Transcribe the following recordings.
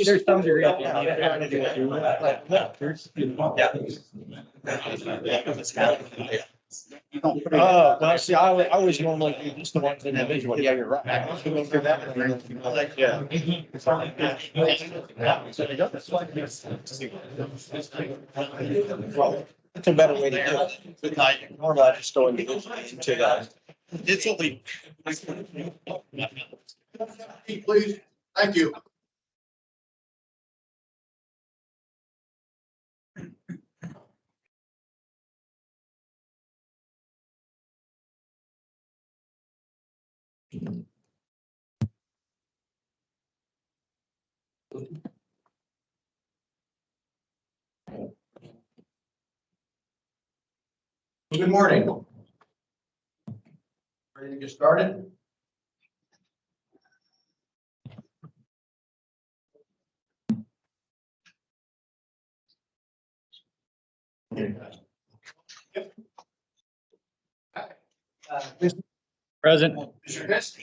There's some degree of. Oh, well, see, I was normally just the ones individual. Yeah, you're right. Yeah. It's a better way to do it. But normally I just go individually into that. It's only. Please, thank you. Good morning. Ready to get started? Present. Mr. Hess?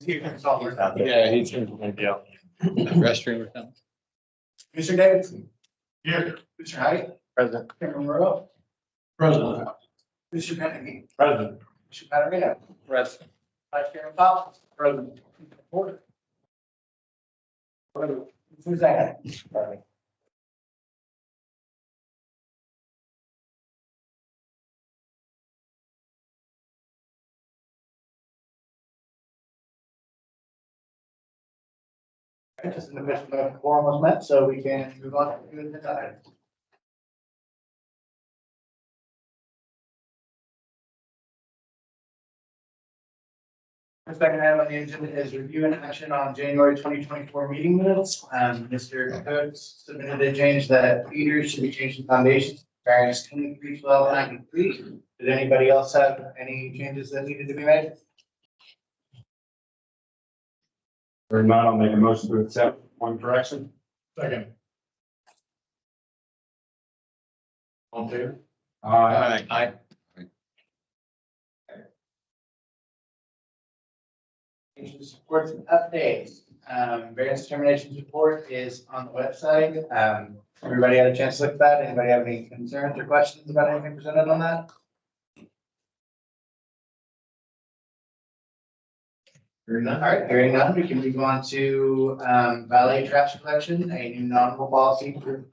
Yeah, he's maybe out. Restroom or something. Mr. Davidson? Here. Mr. Height? Present. Chairman Morrow? President. Mr. Kennedy? President. Mr. Paterino? Present. Vice Chairman Powell? President. Porter? Mr. Zach? Just an official quorum was met, so we can move on to the item. The second item on the agenda is review and action on January 2024 meeting minutes. Mr. Coates submitted a change that feeders should be changed to foundations. Variance 23-12-93. Did anybody else have any changes that needed to be made? Or not, I'll make a motion to accept one correction. Second. All in favor? Aye. Reports and updates. Variance determinations report is on the website. Everybody had a chance to look at that. Anybody have any concerns or questions about anything presented on that? Hearing none. All right, hearing none, we can move on to valet trash collection, a new non-rule policy for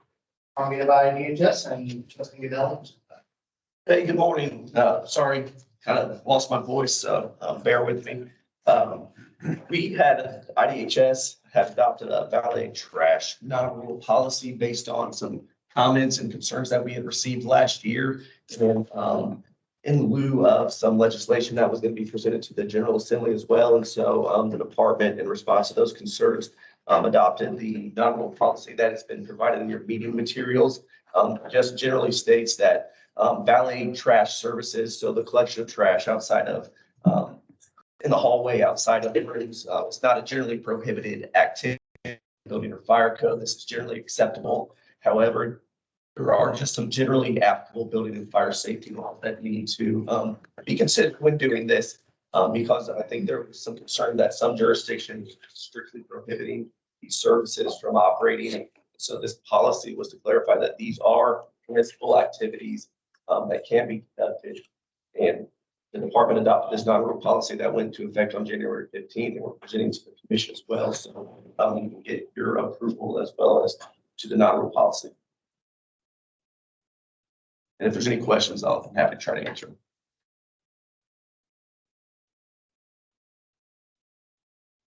promulgated by DHS and Trustee Goodell. Hey, good morning. Sorry, kind of lost my voice, so bear with me. We had IDHS have adopted a valet trash non-rule policy based on some comments and concerns that we had received last year. And in lieu of some legislation that was going to be presented to the General Assembly as well. And so the department, in response to those concerns, adopted the non-rule policy that has been provided in your meeting materials. Just generally states that valet trash services, so the collection of trash outside of in the hallway outside of the rooms, it's not a generally prohibited activity. Building or fire code, this is generally acceptable. However, there are just some generally applicable building and fire safety laws that need to be considered when doing this, because I think there was some concern that some jurisdictions are strictly prohibiting these services from operating. So this policy was to clarify that these are permissible activities that can be conducted. And the department adopted this non-rule policy that went into effect on January 15th, and we're presenting to the commission as well. So you can get your approval as well as to the non-rule policy. And if there's any questions, I'll be happy to try to answer them.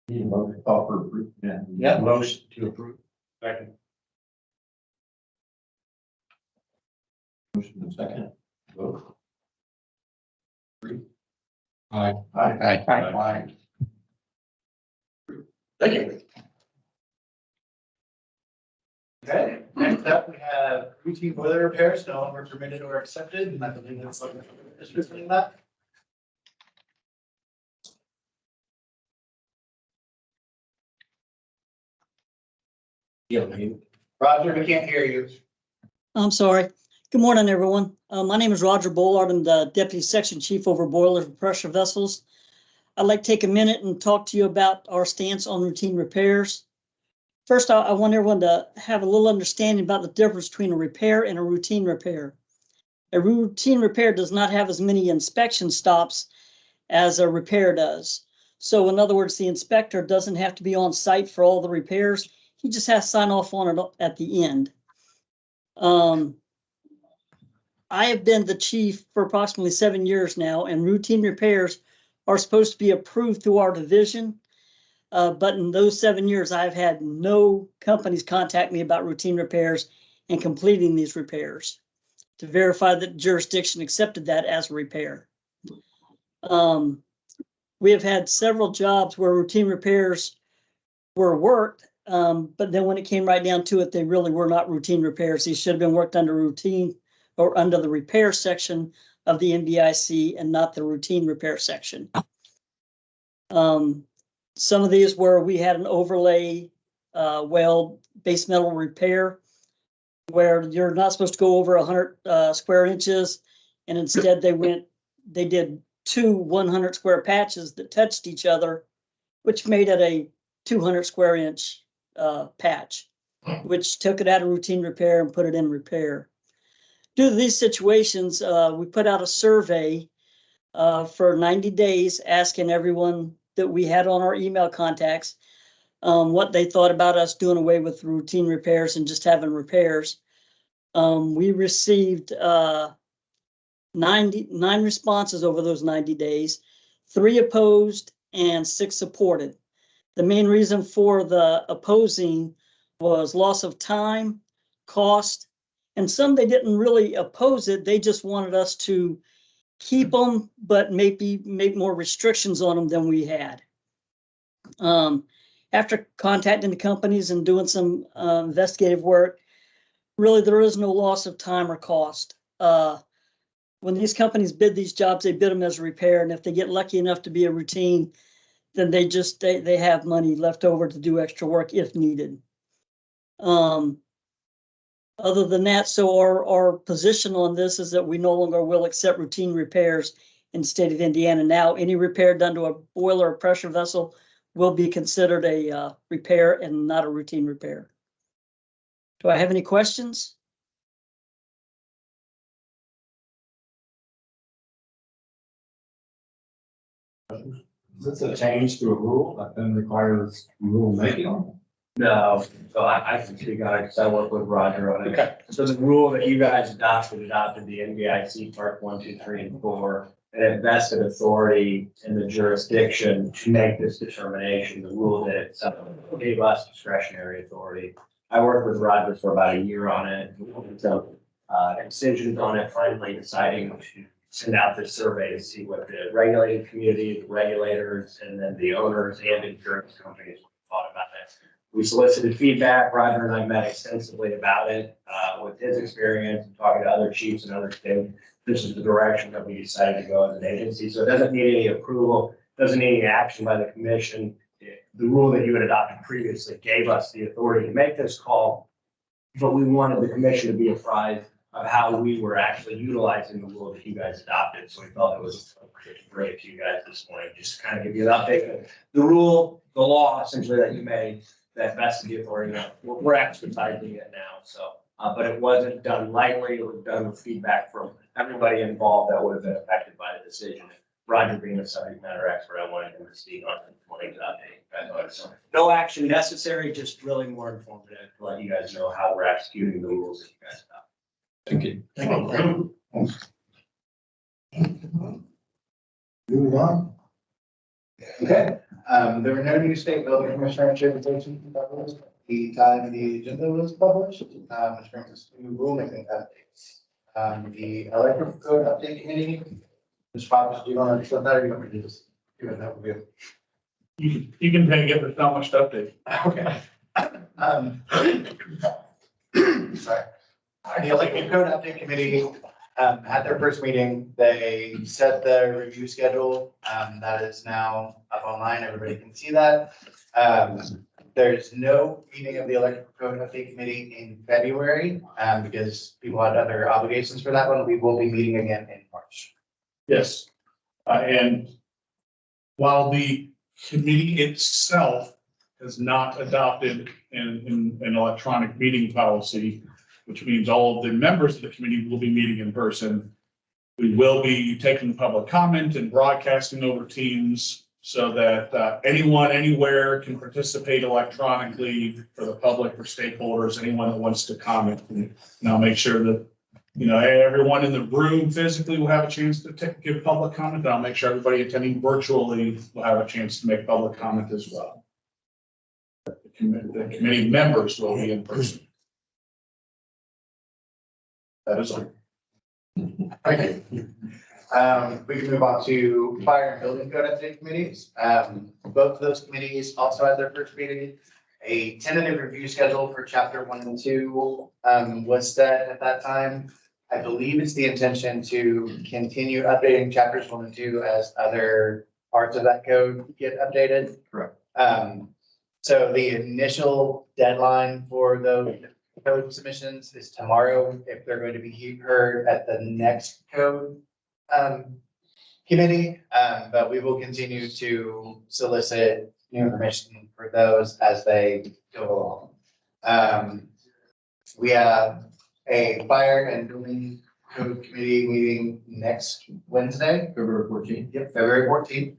Need a motion call for approval. Yeah. Motion to approve. Second. Motion and second. Vote. Aye. Aye. Aye. Thank you. Okay, next up, we have routine boiler repairs, no longer permitted or accepted, and I believe that's what is presenting that. Roger, we can't hear you. I'm sorry. Good morning, everyone. My name is Roger Bullard. I'm the Deputy Section Chief over boilers and pressure vessels. I'd like to take a minute and talk to you about our stance on routine repairs. First, I want everyone to have a little understanding about the difference between a repair and a routine repair. A routine repair does not have as many inspection stops as a repair does. So in other words, the inspector doesn't have to be on site for all the repairs. He just has to sign off on it at the end. I have been the chief for approximately 7 years now, and routine repairs are supposed to be approved through our division. But in those 7 years, I've had no companies contact me about routine repairs and completing these repairs to verify that jurisdiction accepted that as a repair. We have had several jobs where routine repairs were worked, but then when it came right down to it, they really were not routine repairs. These should have been worked under routine or under the repair section of the NBIC and not the routine repair section. Some of these where we had an overlay weld base metal repair where you're not supposed to go over 100 square inches, and instead they did 2 100 square patches that touched each other, which made it a 200 square inch patch, which took it out of routine repair and put it in repair. Due to these situations, we put out a survey for 90 days asking everyone that we had on our email contacts what they thought about us doing away with routine repairs and just having repairs. We received 9 responses over those 90 days, 3 opposed and 6 supported. The main reason for the opposing was loss of time, cost, and some they didn't really oppose it. They just wanted us to keep them, but maybe make more restrictions on them than we had. After contacting the companies and doing some investigative work, really there is no loss of time or cost. When these companies bid these jobs, they bid them as a repair, and if they get lucky enough to be a routine, then they have money left over to do extra work if needed. Other than that, so our position on this is that we no longer will accept routine repairs in the state of Indiana. Now, any repair done to a boiler or pressure vessel will be considered a repair and not a routine repair. Do I have any questions? Is this a change to a rule that then requires rule making? No, so I can speak on it because I work with Roger on it. Okay. So the rule that you guys adopted the NBIC Part 1, 2, 3, and 4, and it vested authority in the jurisdiction to make this determination. The rule that itself gave us discretionary authority. I worked with Roger for about a year on it. So decisions on it, finally deciding to send out this survey to see what the regulated community, the regulators, and then the owners and insurance companies thought about it. We solicited feedback. Roger and I met extensively about it with his experience and talking to other chiefs and other states. This is the direction that we decided to go as an agency. So it doesn't need any approval, doesn't need any action by the commission. The rule that you had adopted previously gave us the authority to make this call, but we wanted the commission to be apprised of how we were actually utilizing the rule that you guys adopted. So we felt it was appropriate to bring it to you guys this morning, just to kind of give you an update. The rule, the law essentially that you made that vested the authority. We're exercising it now. So, but it wasn't done lightly. It was done with feedback from everybody involved that would have been affected by the decision. Roger being a subject matter expert, I wanted him to speak on it, wanting to update. So no action necessary, just really more informative to let you guys know how we're executing the rules that you guys adopt. Thank you. Thank you. Move on. Okay, there were no new state building commissioner invitations published. The time the agenda was published, which brings us to rulemaking updates. The electric code update committee. Ms. Fox, do you want to explain that, or you want me to just give an overview? You can take it, there's not much to update. Okay. Sorry. The electric code update committee had their first meeting. They set the review schedule that is now up online. Everybody can see that. there's no meeting of the electrical code update committee in February, because people had other obligations for that one. We will be meeting again in March. Yes. And while the committee itself has not adopted an electronic meeting policy, which means all of the members of the committee will be meeting in person, we will be taking public comment and broadcasting over Teams so that anyone, anywhere can participate electronically for the public, for stakeholders, anyone that wants to comment. And I'll make sure that, everyone in the room physically will have a chance to give public comment. And I'll make sure everybody attending virtually will have a chance to make public comment as well. The committee members will be in person. That is all. Okay. We can move on to fire and building code update committees. Both of those committees also had their first meeting. A tentative review schedule for chapter 1 and 2 was set at that time. I believe it's the intention to continue updating chapters 1 and 2 as other parts of that code get updated. Correct. So the initial deadline for those code submissions is tomorrow, if they're going to be heard at the next code committee. But we will continue to solicit new information for those as they go along. We have a fire and building code committee meeting next Wednesday. February 14th. Yep, February 14th.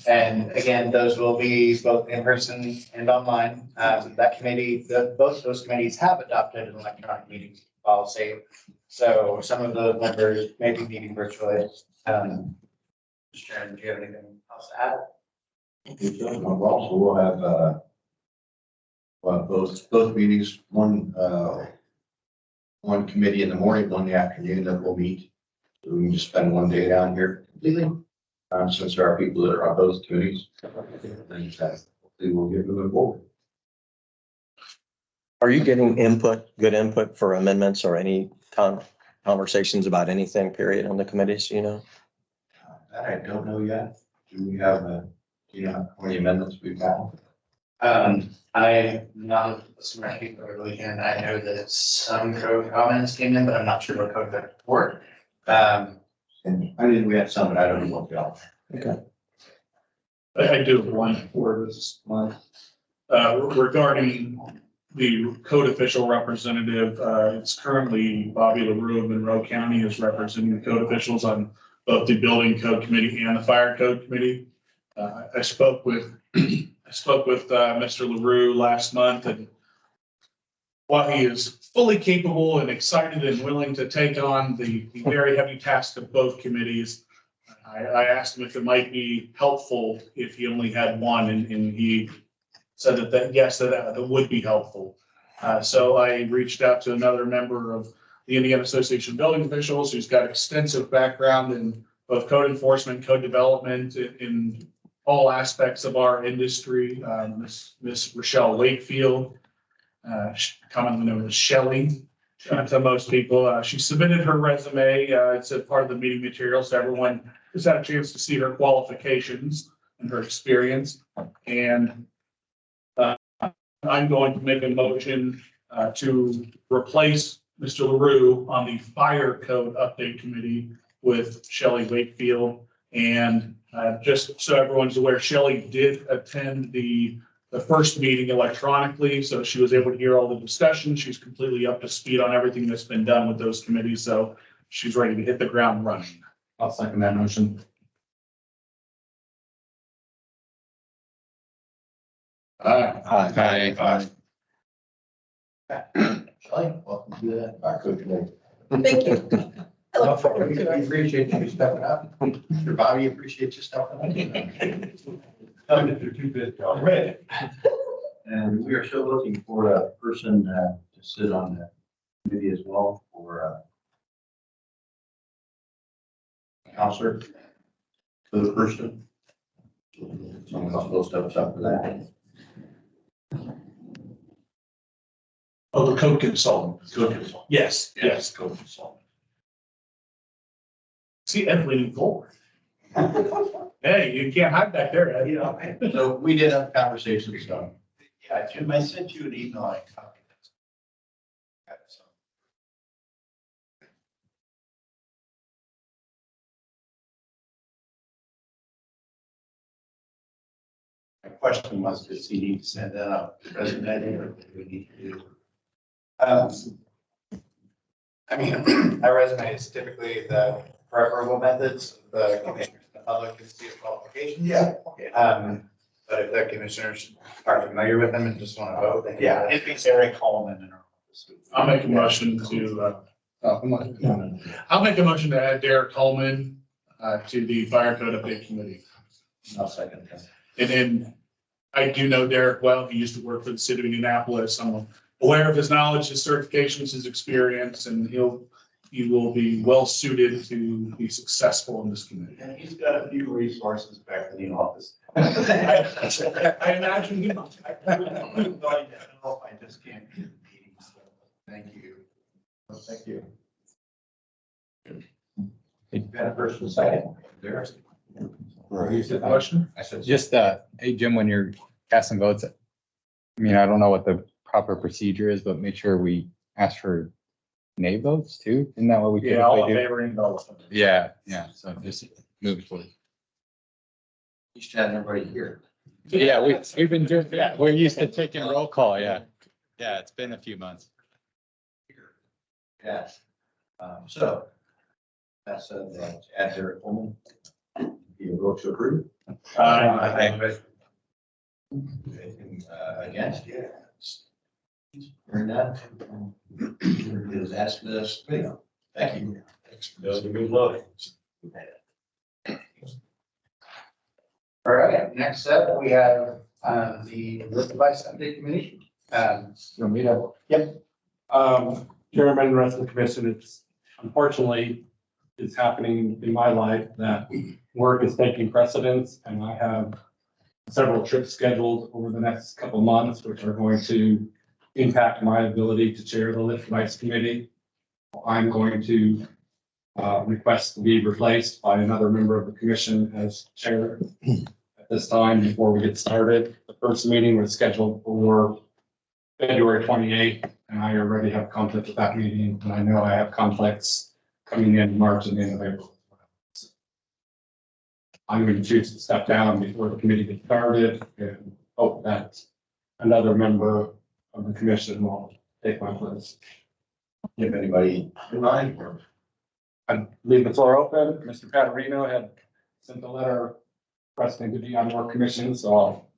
And again, those will be both in person and online. That committee, both those committees have adopted an electronic meeting policy. So some of the members may be meeting virtually. Sharon, do you have anything else to add? Also, we'll have, both meetings, one committee in the morning, one in the afternoon that we'll meet. So we can just spend one day down here completely. Since there are people that are on those committees, things that hopefully will get moving forward. Are you getting good input for amendments or any conversations about anything, period, on the committees, That I don't know yet. Do we have, how many amendments we've got? I not smacking over and I know that some code comments came in, but I'm not sure what code that were. And I mean, we had some, but I don't know what they are. Okay. I do have one for this month. Regarding the code official representative, it's currently Bobby LaRue of Monroe County is representing the code officials on both the building code committee and the fire code committee. I spoke with Mr. LaRue last month, and while he is fully capable and excited and willing to take on the very heavy task of both committees, I asked him if it might be helpful if he only had one, and he said that yes, that would be helpful. So I reached out to another member of the Indiana Association of Building Officials who's got extensive background in both code enforcement, code development, in all aspects of our industry, Miss Rochelle Wakefield, commonly known as Shelley to most people. She submitted her resume. It's a part of the meeting materials, so everyone has had a chance to see her qualifications and her experience. And I'm going to make a motion to replace Mr. LaRue on the fire code update committee with Shelley Wakefield. And just so everyone's aware, Shelley did attend the first meeting electronically, so she was able to hear all the discussion. She's completely up to speed on everything that's been done with those committees, so she's ready to hit the ground running. I'll second that motion. Aye. Shelley, welcome to the fire code committee. Thank you. I look forward to We it. appreciate you stepping up. Your body appreciates you stepping up. You're too good, John. And we are still looking for a person to sit on the committee as well for counselor. For the person. Someone else will step up for that. Oh, the code consultant. Code consultant. Yes, yes, code consultant. See, Ed leaning forward. Hey, you can't hide back there, Ed. You know, so we did have conversations, so. Yeah, Jim, I sent you an email. I copied it. So, my question was, does he need to send that out to resume or what do we need to do? I mean, our resume is typically the preferable methods, the commissioners, the public can see the qualifications. Yeah. But if the commissioners are familiar with them and just want to vote, they can. Yeah, it'd be Eric Coleman in our office. I'll make a motion to, I'll make a motion to add Derek Coleman, to the Fire Code Update Committee. I'll second that. And then I do know Derek well. He used to work for the city of Indianapolis. I'm aware of his knowledge, his certifications, his experience, and he will be well suited to be successful in this committee. And he's got a few resources back in the office. I imagine he must. I just can't get the meetings. Thank you. Thank you. Got a first and second. There. Is there a question? I said, Just, hey, Jim, when you're casting votes, I mean, I don't know what the proper procedure is, but make sure we ask for nay votes too. Isn't that what we Yeah, all in typically do? favor and all. Yeah, so just move forward. he's chatting everybody here. Yeah, we've been doing, yeah, we're used to taking roll call, yeah. Yeah, it's been a few months. Yes. So. That's add Derek Coleman. You vote to approve? Anything, against? Yes. Hearing none. Is asked this, thank you. Those are good look. All right, next up, we have, the Liquor License Update Committee. You want me to? Yep. Chairman, and rest of the commission, it's unfortunately, it's happening in my life that work is taking precedence and I have several trips scheduled over the next couple of months, which are going to impact my ability to chair the Liquor License Committee. I'm going to request to be replaced by another member of the commission as chair at this time before we get started. The first meeting was scheduled for February 28th, and I already have conflict with that meeting, and I know I have conflicts coming in March and the end of April. I'm going to choose to step down before the committee gets started and hope that another member of the commission will take my place. If anybody in mind, I leave the floor open. Mr. Paterino had sent a letter requesting to be on more commissions, so I'll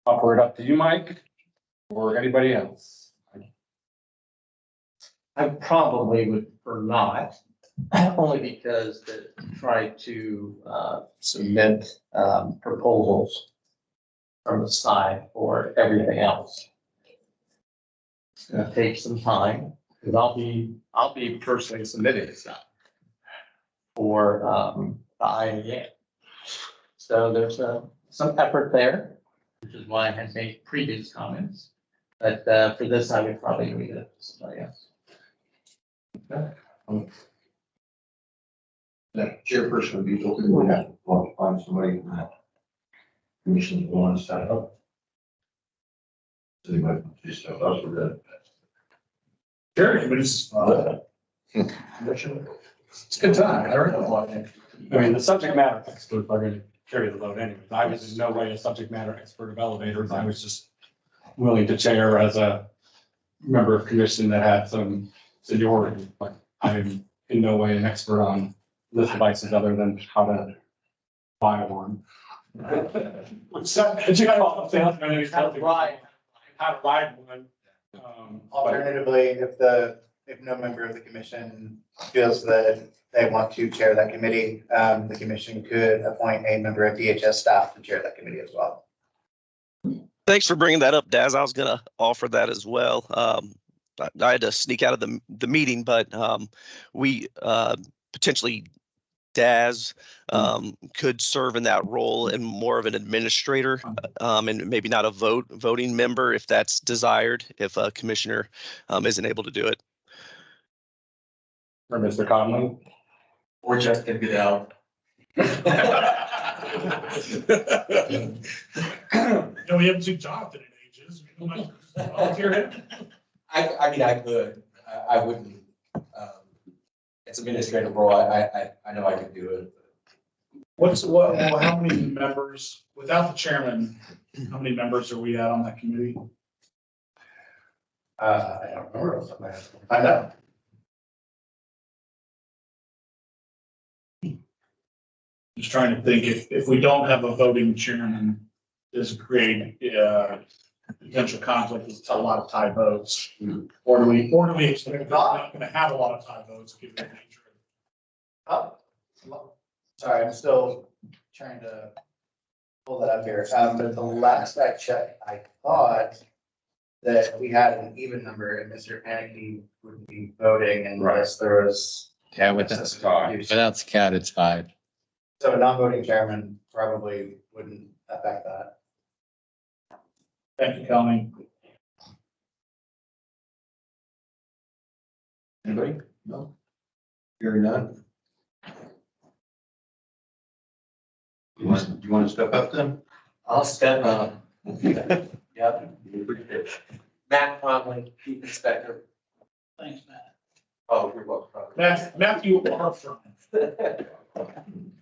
offer it up to you, Mike, or anybody else. I probably would prefer not, only because to try to submit proposals from the side for everything else. It's gonna take some time, because I'll be personally submitting stuff for the IAA. So there's some effort there, which is why I had made previous comments. But for this, I would probably read it to somebody else. that chairperson would be looking, we have to find somebody in that commission to want to set up. So they might just have us with that. Jerry, but it's a good time. I read a lot. I mean, the subject matter experts are going to carry the load anyway. I was in no way a subject matter expert of elevators. I was just willing to chair as a member of commission that had some seniority. But I'm in no way an expert on lift devices other than how to buy one. But you got all the salesman and he's how to ride one. Alternatively, if no member of the commission feels that they want to chair that committee, the commission could appoint a member of DHS staff to chair that committee as well. Thanks for bringing that up, Daz. I was gonna offer that as well. I had to sneak out of the meeting, but we potentially Daz could serve in that role and more of an administrator and maybe not a voting member if that's desired, if a commissioner isn't able to do it. Or Mr. Conley. Or just to get out. No, we haven't seen Jonathan in ages. We might volunteer him. I mean, I could, I wouldn't, it's administrative role, I know I could do it. How many members, without the chairman, how many members are we at on that committee? I don't remember. Find out. Just trying to think, if we don't have a voting chairman, does it create, potential conflict with a lot of tie votes? Or do we expect we're not gonna have a lot of tie votes given the nature of Oh, sorry, I'm still trying to pull that up here. But the last I checked, I thought that we had an even number and Mr. Panicky would be voting unless there was. Yeah, without Scat, it's 5. So a non-voting chairman probably wouldn't affect that. Thank you, Colleen. Anybody? No? Hearing none? You want to step up then? I'll step up. Yep. Matt Conley, Chief Inspector. Thanks, Matt. Oh, you're welcome. Matthew Armstrong.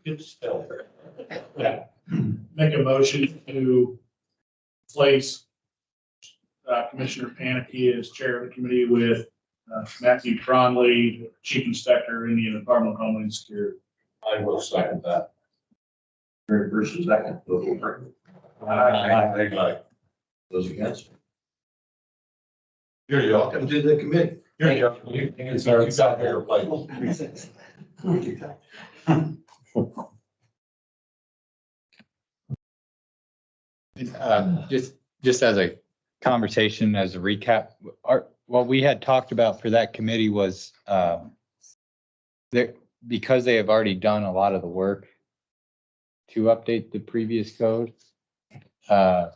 Good spell. Yeah. Make a motion to place Commissioner Panicky as chair of the committee with Matthew Cronley, Chief Inspector, Indiana Department of Homeland Security. I will second that. Very first and second. Aye. Those against? You're welcome to the committee. It's out there, like. Just as a conversation, as a recap, what we had talked about for that committee was, because they have already done a lot of the work to update the previous code, the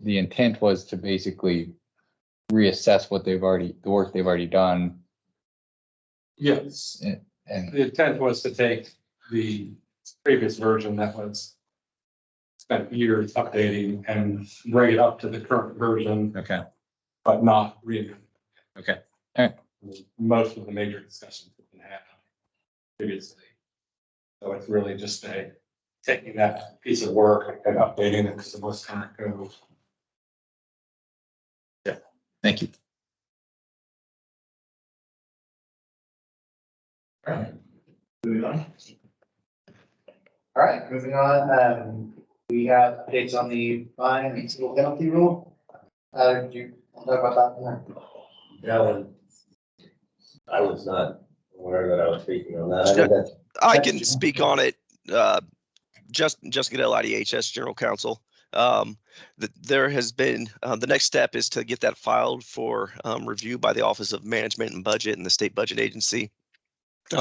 intent was to basically reassess the work they've already done. Yes, And the intent was to take the previous version that was spent years updating and bring it up to the current version, okay, but not reinvent. okay. Most of the major discussions have been had previously. So it's really just taking that piece of work and updating it to the most current code. Thank you. All right. All right, moving on. We have updates on the fine and civil penalty rule. Do you want to talk about that? Yeah, I was not aware that I was speaking on that. I can speak on it. Jessica Dell, IDHS General Counsel. There has been, the next step is to get that filed for review by the Office of Management and Budget and the State Budget Agency.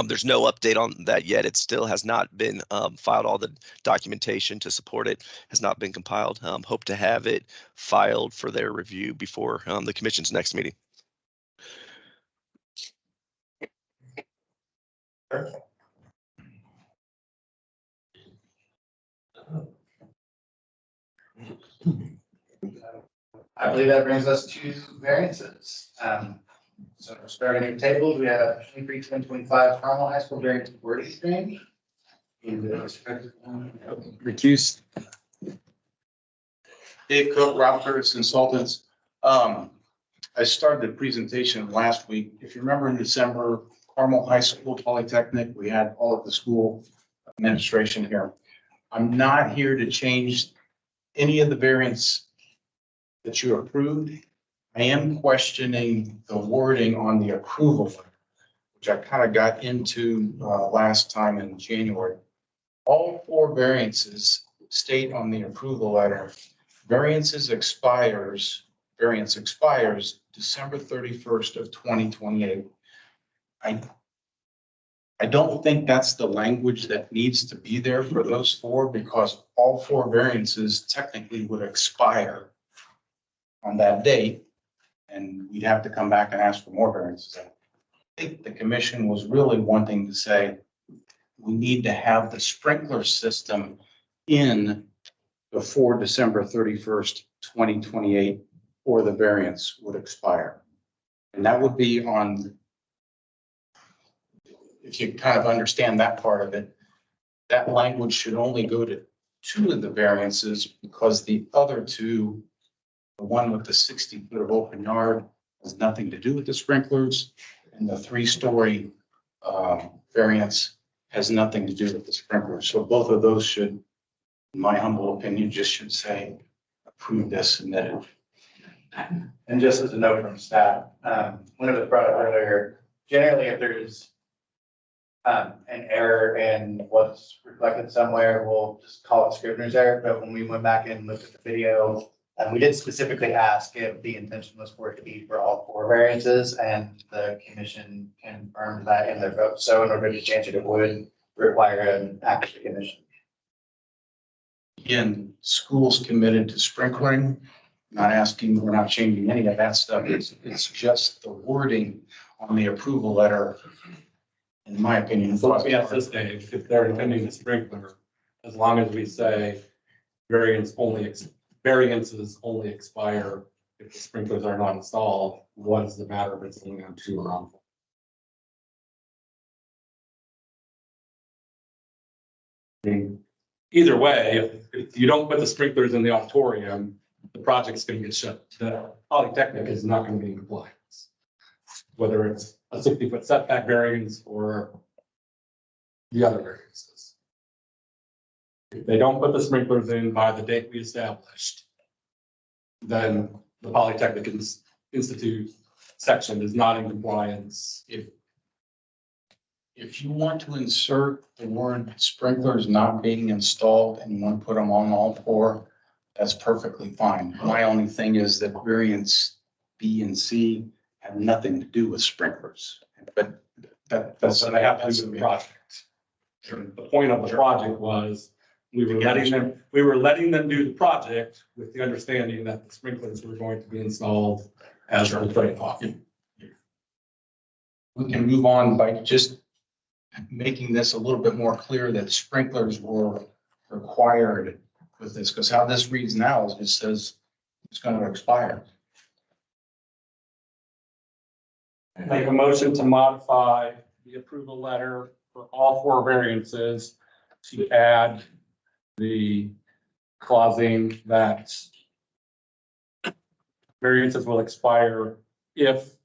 There's no update on that yet. It still has not been filed. All the documentation to support it has not been compiled. Hope to have it filed for their review before the commission's next meeting. I believe that brings us to variances. So starting at the table, we have 23-2025 Carmel High School variance wording change. Recuse. Dave Cook, Rob Curtis Consultants. I started the presentation last week. If you remember in December, Carmel High School Polytechnic, we had all of the school administration here. I'm not here to change any of the variants that you approved. I am questioning the wording on the approval, which I kind of got into last time in January. All 4 variances state on the approval letter, variance expires December 31st of 2028. I don't think that's the language that needs to be there for those 4, because all 4 variances technically would expire on that date, and we'd have to come back and ask for more variances. I think the commission was really wanting to say, we need to have the sprinkler system in before December 31st, 2028, or the variance would expire. And that would be on, if you kind of understand that part of it, that language should only go to 2 of the variances, because the other 2, the one with the 60-foot of open yard has nothing to do with the sprinklers, and the 3-story variance has nothing to do with the sprinklers. So both of those should, in my humble opinion, just should say approve this submitted. And just as a note from staff, one of the brought up earlier, generally if there's an error in what's reflected somewhere, we'll just call it Scrivener's error. But when we went back and looked at the video, we did specifically ask if the intention was for it to be for all 4 variances, and the commission confirmed that in their vote. So in order to change it, it would require an act of the commission. Again, schools committed to sprinkling, not asking, we're not changing any of that stuff. It's just the wording on the approval letter, in my opinion. So let me ask this stage, if they're intending to sprinkler, as long as we say variances only expire if the sprinklers are not installed, what is the matter if it's only on 2 or on 4? Either way, if you don't put the sprinklers in the auditorium, the project's gonna get shut. The Polytechnic is not gonna be in compliance. Whether it's a 60-foot setback variance or the other variances. If they don't put the sprinklers in by the date we established, then the Polytechnic Institute section is not in compliance. If you want to insert the word sprinklers not being installed and you want to put them on all 4, that's perfectly fine. My only thing is that variance B and C have nothing to do with sprinklers. But that's. So they have to do the project. The point of the project was we were letting them do the project with the understanding that the sprinklers were going to be installed as a trade-off. We can move on by just making this a little bit more clear that sprinklers were required with this, because how this reads now is it says it's going to expire. Make a motion to modify the approval letter for all 4 variances to add the clausing that variances will expire if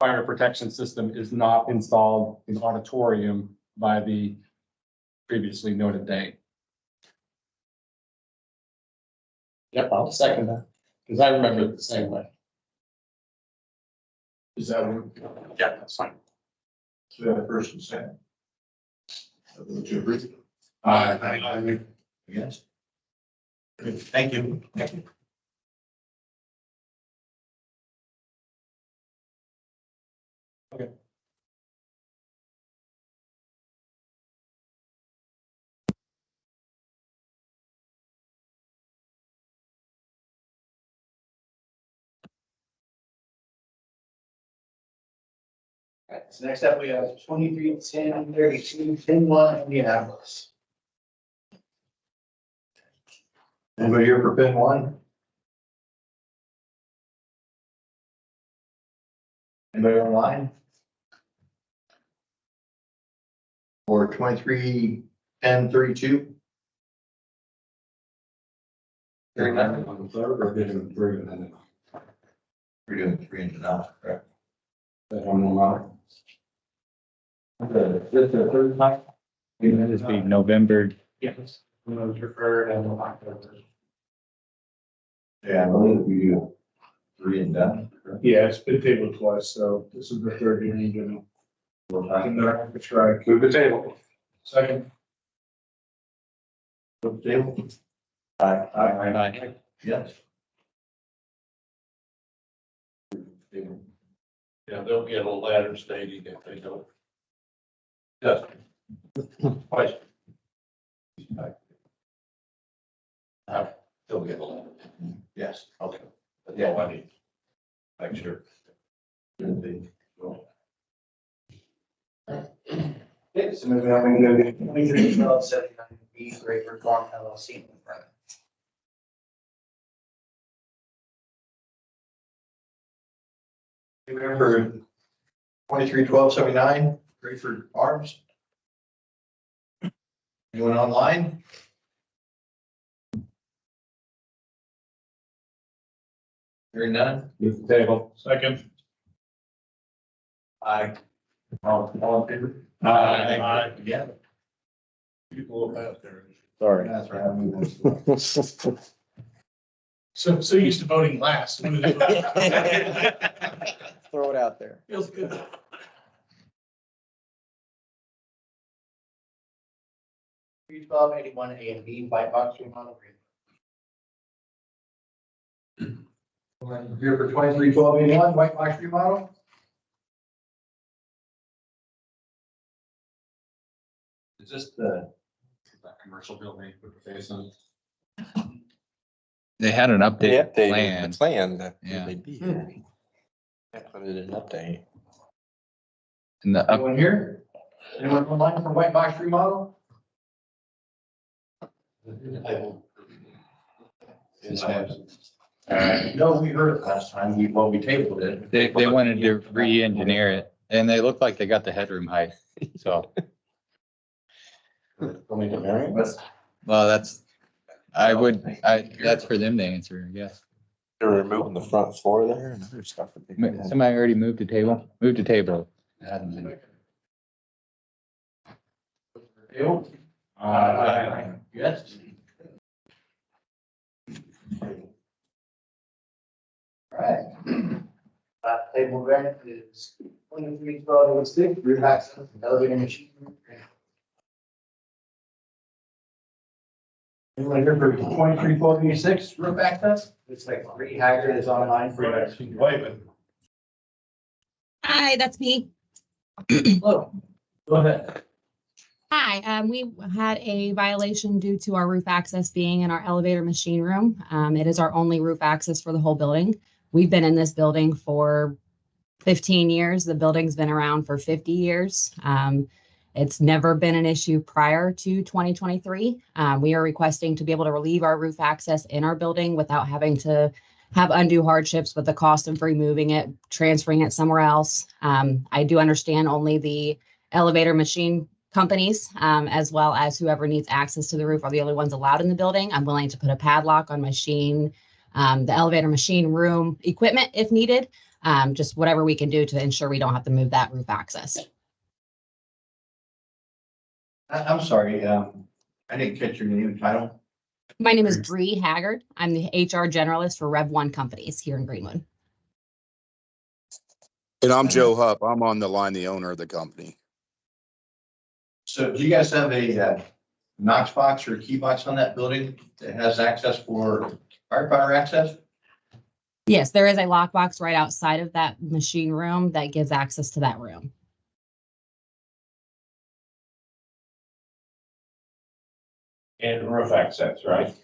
fire protection system is not installed in auditorium by the previously noted date. Yep, I'll second that, because I remember it the same way. Is that what? Yeah, that's fine. So we have a first and second. Would you agree? Yes. Thank you. Thank you. Right, so next up, we have 231032 Pin 1 Indianapolis. Anybody here for pin 1? Anybody online? For 231032? Hearing none. On the third or getting through and then We're doing 3 and now, correct? that one will matter. This is the third time? It'll just be November. Yes. Those referred and October. Yeah, I believe we do 3 and done. correct? Yeah, it's been tabled twice, so this is the 3rd hearing, and We'll try. Move the table. Second. table. Aye. Yes. Yeah, they'll get a letter stating if they don't. Yes. Twice. They'll get a letter. Yes, okay. That's all I need. Make sure. Good thing. Okay, so moving on, we can go to 231279B Greater Farm LLC. Remember 231279 Rayford Farms? Anyone online? Hearing none? Move the table. Second. Aye. All in favor? Aye. Yeah. People out there. Sorry. That's right. I moved this. So used to voting last. Throw it out there. Feels good. 31281 A and B White Box remodel. Here for 231281 White Box remodel. Is this the? That commercial building with the face on. They had an The update update, plan. the plan that Yeah. they'd be here. I put it in an update. And the Anyone here? Anyone online for White Box remodel? No, we heard it last time. We tabled it. they wanted to re-engineer it and they look like they got the headroom height. So, well, that's for them to answer, I guess. They're removing the front floor there and other stuff. Somebody already moved the table? Moved the table. It hasn't been. Yes. Alright. Table variance is 231286 roof access elevator machine. Anyone here for 231286 roof access? Looks like Bree Haggard is online for that. Hi, that's me. Hello. Go ahead. Hi, we had a violation due to our roof access being in our elevator machine room. It is our only roof access for the whole building. We've been in this building for 15 years. The building's been around for 50 years. It's never been an issue prior to 2023. We are requesting to be able to relieve our roof access in our building without having to have undue hardships with the cost of removing it, transferring it somewhere else. I do understand only the elevator machine companies, as well as whoever needs access to the roof are the only ones allowed in the building. I'm willing to put a padlock on machine, the elevator machine room equipment if needed. Just whatever we can do to ensure we don't have to move that roof access. I'm sorry, I didn't catch your name and title. My name is Bree Haggard. I'm the HR generalist for Rev One Companies here in Greenwood. And I'm Joe Hupp. I'm on the line, the owner of the company. So do you guys have a Knox box or key box on that building that has access for firefighter access? Yes, there is a lockbox right outside of that machine room that gives access to that room. And roof access, right?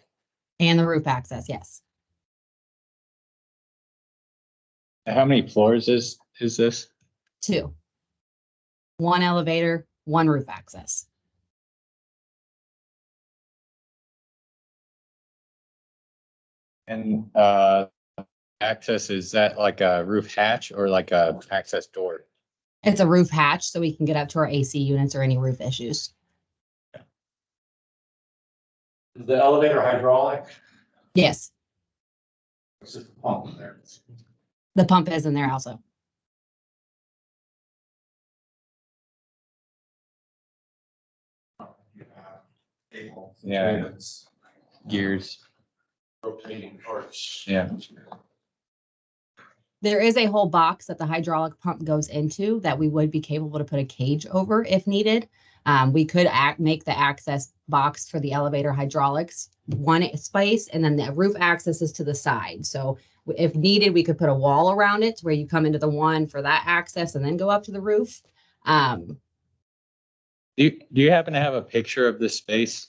And the roof access, yes. How many floors is this? 2. 1 elevator, 1 roof access. And access, is that like a roof hatch or like a access door? It's a roof hatch so we can get up to our AC units or any roof issues. Is the elevator hydraulic? Yes, It's just a pump in there. the pump is in there also. Yeah. Gears. Rotating parts. Yeah. There is a whole box that the hydraulic pump goes into that we would be capable to put a cage over if needed. We could make the access box for the elevator hydraulics one space, and then the roof access is to the side. So if needed, we could put a wall around it where you come into the one for that access and then go up to the roof. Do you happen to have a picture of this space?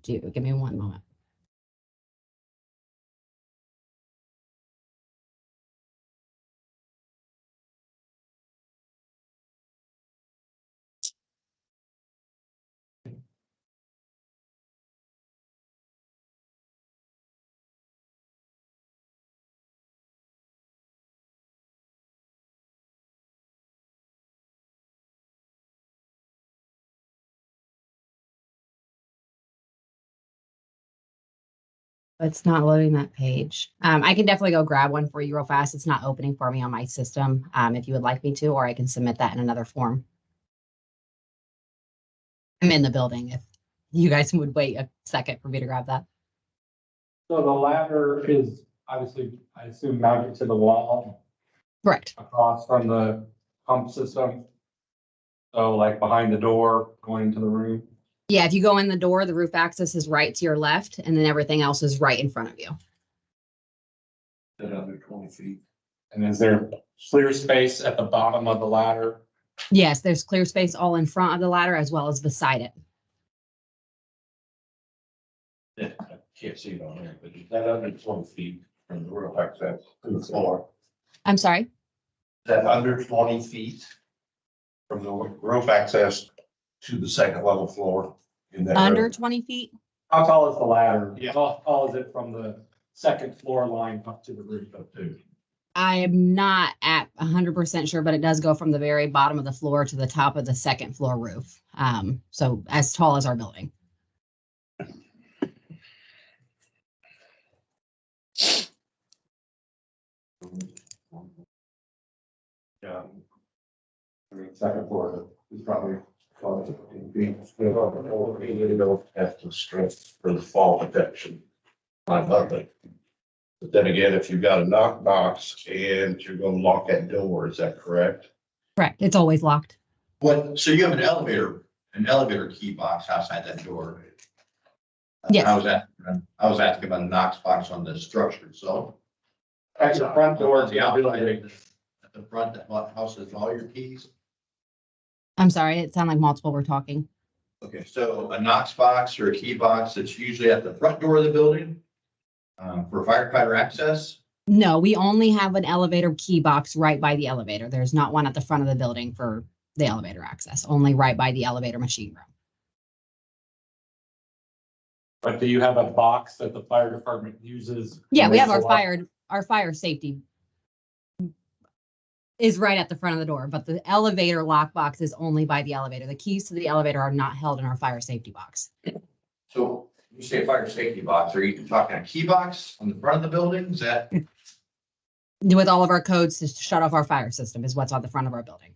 Give me one moment. It's not loading that page. I can definitely go grab one for you real fast. It's not opening for me on my system. If you would like me to, or I can submit that in another form. I'm in the building if you guys would wait a second for me to grab that. So the ladder is obviously, I assume, mounted to the wall Correct. across from the pump system. So like behind the door going into the room. Yeah, if you go in the door, the roof access is right to your left, and then everything else is right in front of you. Under 20 feet. And is there clear space at the bottom of the ladder? Yes, there's clear space all in front of the ladder as well as beside it. Yeah, I can't see it on there, but is that under 20 feet from the roof access to the floor? I'm sorry? Is that under 20 feet from the roof access to the second level floor? In that Under room? 20 feet? How tall is the ladder? Yeah. How tall is it from the second floor line up to the roof? Up to. I am not at 100% sure, but it does go from the very bottom of the floor to the top of the second floor roof. So as tall as our building. Yeah. I mean, second floor is probably 12 to 15 feet. You don't have to stress for the fall protection on nothing. But then again, if you've got a knock box and you're gonna lock that door, is that correct? Correct. It's always locked. What, so you have an elevator key box outside that door? Yes. I was asking about a Knox box on the structure, so. At the front door of The the outside, building. at the front, that house has all your keys? I'm sorry. It sounded like multiple were talking. Okay, so a Knox box or a key box that's usually at the front door of the building, for firefighter access? No, we only have an elevator key box right by the elevator. There's not one at the front of the building for the elevator access, only right by the elevator machine room. But do you have a box that the fire department uses? Yeah, we have our When they go up? our fire safety is right at the front of the door, but the elevator lockbox is only by the elevator. The keys to the elevator are not held in our fire safety box. So you say fire safety box, are you talking a key box on the front of the building? Is that? With all of our codes to shut off our fire system is what's on the front of our building.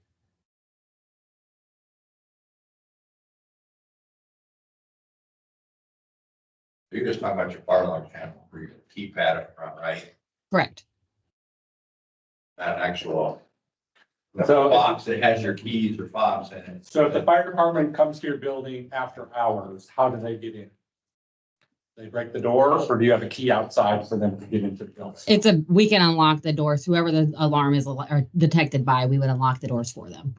You're just talking about your fire alarm panel for your keypad up front, right? Correct. That actual. So- Box that has your keys or fobs in it. So if the fire department comes to your building after hours, how do they get in? They break the door, or do you have a key outside for them to get into the building? We can unlock the doors. Whoever the alarm is or detected by, we would unlock the doors for them.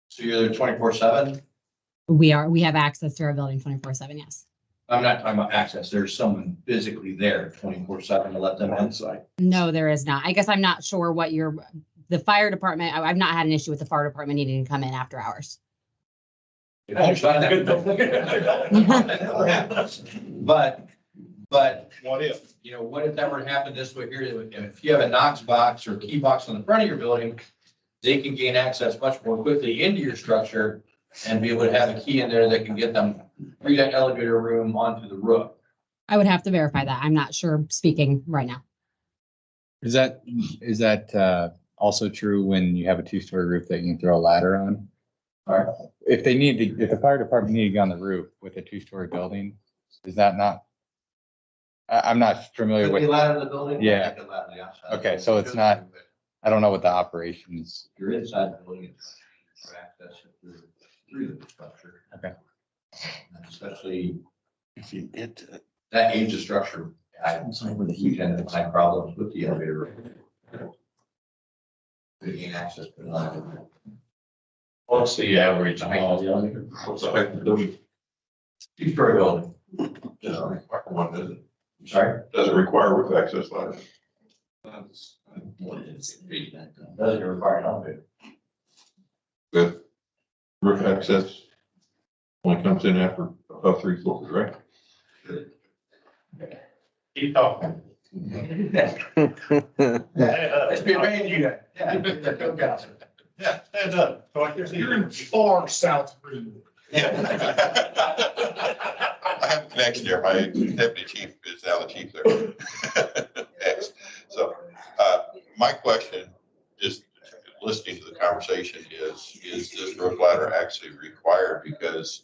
So you're there 24/7? We have access to our building 24/7. Yes. I'm not talking about access. There's someone physically there 24/7 to let them inside. No, there is not. I guess I'm not sure what the fire department, I've not had an issue with the fire department needing to come in after hours. But what if, what if that were to happen this way here? If you have a Knox box or key box on the front of your building, they can gain access much more quickly into your structure and be able to have a key in there that can get them through that elevator room onto the roof. I would have to verify that. I'm not sure speaking right now. Is that also true when you have a two-story roof that you can throw a ladder on? Alright. If the fire department needed to get on the roof with a two-story building, is that not? I'm not familiar Could with. be ladder in the building? Yeah. Could ladder on the outside. Okay, so it's not, I don't know what the operations. You're inside the building, it's for access through the structure. Okay. And especially If you get to it. that age of structure, I tend to find problems with the elevator. To gain access to the ladder. What's the average height? What's the height of the building? Two-story building. Doesn't require one, does it? Sorry? Doesn't require roof access ladder. Doesn't require an elevator. Good. Roof access only comes in after above 3 floors, right? Keep talking. Let's be arranged, you guys. Yeah. Go, guys. Yeah, stand up. You're in far south. Yeah. I have a connection there. My deputy chief is now the chief there. Ex. So, my question, just listening to the conversation is this roof ladder actually required? Because,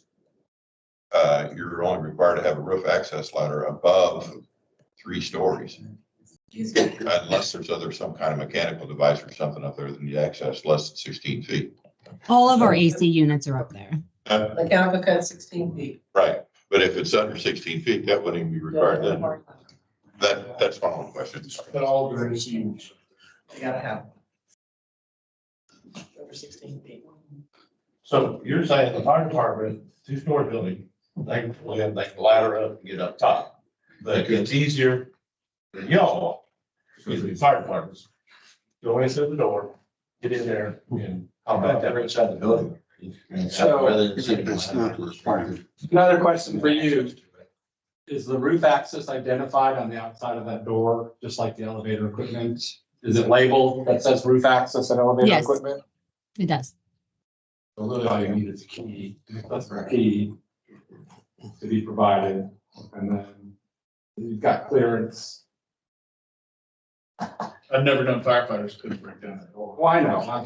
you're only required to have a roof access ladder above 3 stories. Unless there's some kind of mechanical device or something up there that you access less than 16 feet. All of our AC units are up there. Mechanical code 16 feet. Right, but if it's under 16 feet, that wouldn't even be required then. That's my only question. But all of the AC. You gotta have. Over 16 feet. So you're saying the fire department, 2-story building, they can ladder up and get up top. But it's easier for y'all, excuse me, fire departments, go inside the door, get in there and how about that inside the building? So- It's not required. Another question for you. Is the roof access identified on the outside of that door, just like the elevator equipment? Is it labeled that says roof access and elevator Yes. equipment? It does. So really all you need is a key, that's the key to be provided, and then you've got clearance. I've never known firefighters couldn't break down that door. Why not?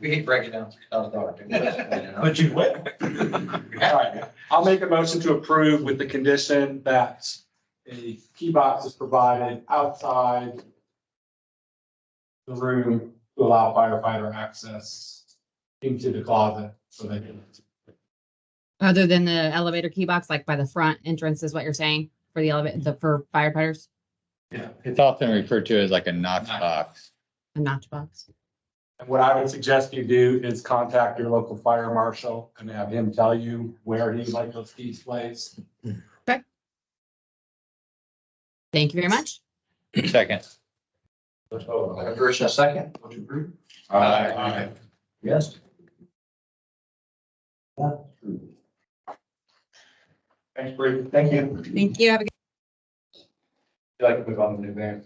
We hate breaking down $3,000. But you went. All right, I'll make a motion to approve with the condition that a key box is provided outside the room to allow firefighter access into the closet so they can. Other than the elevator key box, like by the front entrance is what you're saying for the elevator, for firefighters, Yeah. It's often referred to as like a notch box. a notch box. And what I would suggest you do is contact your local fire marshal and have him tell you where he'd like those keys placed. Okay. Thank you very much. Second. First and a second, would you agree? Aye. Yes. Thanks, Bree. Thank you. Thank you. Have a good. You like to move on to the new van?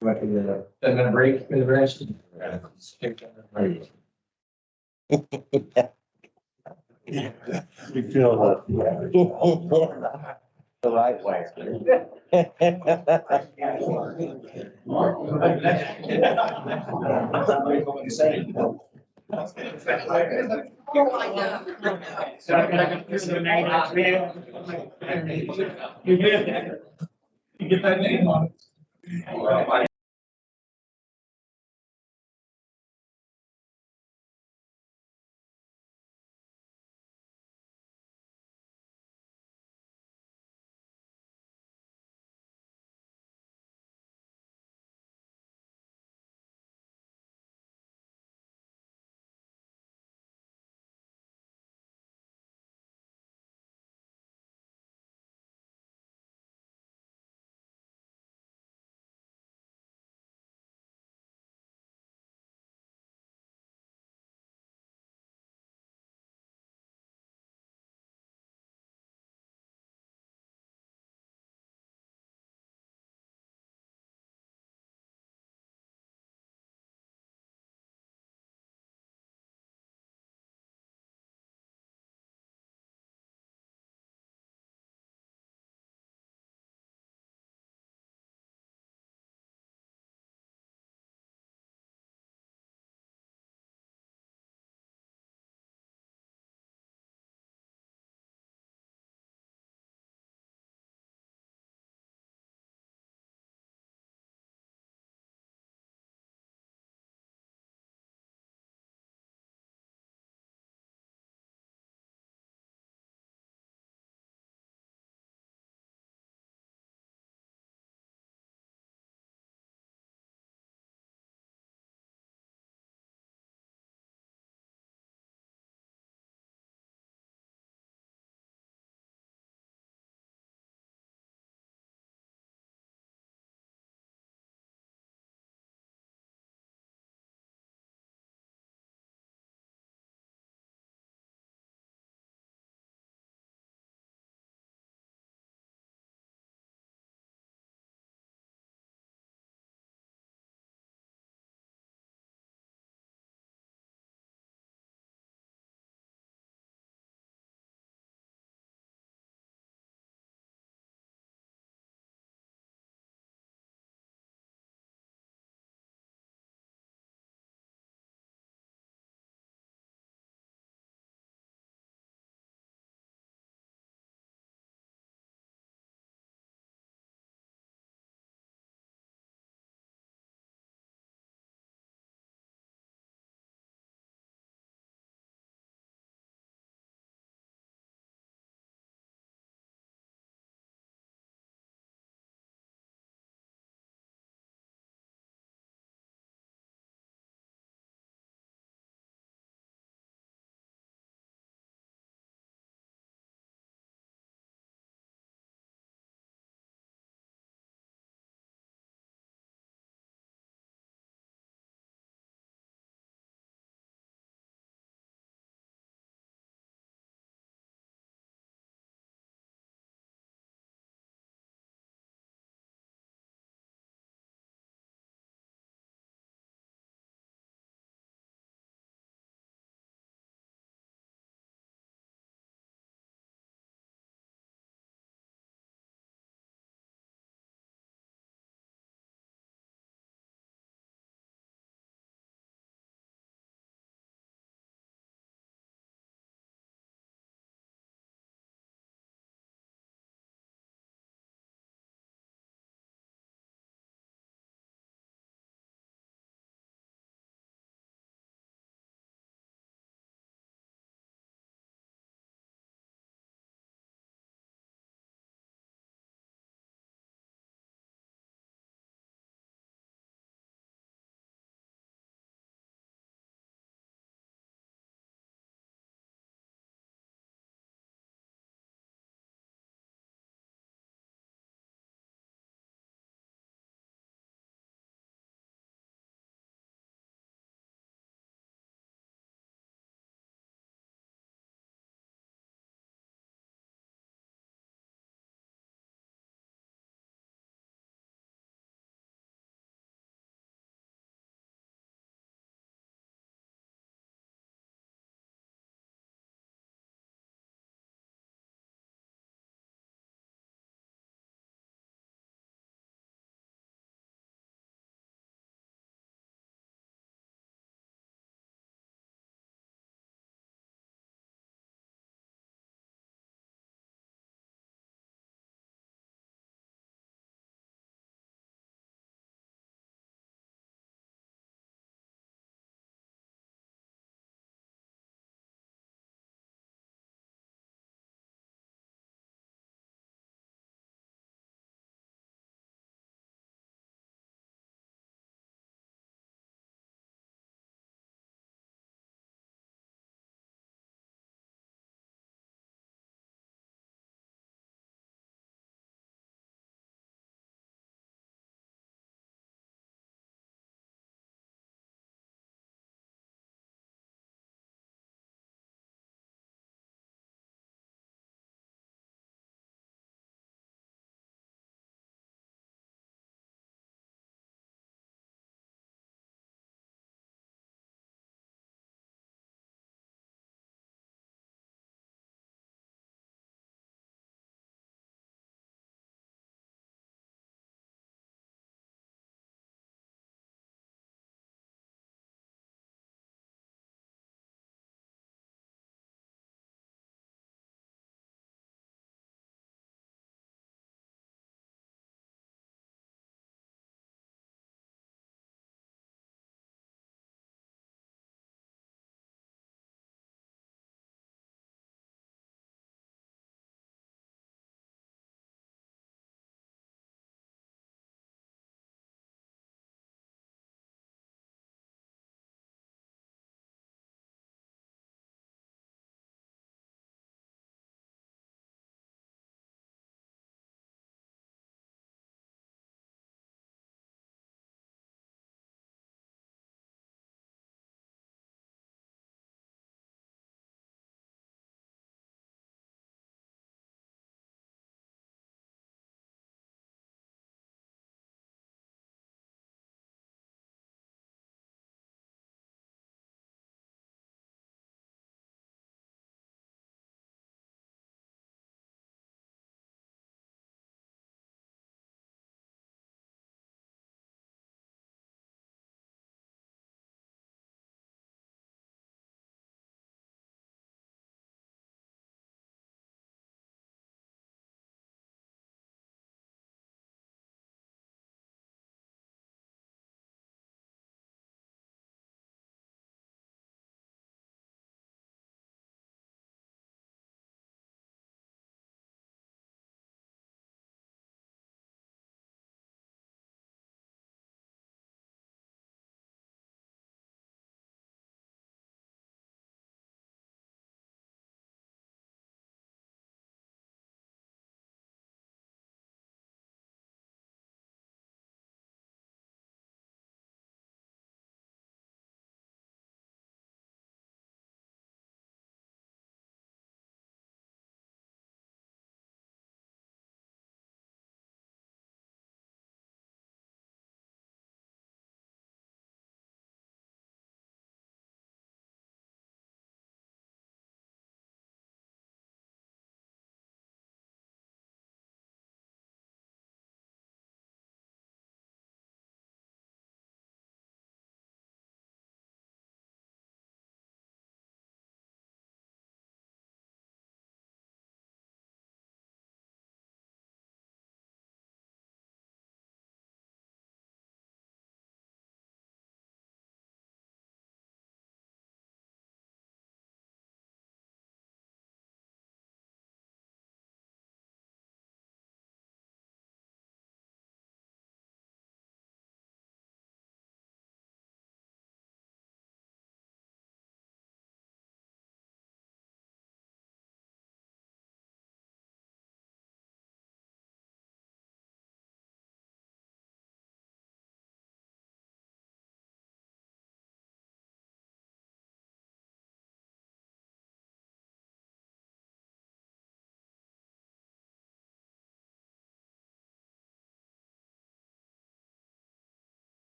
Want to get a 10-minute break in the variance? We feel The right way. You did. You get that name on it.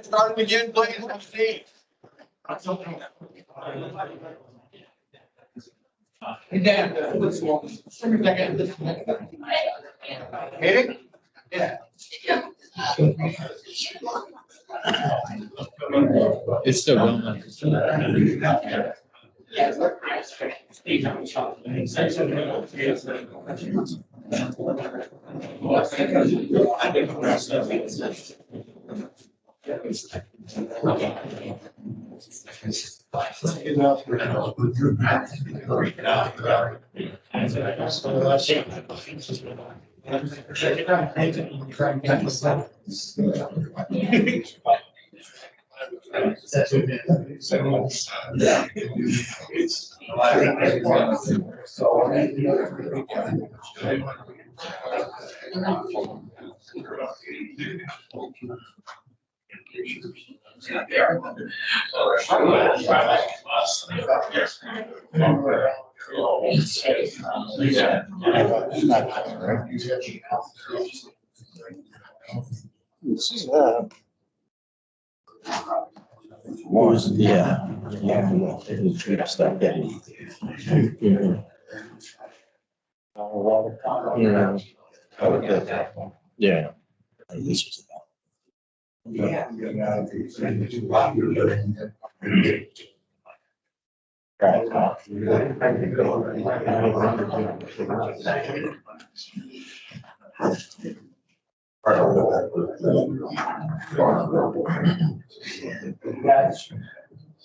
Start it again, please. Steve. Hit it? Yeah. It's still going. Was, yeah. Yeah. Stuff, yeah. Mhm. Yeah. This was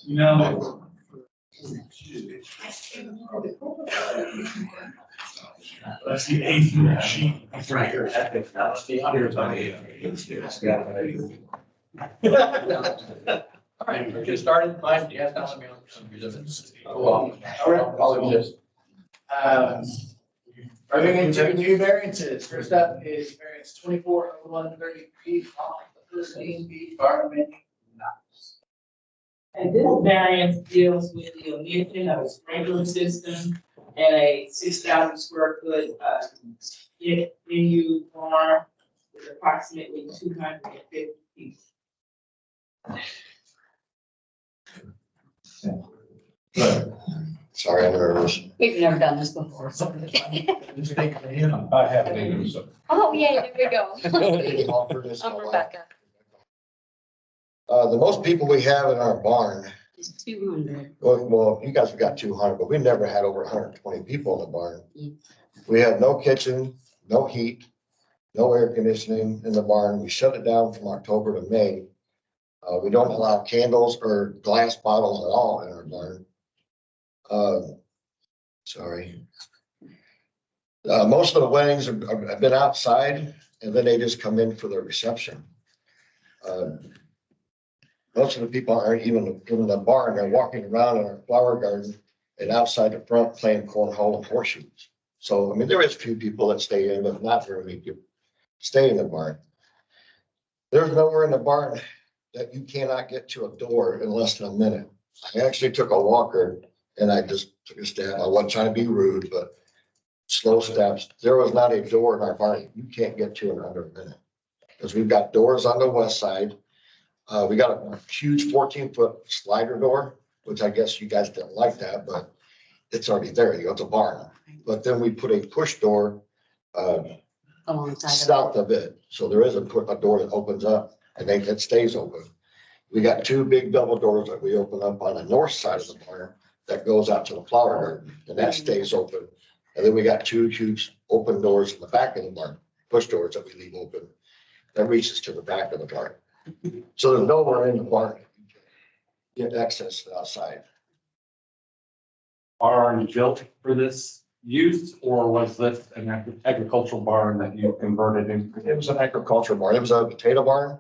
No. That's the eighth sheet. That's right here. That's the hundred. All right, we're just started. Mike, you have to let me know for some reason. All right, apologies. Moving into new variances. First up is variance 240133 off the first B environment. And this variance deals with the omission of a sprinkler system and a 6,000 square foot, NU farm with approximately 250 feet. Sorry, I'm nervous. We've never done this before. I have names. Oh, yay, there we go. I'm Rebecca. The most people we have in our barn, It's 200. well, you guys have got 200, but we've never had over 120 people in the barn. We have no kitchen, no heat, no air conditioning in the barn. We shut it down from October to May. We don't allow candles or glass bottles at all in our barn. Sorry. Most of the weddings have been outside, and then they just come in for their reception. Most of the people aren't even in the barn. They're walking around in our flower garden and outside the front playing cornhole and horseshoes. So, I mean, there is a few people that stay in, but not very many people stay in the barn. There's nowhere in the barn that you cannot get to a door in less than a minute. I actually took a walker and I just took a step. I wasn't trying to be rude, but slow steps. There was not a door in our barn you can't get to in under a minute. Because we've got doors on the west side. We got a huge 14-foot slider door, which I guess you guys didn't like that, but it's already there. You go to the barn. But then we put a push door south of it. So there is a door that opens up and then it stays open. We got two big double doors that we open up on the north side of the barn that goes out to the flower garden, and that stays open. And then we got two huge open doors in the back of the barn, push doors that we leave open that reaches to the back of the barn. So there's nowhere in the barn get access to outside. Barn built for this use, or was this an agricultural barn that you converted into? It was an agricultural barn. It was a potato barn.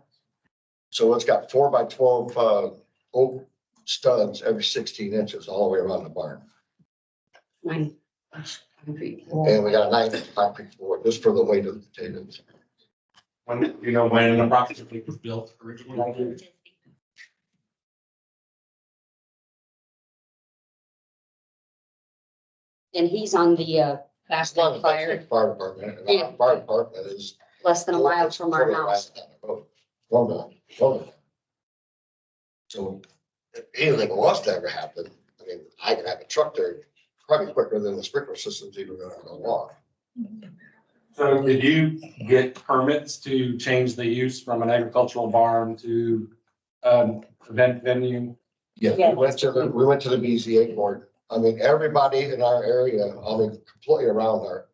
So it's got 4 by 12 oak studs every 16 inches all the way around the barn. Concrete. And we got a 9-inch concrete floor just for the weight of the potatoes. When, you know, when approximately it was built originally? And he's on the Ashland Fire, Fire department. And Yeah. our fire department is less than a mile from our house. From the anything wants to ever happen, I mean, I can have a truck there probably quicker than the sprinkler system's even gonna go off. So did you get permits to change the use from an agricultural barn to event venue? Yeah, we went to the BZA board. I mean, everybody in our area, I mean, completely around our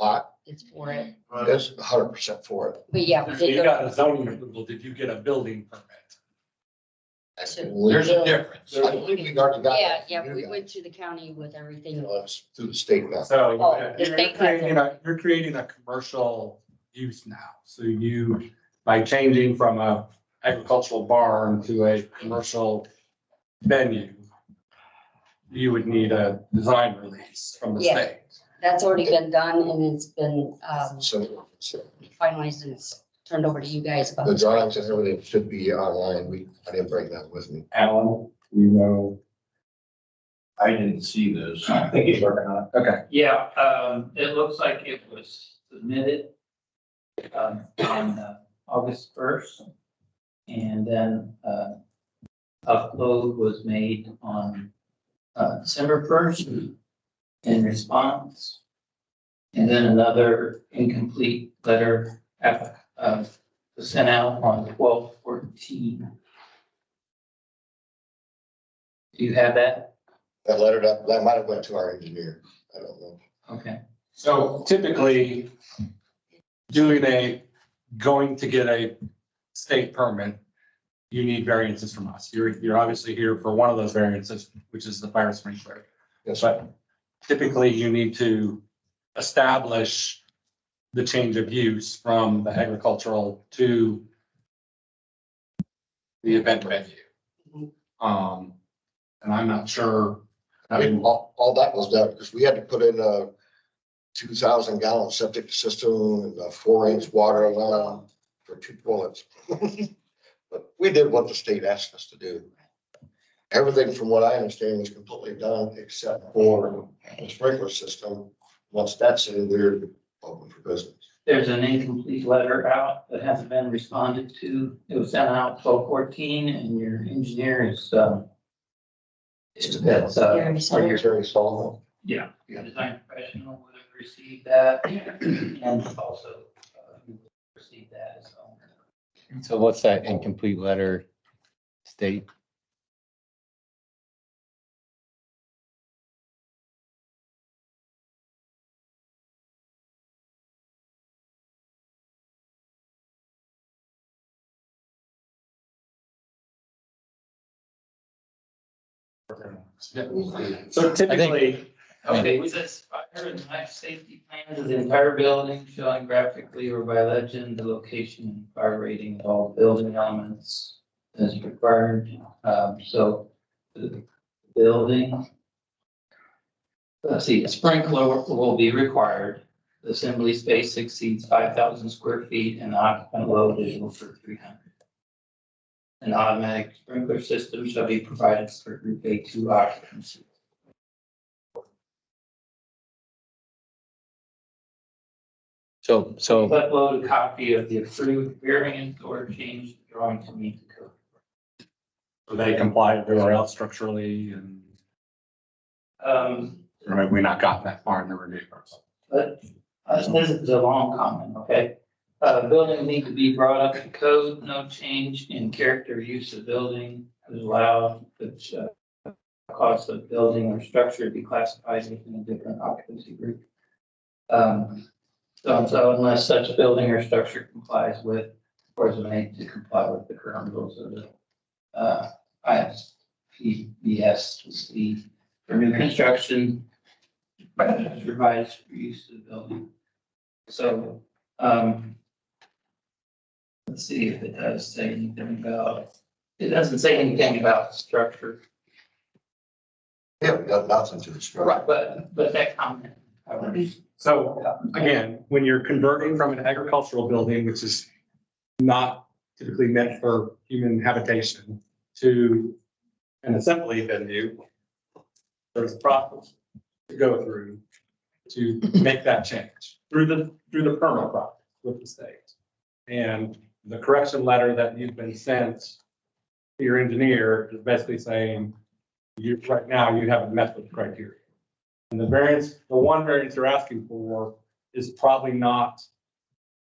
lot It's for it. is 100% for it. But yeah, So you got a zoning approval. Did you get a building permit? There's a difference. I believe we already got. Yeah, that. yeah, we went to the county with everything. It's through the state now. So Oh, the state has it. you're creating a commercial use now. So you, by changing from a agricultural barn to a commercial venue, you would need a design release from the Yeah. state. That's already been done and it's been So finalized and it's turned over to you guys about. the this. drawings and everything should be online. I didn't bring that with me. Alan, you know. I didn't see this. I think he's working on it. Okay. Yeah, it looks like it was submitted on August 1st. And then upload was made on December 1st in response. And then another incomplete letter was sent out on 12/14. Do you have that? That letter, that might have went to our engineer. I don't know. Okay. So typically, going to get a state permit, you need variances from us. You're obviously here for one of those variances, which is the fire sprinkler. Yes, But typically you need to establish the change of use from the agricultural to the event venue. And I'm not sure. I mean, all that was done because we had to put in a 2,000 gallon septic system and a 4-inch water line for 2 toilets. But we did what the state asked us to do. Everything from what I understand was completely done except for the sprinkler system. Once that's in, we're open for business. There's an incomplete letter out that hasn't been responded to. It was sent out 12/14 and your engineer is that's Are you Terry Solomon? yeah, design professional would have received that and also received that as well. So what's that incomplete letter state? So typically, Okay, it says fire and life safety plans of the entire building showing graphically or by legend the location and fire rating of all building elements as required. So the building. Let's see, a sprinkler will be required. The assembly space exceeds 5,000 square feet and the occupant load is over 300. An automatic sprinkler system shall be provided for group A2 occupancy. So Upload a copy of the approved variant or change the drawing to meet the code. do they comply everywhere else structurally and, or have we not gotten that far in the review process? But this is a long comment, okay? Buildings need to be brought up to code, no change in character use of building is allowed, which cause the building or structure to be classified within a different occupancy group. So unless such building or structure complies with or is made to comply with the current rules of the ISPBS for new construction, revised for use of the building. So, let's see if it does say anything about, it doesn't say anything about structure. We haven't done nothing to the structure. Right, but that comment. So again, when you're converting from an agricultural building, which is not typically meant for human habitation, to an assembly venue, there's a process to go through to make that change through the permit process with the state. And the correction letter that you've been sent your engineer is basically saying, you, right now, you haven't met with the criteria. And the variance, the one variance you're asking for is probably not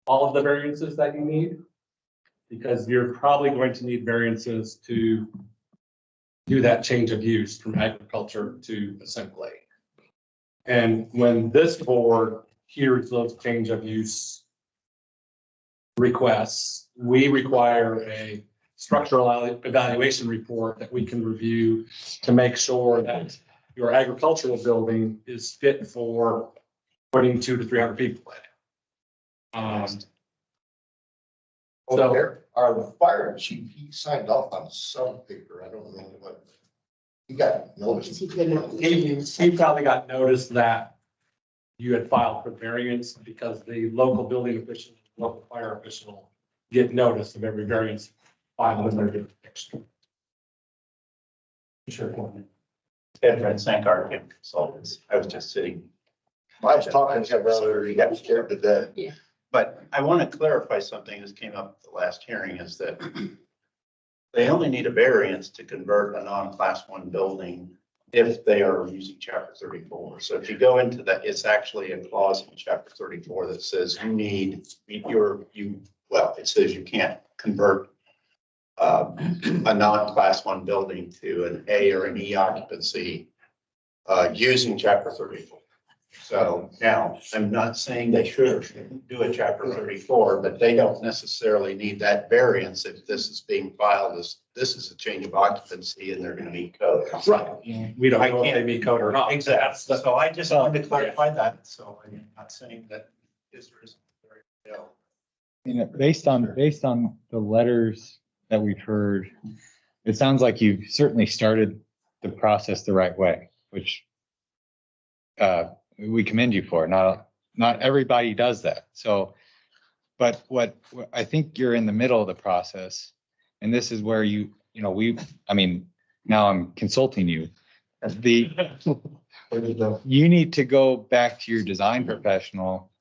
all of the variances that you need, because you're probably going to need variances to do that change of use from agriculture to assembly. And when this board hears those change of use requests, we require a structural evaluation report that we can review to make sure that your agricultural building is fit for putting 200 to 300 people in it. So there are the fire chief, he signed off on some paper. I don't know what. He got noticed. He probably got noticed that you had filed for variance because the local building official, local fire official get notice of every variance filed in their jurisdiction. Sure. And I thank our consultants. I was just sitting. I was talking to him earlier, he got scared to death. Yeah. But I want to clarify something that came up at the last hearing is that they only need a variance to convert a non-class 1 building if they are using chapter 34. So if you go into that, it's actually a clause in chapter 34 that says you need it says you can't convert a non-class 1 building to an A or an E occupancy using chapter 34. So now, I'm not saying they should or shouldn't do a chapter 34, but they don't necessarily need that variance if this is being filed as, this is a change of occupancy and they're gonna meet code. Right. We don't know if they meet code or not. Exactly. So I just wanted to clarify that. So I'm not saying that is or isn't. You know, based on the letters that we've heard, it sounds like you've certainly started the process the right way, which we commend you for. Not everybody does that. So, but what I think you're in the middle of the process, and this is where you now I'm consulting you. You need to go back to your design professional,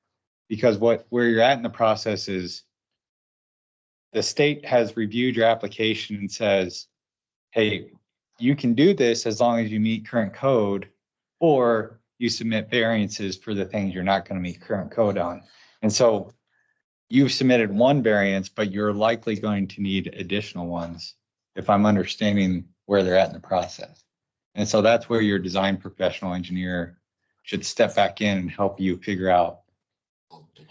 because where you're at in the process is the state has reviewed your application and says, hey, you can do this as long as you meet current code, or you submit variances for the things you're not going to meet current code on. And so you've submitted one variance, but you're likely going to need additional ones, if I'm understanding where they're at in the process. And so that's where your design professional engineer should step back in and help you figure out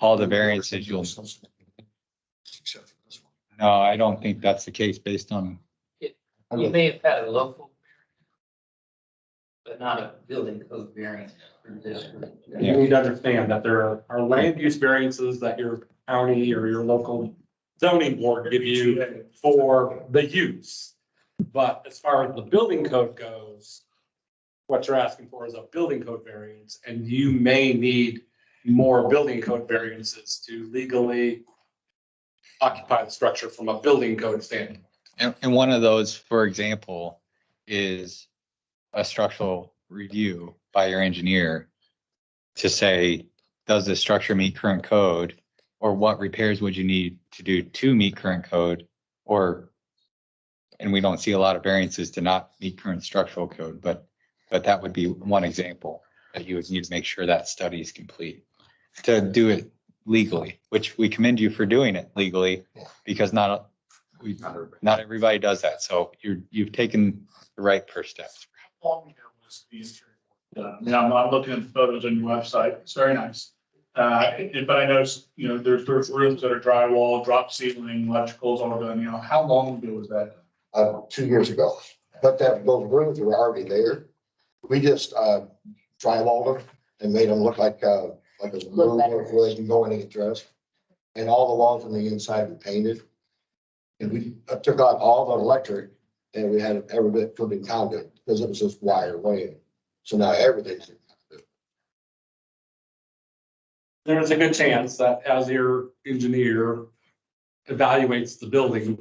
all the variances you'll. No, I don't think that's the case based on. You may have had a local, but not a building code variance for this group. You need to understand that there are land use variances that your county or your local zoning board give you for the use. But as far as the building code goes, what you're asking for is a building code variance, and you may need more building code variances to legally occupy the structure from a building code standpoint. And one of those, for example, is a structural review by your engineer to say, does the structure meet current code? Or what repairs would you need to do to meet current code? And we don't see a lot of variances to not meet current structural code, but that would be one example that you would need to make sure that study is complete to do it legally, which we commend you for doing it legally, because not everybody does that. So you've taken the right first steps. How long ago was the interior work done? Now, I'm looking at the photos on your website. It's very nice. But I noticed, there's rooms that are drywall, drop ceiling, electricals, all done. How long ago was that? 2 years ago, but those rooms were already there. We just drywalled them and made them look like a room where they can go in and get dressed. And all the walls on the inside were painted. And we took out all the electric, and we had every bit put in conduit because it was just wire laying. So now everything's in conduit. There is a good chance that as your engineer evaluates the building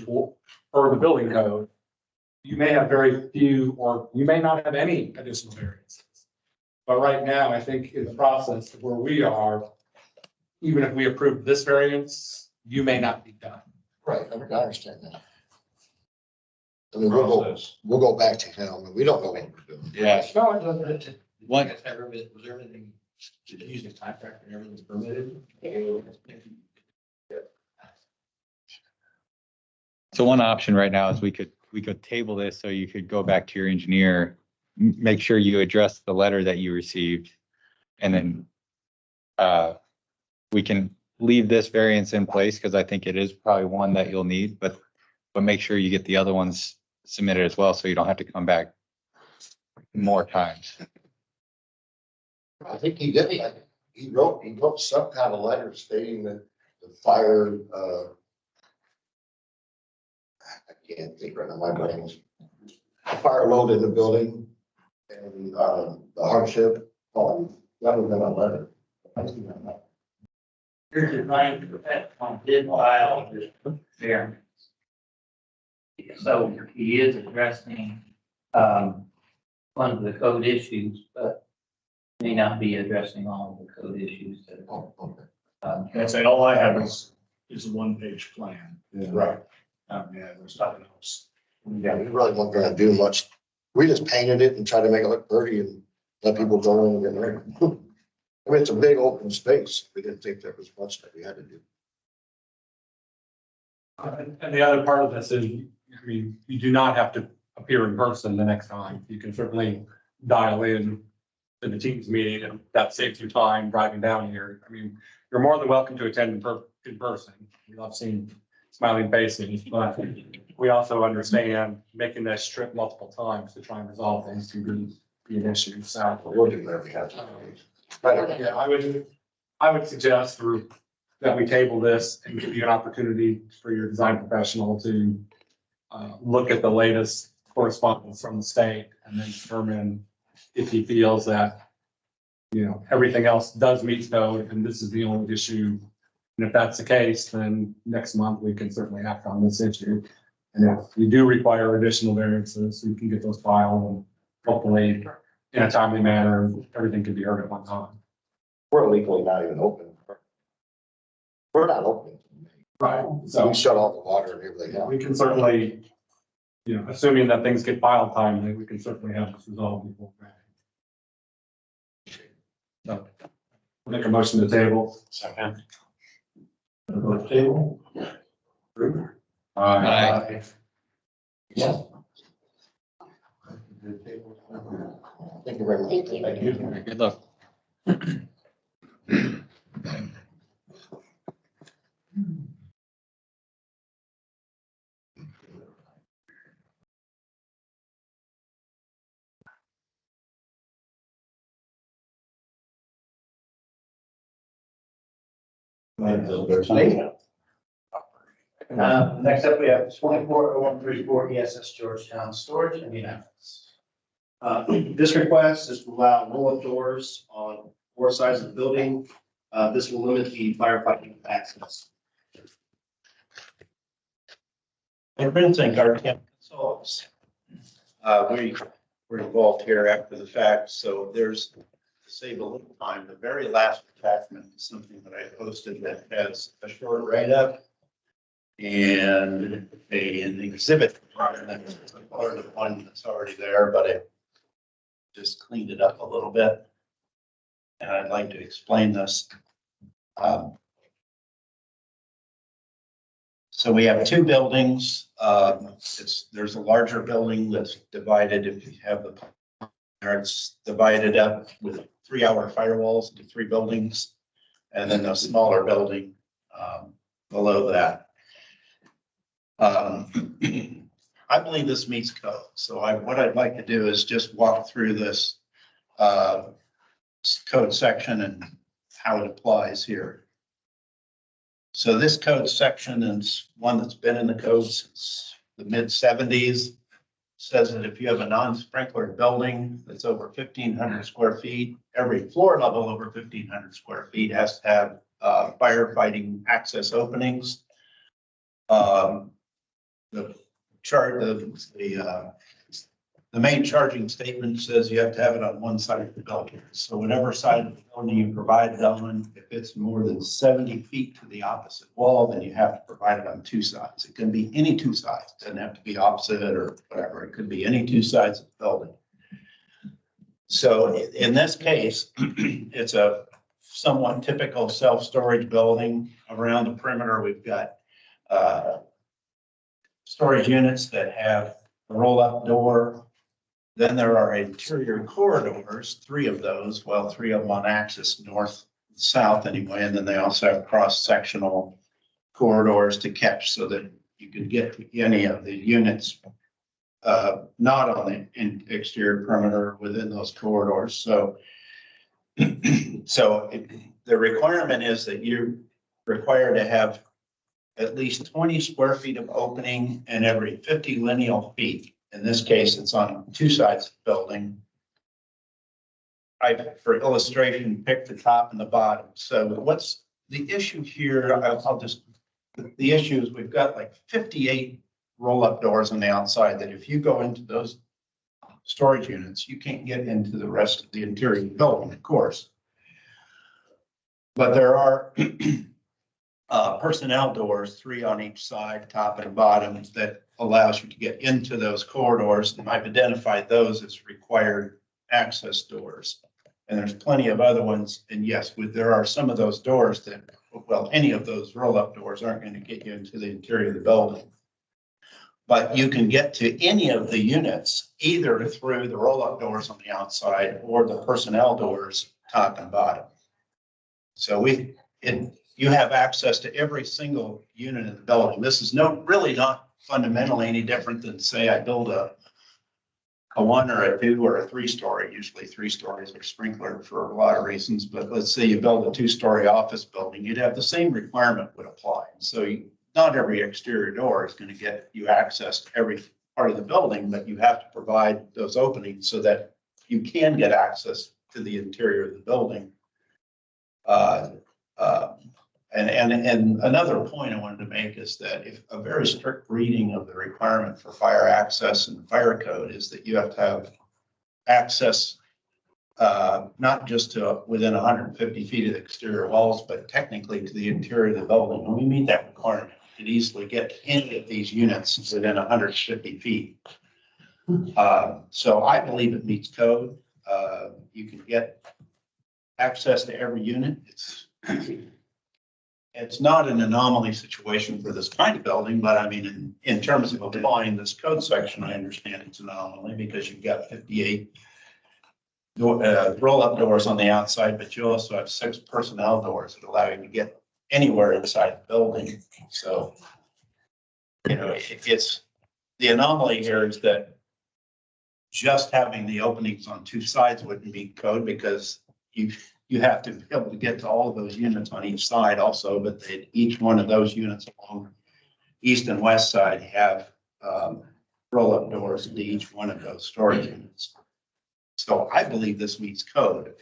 or the building code, you may have very few, or you may not have any additional variances. But right now, I think in the process of where we are, even if we approve this variance, you may not be done. Right, I understand that. I mean, we'll go back to him, and we don't know what we're doing. Yeah. One- Was everything, using contractor and everything's permitted? So one option right now is we could table this so you could go back to your engineer, make sure you address the letter that you received. And then we can leave this variance in place because I think it is probably one that you'll need, but make sure you get the other ones submitted as well, so you don't have to come back more times. I think he did, he wrote some kind of letter stating that the fire, I can't think right now, my brain's fire load in the building and, the hardship, that would have been a letter. Here's the line on did file this variance. So he is addressing, one of the code issues, but may not be addressing all of the code issues that are. I'd say all I have is a one-page plan. Right. Yeah, there's nothing else. Yeah, we really weren't gonna do much. We just painted it and tried to make it look pretty and let people go in and get ready. I mean, it's a big open space. We didn't think there was much that we had to do. And the other part of this is, I mean, you do not have to appear in person the next time. You can certainly dial in to the Teams meeting, and that saves you time driving down here. I mean, you're more than welcome to attend in person. We love seeing smiling faces, but we also understand making this trip multiple times to try and resolve things can be an issue. So We'll do whatever we have to. yeah, I would suggest that we table this and give you an opportunity for your design professional to look at the latest correspondence from the state and then determine if he feels that, you know, everything else does meet code and this is the only issue. And if that's the case, then next month we can certainly act on this issue. And if we do require additional variances, we can get those filed and hopefully in a timely manner, everything can be heard at one time. We're legally not even open. We're not open. Right. So So we shut off the water and everything else. we can certainly, you know, assuming that things get filed timely, we can certainly have this resolved before. So make a motion to table. Second. Table. Aye. Yeah. Thank you very much. Thank you. Thank you. Good luck. Next up, we have 240134 ESS Georgetown Storage in Indianapolis. This request is to allow roll-up doors on 4 sides of the building. This will limit the firefighting access. And Vincent, our camp consultants. We're involved here after the fact, so there's, to save a little time, the very last attachment is something that I posted that has a short write-up and an exhibit, and that's part of the one that's already there, but I just cleaned it up a little bit. And I'd like to explain this. So we have 2 buildings. There's a larger building that's divided, if you have the, it's divided up with 3-hour firewalls into 3 buildings. And then a smaller building below that. I believe this meets code. So what I'd like to do is just walk through this code section and how it applies here. So this code section is one that's been in the code since the mid-70s. Says that if you have a non-sprinkler building that's over 1,500 square feet, every floor level over 1,500 square feet has to have firefighting access openings. The chart of the the main charging statement says you have to have it on one side of the building. So whatever side of the building you provide it on, if it's more than 70 feet to the opposite wall, then you have to provide it on two sides. It can be any two sides. It doesn't have to be opposite or whatever. It could be any two sides of the building. So in this case, it's a somewhat typical self-storage building. Around the perimeter, we've got storage units that have a roll-up door. Then there are interior corridors, three of those, well, three of them on axis north, south anyway, and then they also have cross-sectional corridors to catch so that you can get to any of the units not on the exterior perimeter within those corridors. So, the requirement is that you're required to have at least 20 square feet of opening and every 50 lineal feet. In this case, it's on two sides of the building. For illustration, picked the top and the bottom. So what's the issue here? The issue is we've got like 58 roll-up doors on the outside that if you go into those storage units, you can't get into the rest of the interior of the building, of course. But there are personnel doors, 3 on each side, top and bottom, that allows you to get into those corridors. And I've identified those as required access doors. And there's plenty of other ones. And yes, there are some of those doors that, well, any of those roll-up doors aren't going to get you into the interior of the building. But you can get to any of the units either through the roll-up doors on the outside or the personnel doors, top and bottom. So you have access to every single unit in the building. This is really not fundamentally any different than, say, I build a 1 or a 2 or a 3-story. Usually 3 stories are sprinklered for a lot of reasons, but let's say you build a 2-story office building, you'd have the same requirement would apply. So not every exterior door is going to get you access to every part of the building, but you have to provide those openings so that you can get access to the interior of the building. And another point I wanted to make is that if a very strict reading of the requirement for fire access and the fire code is that you have to have access not just to within 150 feet of the exterior walls, but technically to the interior of the building. And we meet that requirement. You can easily get any of these units within 150 feet. So I believe it meets code. You can get access to every unit. It's not an anomaly situation for this kind of building, but I mean, in terms of applying this code section, I understand it's an anomaly because you've got 58 roll-up doors on the outside, but you also have 6 personnel doors that allow you to get anywhere inside the building. So, it's the anomaly here is that just having the openings on 2 sides wouldn't meet code because you have to be able to get to all of those units on each side also, but each one of those units along east and west side have roll-up doors into each one of those storage units. So I believe this meets code.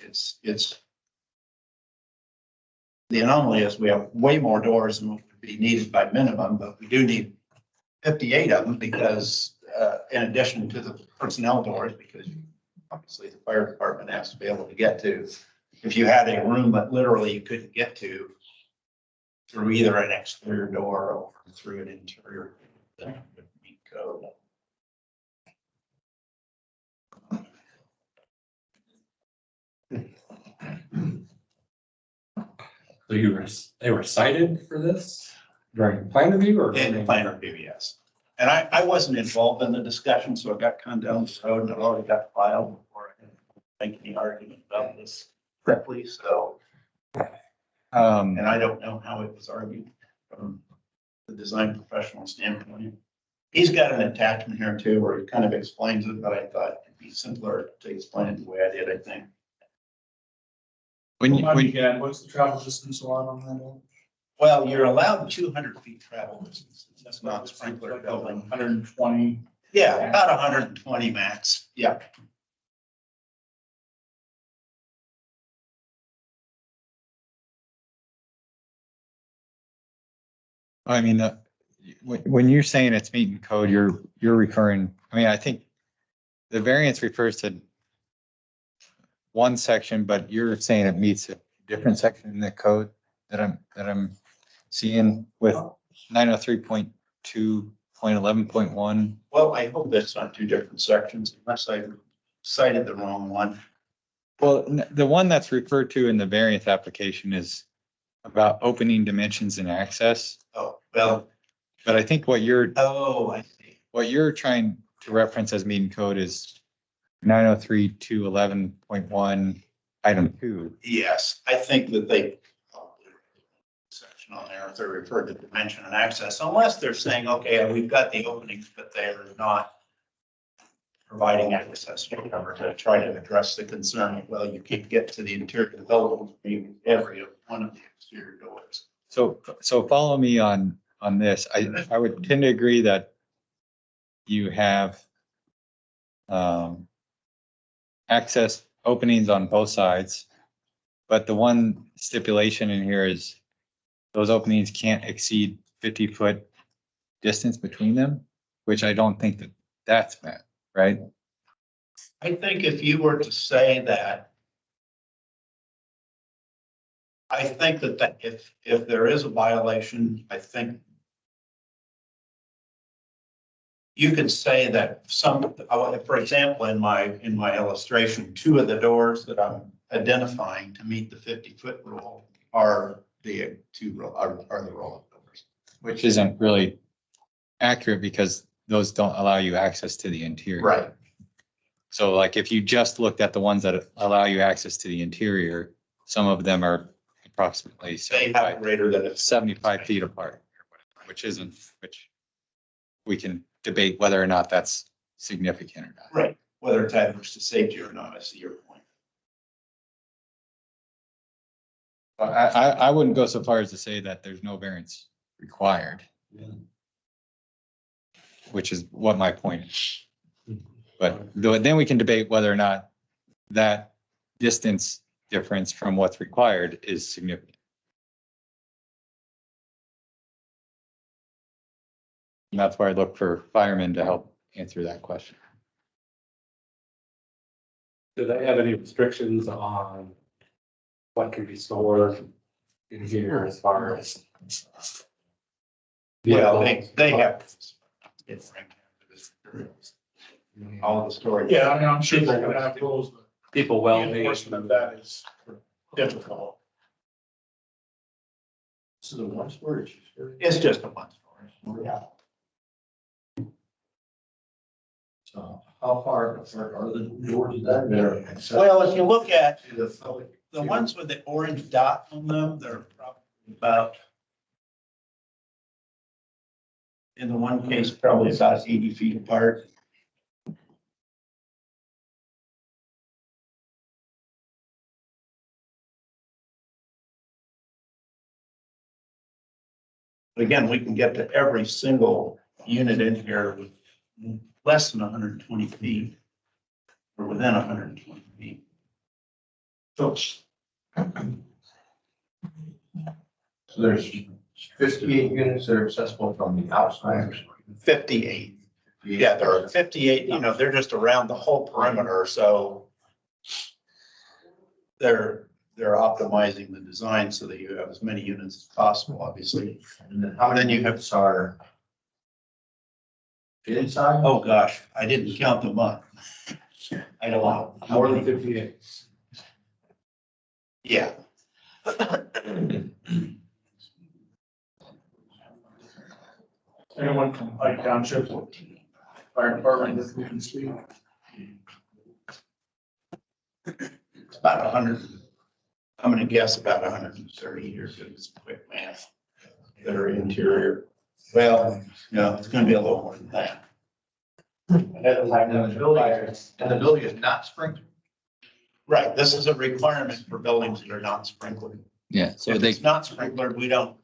The anomaly is we have way more doors than would be needed by minimum, but we do need 58 of them because in addition to the personnel doors, because obviously the fire department has to be able to get to. If you had a room that literally you couldn't get to through either an exterior door or through an interior, then it would meet code. So they were cited for this during plan review or? In plan review, yes. And I wasn't involved in the discussion, so it got kind of down the road and it already got filed before I could make any argument about this correctly, so. And I don't know how it was argued from the design professional standpoint. He's got an attachment here too, where he kind of explains it, but I thought it'd be simpler to explain it the way I did, I think. Again, what's the travel distance allowed on that? Well, you're allowed 200 feet travel distance. That's not sprinkler building. 120. Yeah, about 120 max. Yeah. I mean, when you're saying it's meeting code, you're referring, I mean, I think the variance refers to one section, but you're saying it meets a different section in the code that I'm seeing with 903.2.11.1. Well, I hope that's not two different sections unless I cited the wrong one. Well, the one that's referred to in the variance application is about opening dimensions and access. Oh, well. But I think what you're I see. what you're trying to reference as meeting code is 903.2.11.1, item 2. Yes, I think that they section on there, if they're referred to dimension and access, unless they're saying, okay, we've got the openings, but they're not providing access to cover to try to address the concern. Well, you can't get to the interior development, every one of the exterior doors. So follow me on this. I would tend to agree that you have access openings on both sides, but the one stipulation in here is those openings can't exceed 50-foot distance between them, which I don't think that that's met, right? I think if you were to say that, I think that if there is a violation, I think you could say that for example, in my illustration, 2 of the doors that I'm identifying to meet the 50-foot rule are the roll-up doors. Which isn't really accurate because those don't allow you access to the interior. Right. So like if you just looked at the ones that allow you access to the interior, some of them are approximately 75 feet apart, which we can debate whether or not that's significant or not. Right, whether it's adverse to safety or not, I see your point. I wouldn't go so far as to say that there's no variance required. Which is what my point is. But then we can debate whether or not that distance difference from what's required is significant. And that's where I look for firemen to help answer that question. Do they have any restrictions on what can be stored in here as far as? Well, they have. All the storage. Yeah, I mean, I'm sure they're gonna have rules, but People the enforcement of that is difficult. This is a one storage. It's just a one storage. Yeah. So how far are the doors that there? Well, if you look at the ones with the orange dot on them, they're probably about, in the one case, probably about 80 feet apart. But again, we can get to every single unit in here with less than 120 feet or within 120 feet. So there's 58 units that are accessible from the outside. 58. Yeah, there are 58, they're just around the whole perimeter, so they're optimizing the design so that you have as many units as possible, obviously. And then how many units are inside? Oh, gosh, I didn't count them up. I don't know. More than 58. Yeah. Anyone from Pike Township Fire Department that we can speak? It's about 100. I'm gonna guess about 130 here, because it's quick math. That are interior. Well, no, it's gonna be a little more than that. And the building is not sprinkled. Right, this is a requirement for buildings that are not sprinkled. Yeah, so If it's not sprinkled, we don't.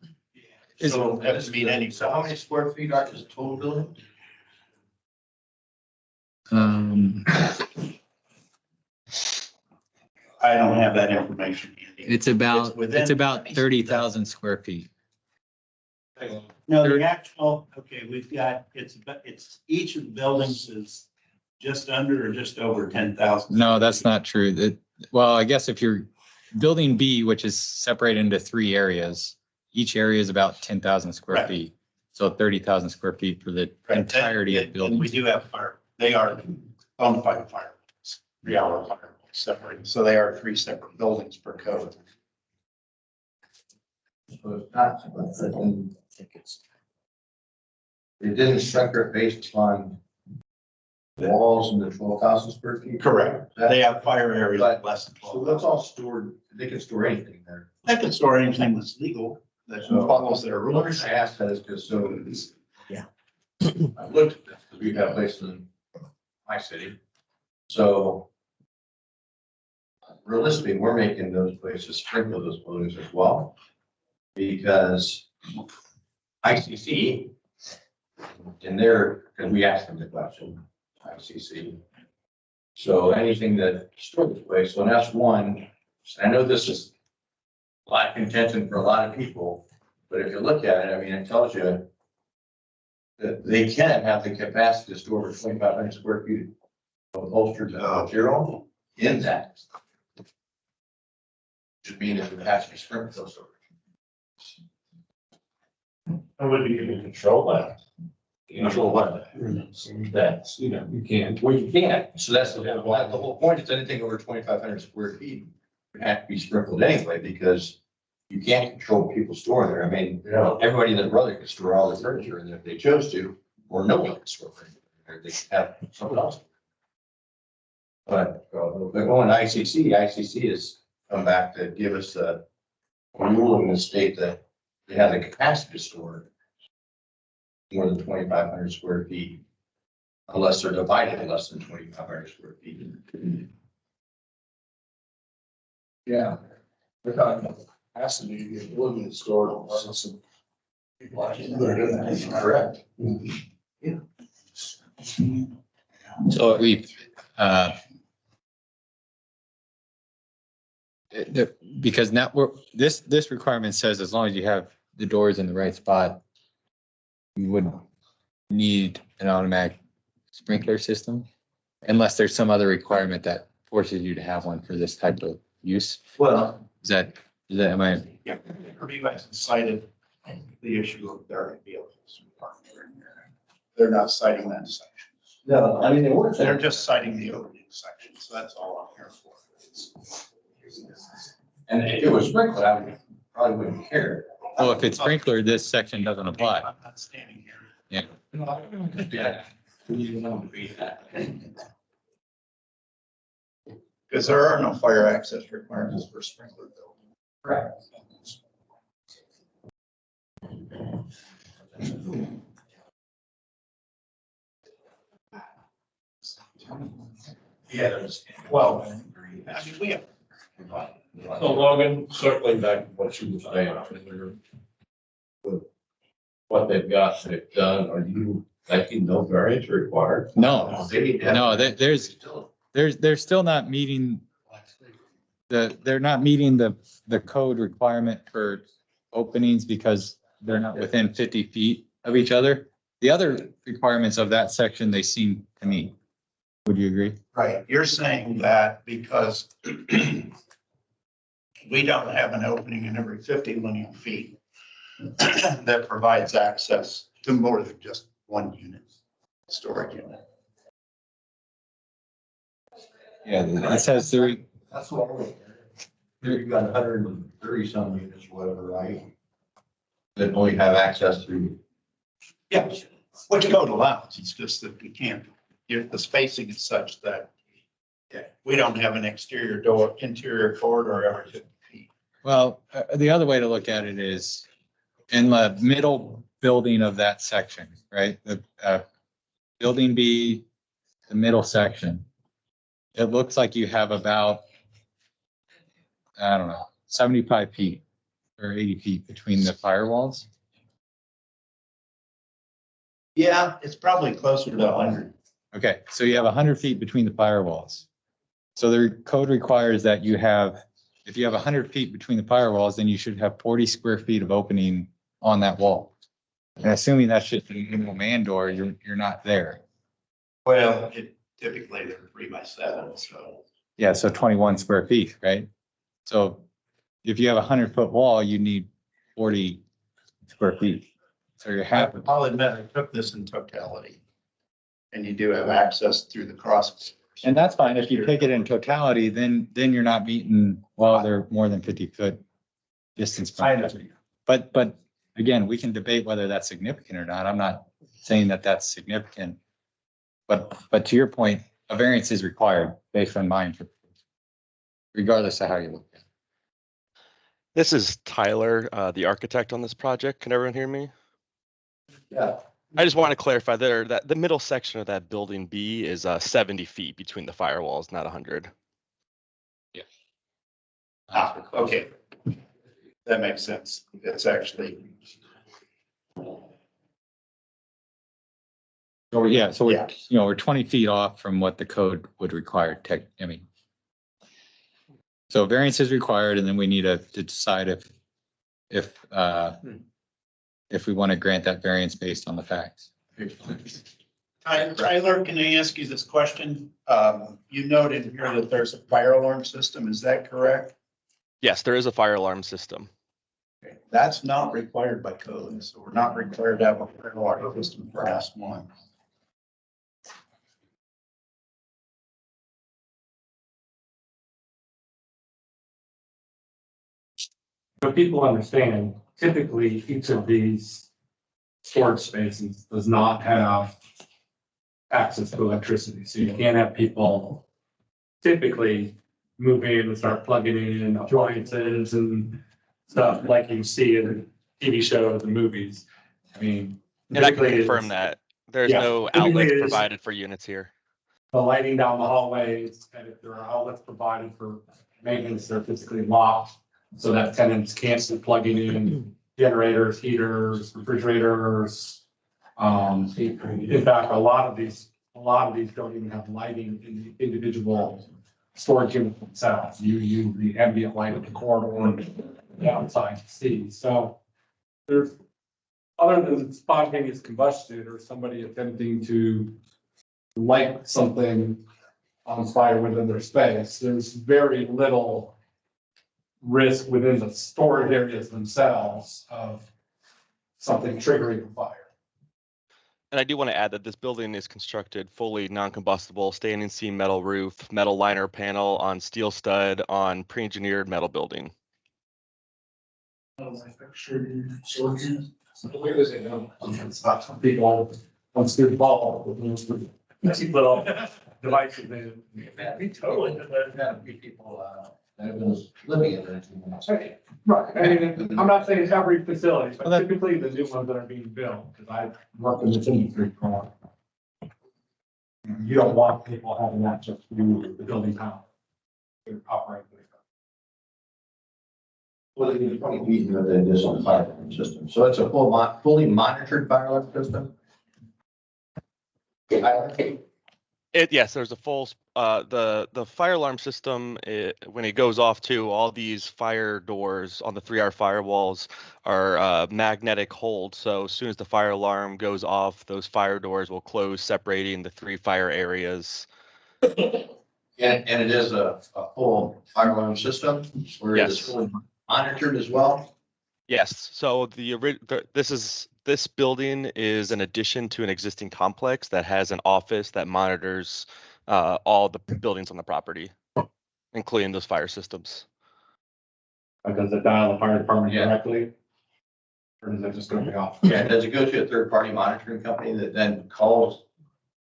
So have to meet any. So how many square feet are this total building? I don't have that information handy. It's about within- 30,000 square feet. No, the actual, okay, we've got, it's each of the buildings is just under or just over 10,000? No, that's not true. Well, I guess if you're building B, which is separated into 3 areas, each area is about 10,000 square Right. feet. So 30,000 square feet for the Right. entirety of And building. we do have they are bona fide firewalls, 3-hour firewalls separated. So they are 3 separate buildings per code. So it's not, it didn't separate based on walls and the 12,000 square feet? Correct. They have fire areas But- less than So 12. that's all stored, they can store anything there. They can store anything that's legal, that follows their The rules. reason I asked that is because so. Yeah. I looked at this, because we've got places in my city. So realistically, we're making those places sprinkle those buildings as well. Because ICC, in there, because we asked them the question, ICC. So anything that stores this place, so that's one, I know this is a lot of contention for a lot of people, but if you look at it, I mean, it tells you that they can have the capacity to store over 2,500 square feet of upholstered material in that. Just mean if it has to be sprinkled. How would you even control that? Control what? That's, you can't. Well, you can't. So that's the whole point is anything over 2,500 square feet would have to be sprinkled anyway, because you can't control people storing there. I mean, everybody and their brother could store all their furniture in there if they chose to, or no one could store furniture there. They could have someone else. But going to ICC has come back to give us a rule in the state that they have the capacity to store more than 2,500 square feet, unless they're divided less than 2,500 square feet. Yeah. We're talking about capacity to get limited storage. Correct. So we've, because now this requirement says as long as you have the doors in the right spot, you wouldn't need an automatic sprinkler system unless there's some other requirement that forces you to have one for this type of use. Well, am I? Yeah, Purdue hasn't cited the issue of their vehicles. They're not citing that section. No, I mean, they were. They're just citing the opening section, so that's all I'm here for. And if it was sprinkled, I probably wouldn't care. Well, if it's sprinkler, this section doesn't apply. I'm not standing here. Yeah. Yeah. You know, be that. Because there are no fire access requirements for sprinkler building. Correct. Yeah, there's, well, I mean, we have. So Logan, circling back to what you were saying earlier. With what they've got, they've done, are you thinking no variance required? No, they're still not meeting they're not meeting the code requirement for openings because they're not within 50 feet of each other. The other requirements of that section, they seem to meet. Would you agree? Right, you're saying that because we don't have an opening in every 50 linear feet that provides access to more than just one unit, storage unit. Yeah, it says three. That's what we're. You've got 130 some units, or whatever, right? That only have access through. Yeah, which code allows, it's just that we can't, the spacing is such that we don't have an interior corridor every 50 feet. Well, the other way to look at it is in the middle building of that section, right? The building B, the middle section. It looks like you have about, I don't know, 75 feet or 80 feet between the firewalls. Yeah, it's probably closer to 100. Okay, so you have 100 feet between the firewalls. So the code requires that you have, if you have 100 feet between the firewalls, then you should have 40 square feet of opening on that wall. And assuming that's just a normal man door, you're not there. Well, typically they're 3x7, so. Yeah, so 21 square feet, right? So if you have a 100-foot wall, you need 40 square feet. So you're half. I'll admit, I took this in totality. And you do have access through the cross. And that's fine. If you take it in totality, then you're not meeting, well, they're more than 50-foot distance. But again, we can debate whether that's significant or not. I'm not saying that that's significant. But to your point, a variance is required based on my interpretation, regardless of how you look at it. This is Tyler, the architect on this project. Can everyone hear me? Yeah. I just want to clarify there that the middle section of that building B is 70 feet between the firewalls, not 100. Yeah. Okay. That makes sense. It's actually. So yeah, so we're, we're 20 feet off from what the code would require. So variance is required, and then we need to decide if we want to grant that variance based on the facts. Tyler, can I ask you this question? You noted here that there's a fire alarm system. Is that correct? Yes, there is a fire alarm system. Okay. That's not required by code, so we're not required to have a fire alarm system for S1. But people understand, typically each of these storage spaces does not have access to electricity. So you can't have people typically move in and start plugging in appliances and stuff like you see in TV shows and movies. I mean. And I can confirm that there's no outlet provided for units here. The lighting down the hallways, and if there are outlets provided for maintenance, they're physically locked so that tenants can't be plugging in generators, heaters, refrigerators. In fact, a lot of these don't even have lighting in the individual storage units themselves. You use the ambient light of the corridor outside to see. So there's, other than spontaneous combustion or somebody attempting to light something on fire within their space, there's very little risk within the storage areas themselves of something triggering a fire. And I do want to add that this building is constructed fully non-combustible, standing seam metal roof, metal liner panel on steel stud on pre-engineered metal building. People on student ball with little devices in. We totally did that. People that have been living in it. Right, I mean, I'm not saying it's every facility, but typically the new ones that are being built, because I work in this industry for. You don't want people having access to the building power. To operate. Well, it's 20 feet with the additional fire alarm system. So it's a fully monitored fire alarm system? Yes, there's a full, the fire alarm system, when it goes off too, all these fire doors on the 3R firewalls are magnetic hold. So as soon as the fire alarm goes off, those fire doors will close, separating the 3 fire areas. And it is a full fire alarm system where it is fully monitored as well? Yes, so this building is an addition to an existing complex that has an office that monitors all the buildings on the property, including those fire systems. Does it dial the fire department directly? Or does it just go to the office? Yeah, does it go to a third-party monitoring company that then calls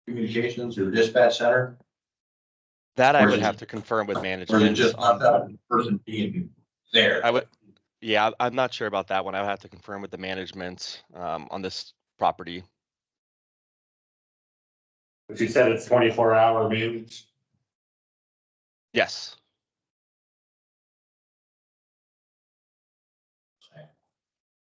communications or dispatch center? That I would have to confirm with management. Or is it just not that person being there? Yeah, I'm not sure about that one. I would have to confirm with the management on this property. But you said it's 24-hour managed? Yes.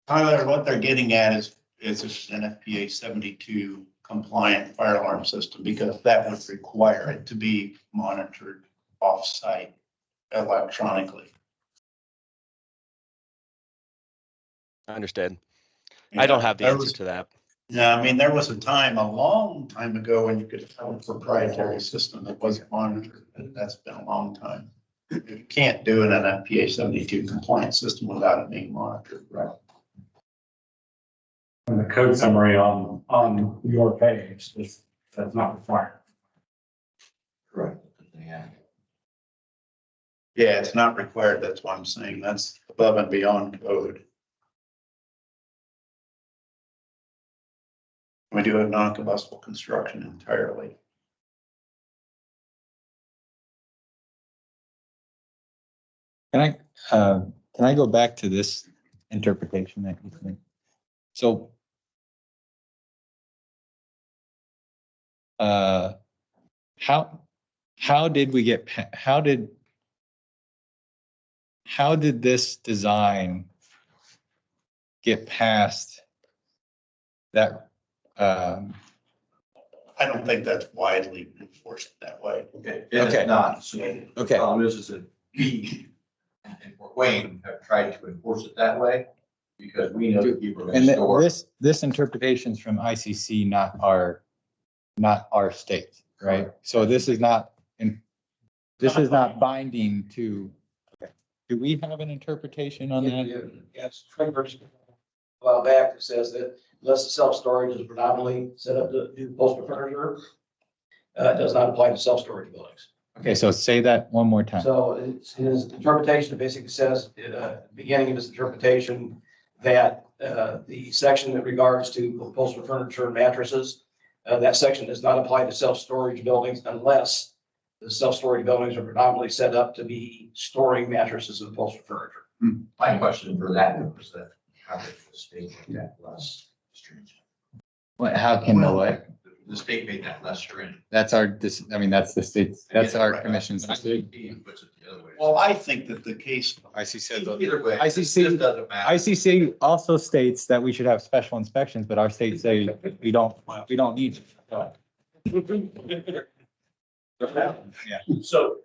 Tyler, what they're getting at is an FPA 72 compliant fire alarm system, because that would require it to be monitored off-site electronically. I understand. Yeah, I don't have the answer to that. Yeah, I mean, there was a time, a long time ago, when you could have a proprietary system that wasn't monitored, and that's been a long time. You can't do it in a PA 72 compliant system without it being monitored, right? And the code summary on your page, that's not required. Correct. Yeah. Yeah, it's not required, that's why I'm saying that's above and beyond code. We do have non-combustible construction entirely. Can I go back to this interpretation that you think? So how did we get, how did this design get past that? I don't think that's widely enforced that way. Okay. It's not. So the problem is that we and Fort Wayne have tried to enforce it that way because we know that people are going And to store. this interpretation's from ICC, not our state, right? So this is not binding to, do we have an interpretation on that? Yes, Frankfurt's a while back that says that unless the self-storage is predominantly set up to do postal furniture, it does not apply to self-storage buildings. Okay, so say that one more time. So it's his interpretation, it basically says, beginning of his interpretation, that the section that regards to upholstered furniture and mattresses, that section does not apply to self-storage buildings unless the self-storage buildings are predominantly set up to be storing mattresses and upholstered furniture. My question for that was that how did the state make that less stringent? What, how can the what? The state made that less stringent. That's our, I mean, that's the state's, that's our commission's. ICC puts it the other way. Well, I think that the case. ICC says, Either way, it ICC, doesn't matter. ICC also states that we should have special inspections, but our state say we don't need. Yeah. So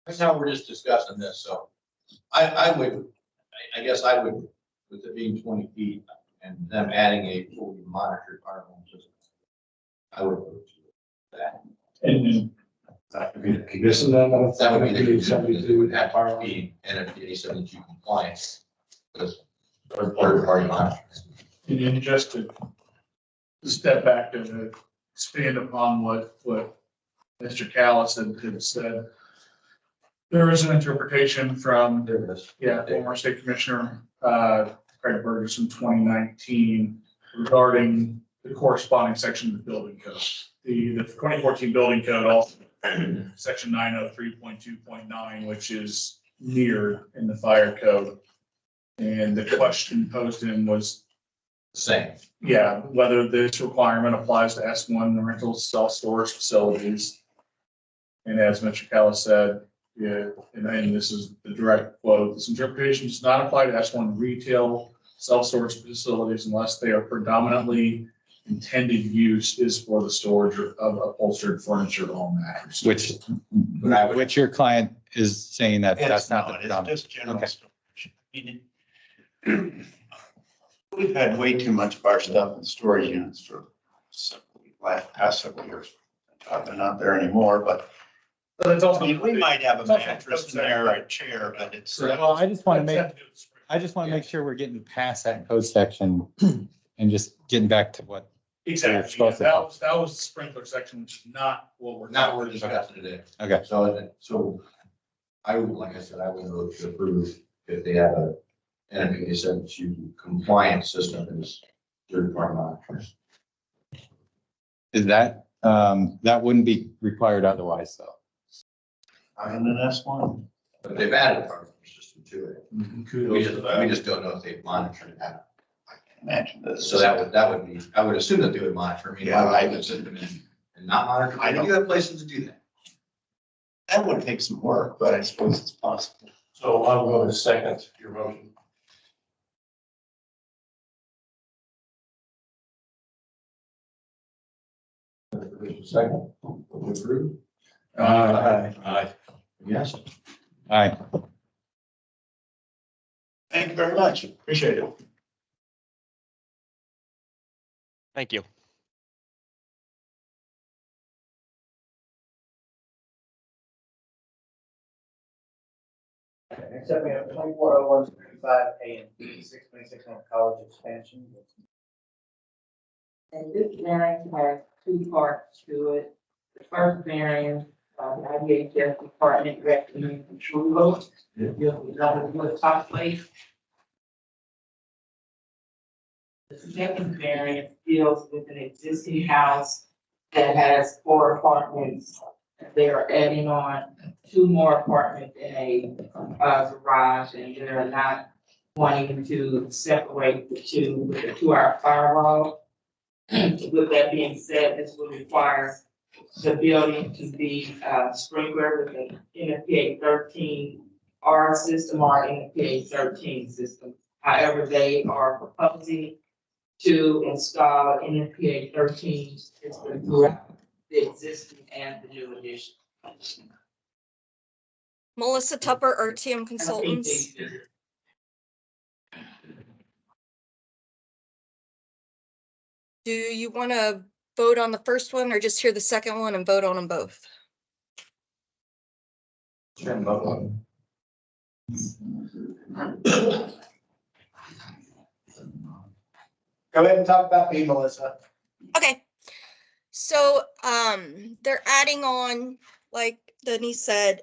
right now we're just discussing this, so I guess I would, with it being 20 feet and them adding a fully monitored fire alarm system, I would vote to that. And that could be the condition then. That would be the condition, it would have to be NFPA 72 compliance. Because third party monitoring. And then just to step back and expand upon what Mr. Callis had said. There is an interpretation from, former state commissioner, Craig Burgess in 2019 regarding the corresponding section of the building code. The 2014 building code also, section 903.2.9, which is mirrored in the fire code. And the question posed to him was the same. Yeah, whether this requirement applies to S1 rental self-storage facilities. And as Mr. Callis said, yeah, and this is the direct quote, this interpretation does not apply to S1 retail self-storage facilities unless they are predominantly intended use is for the storage of upholstered furniture on mattresses. Which your client is saying that that's not the It's predominant. just general storage. I mean, we've had way too much of our stuff in storage units for past several years. They're not there anymore, but it's also, I mean, we might have a mattress in there or a chair, but it's. Well, I just want to make sure we're getting past that code section and just getting back to what. Exactly. supposed to That help. was the sprinkler section, which is not what we're. Not what we're discussing today. Okay. So I would, like I said, I would vote to approve if they have a NFPA 72 compliance system as third party monitors. Is that, that wouldn't be required otherwise, though. And then that's one. But they've added a fire system to it. We just don't know if they've monitored that. Imagine this. So that would be, I would assume that they would monitor. I mean, Yeah, why would system and not monitor? I They do have places to do that. That would take some work, but I suppose it's possible. So I'm going to second your motion. Second, approve. Aye. Yes. Aye. Thank you very much. Appreciate it. Thank you. Next up, we have 240135 A and B, 626 on college expansion. And this variance has two parts to it. The first variance, the IDHS department recommends approval. With top place. The second variance deals with an existing house that has 4 apartments. They are adding on 2 more apartments in a garage, and they're not wanting to separate the two with a 2-hour firewall. With that being said, this will require the building to be sprinkled with an NFPA 13R system or NFPA 13 system. However, they are proposing to install NFPA 13 system throughout the existing and the new addition. Melissa Tupper, RTM Consultants. Do you want to vote on the first one or just hear the second one and vote on them both? Sure, vote. Go ahead and talk about me, Melissa. Okay. So they're adding on, like Denise said,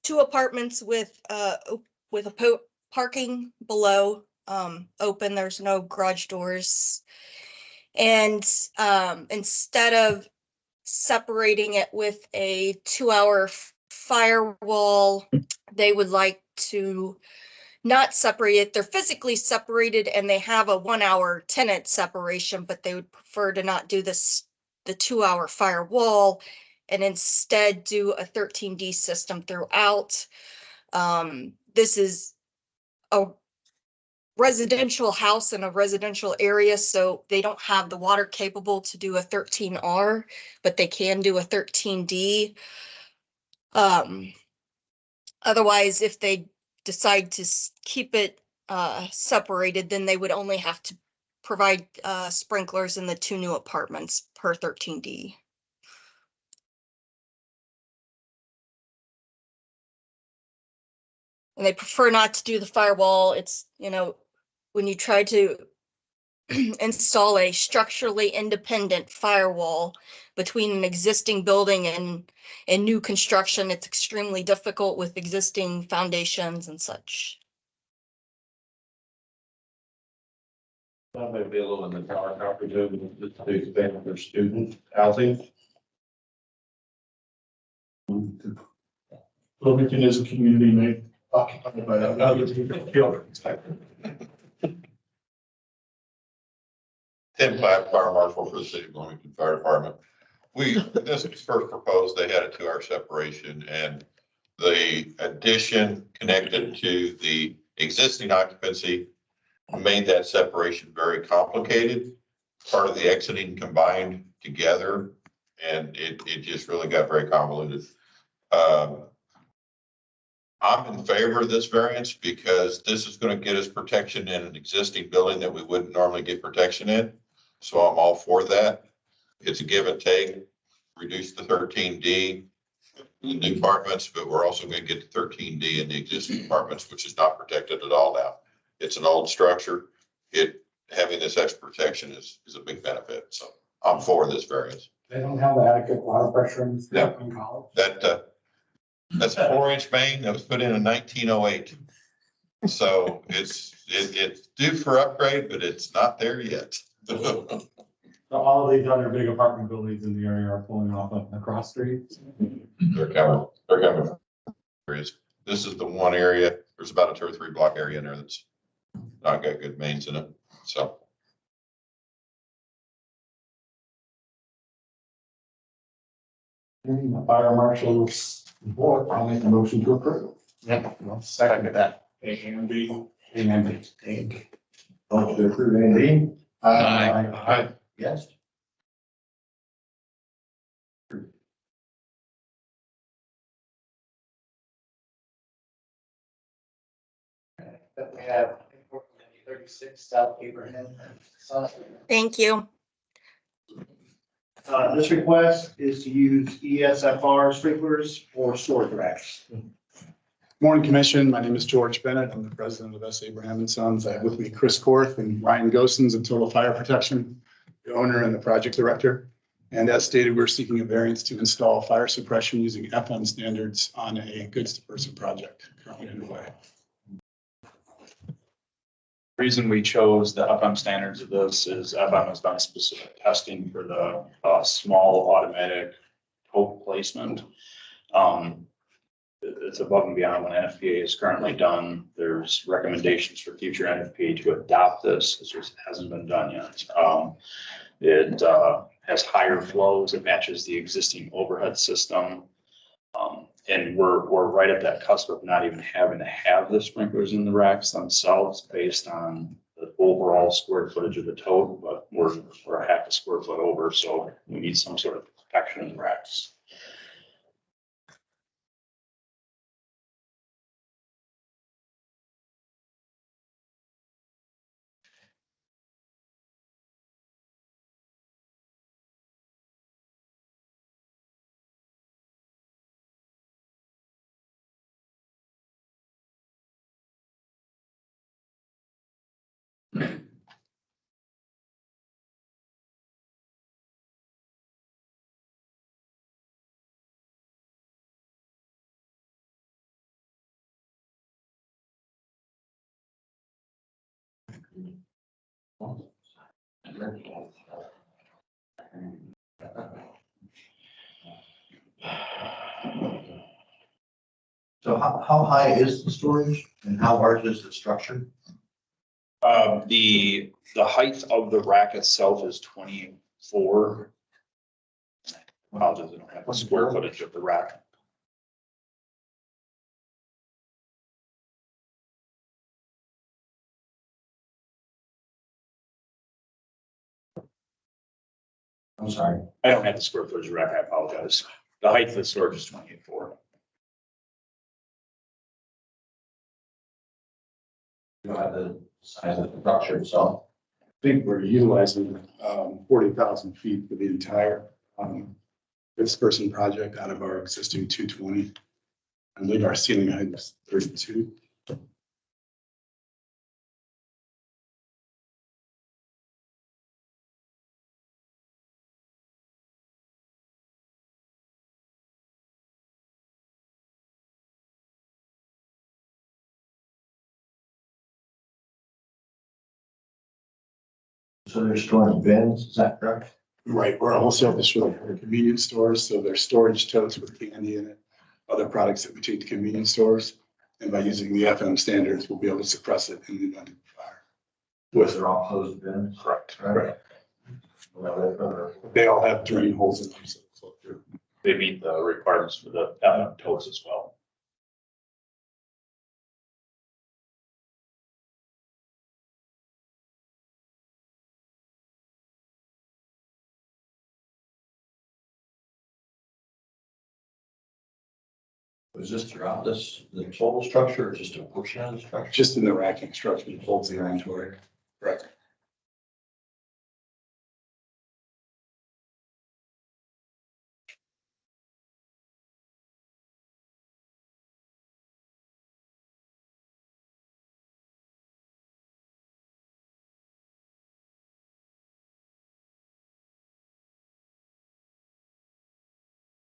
2 apartments with a parking below open. There's no garage doors. And instead of separating it with a 2-hour firewall, they would like to not separate it. They're physically separated and they have a 1-hour tenant separation, but they would prefer to not do this, the 2-hour firewall, and instead do a 13D system throughout. This is a residential house in a residential area, so they don't have the water capable to do a 13R, but they can do a 13D. Otherwise, if they decide to keep it separated, then they would only have to provide sprinklers in the 2 new apartments per 13D. And they prefer not to do the firewall. It's, you know, when you try to install a structurally independent firewall between an existing building and new construction, it's extremely difficult with existing foundations and such. That may be a little in the dark opportunity to expand their student housing. Wilmington is a community made occupied by other people. Tim Platt, Fire Marshal for the City of Bloomington Fire Department. This was first proposed, they had a 2-hour separation, and the addition connected to the existing occupancy made that separation very complicated. Part of the exiting combined together, and it just really got very convoluted. I'm in favor of this variance because this is going to get us protection in an existing building that we wouldn't normally get protection in. So I'm all for that. It's a give and take, reduce the 13D in the new apartments, but we're also going to get the 13D in the existing apartments, which is not protected at all now. It's an old structure. Having this extra protection is a big benefit. So I'm for this variance. They don't have the adequate water pressure in college. That's a 4-inch main that was put in 1908. So it's due for upgrade, but it's not there yet. So all of these other big apartment buildings in the area are pulling off of the cross streets. They're coming from areas. This is the one area, there's about a 2 or 3 block area in there that's not got good mains in it, so. The fire marshal's report, I'll make a motion to approve. Yeah, I'll second that. A and B. And Motion to approve A and B. Aye. Yes. Then we have 36 South Abraham. Thank you. This request is to use ESFR sprinklers for storage racks. Morning, Commission. My name is George Bennett. I'm the president of S. Abraham and Sons. I have with me Chris Korth and Ryan Gosens of Total Fire Protection, the owner and the project director. And as stated, we're seeking a variance to install fire suppression using FM standards on a goods to person project currently underway. Reason we chose the FM standards of this is FM has done specific testing for the small automatic tote placement. It's above and beyond what NFPA is currently done. There's recommendations for future NFPA to adopt this. This just hasn't been done yet. It has higher flows. It matches the existing overhead system. And we're right at that cusp of not even having to have the sprinklers in the racks themselves based on the overall square footage of the tote, but we're a half a square foot over, so we need some sort of protection in the racks. So how high is the storage and how large is the structure? The height of the rack itself is 24. How does it have the square footage of the rack? I'm sorry. I don't have the square footage of the rack. I apologize. The height of the storage is 28.4. You don't have the size of the structure itself. I think we're utilizing 40,000 feet for the entire goods to person project out of our existing 220. I believe our ceiling height is 32. So they're storing bins, is that correct? Right, we're a wholesale distributor for convenience stores, so there's storage totes with candy in it, other products that we take to convenience stores. And by using the FM standards, we'll be able to suppress it in the event of fire. With their all closed bins? Correct. Right. They all have drain holes in them. So they flow through. They meet the requirements for the FM totes as well. Was this throughout this, the total structure or just a portion of the structure? Just in the racking structure that holds the inventory. Right.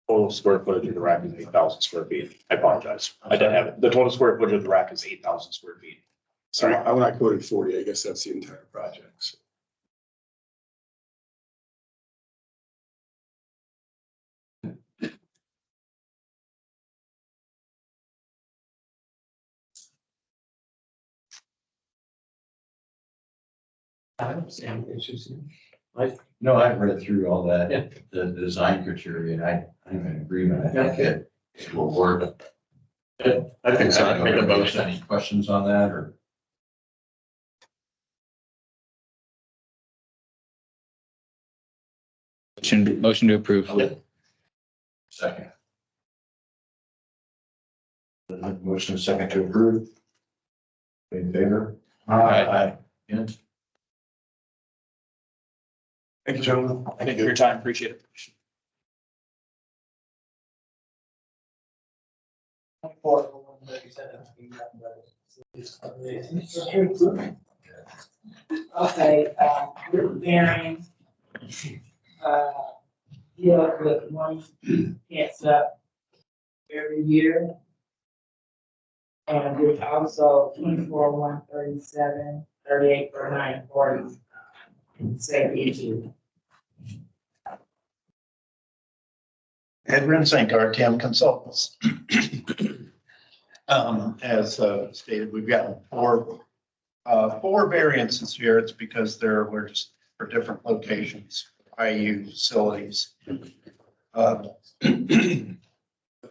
Total square footage of the rack is 8,000 square feet. I apologize. I didn't have it. The total square footage of the rack is 8,000 square feet. So when I quoted 40, I guess that's the entire project. So I don't see any issues here. No, I've read through all that, the design criteria, and I'm in agreement. I think it will work. I think so. I don't know if there's any questions on that or? Motion to approve. Second. Motion second to approve. In favor? Aye. Against? Thank you, gentlemen. Thank you for your time. Appreciate it. Okay, group variance, deal with one cancer up every year. And there's also 24/137, 38/940, same issue. Ed Rensink, RTM Consultants. As stated, we've got four variances here. It's because we're just for different locations, IU facilities. The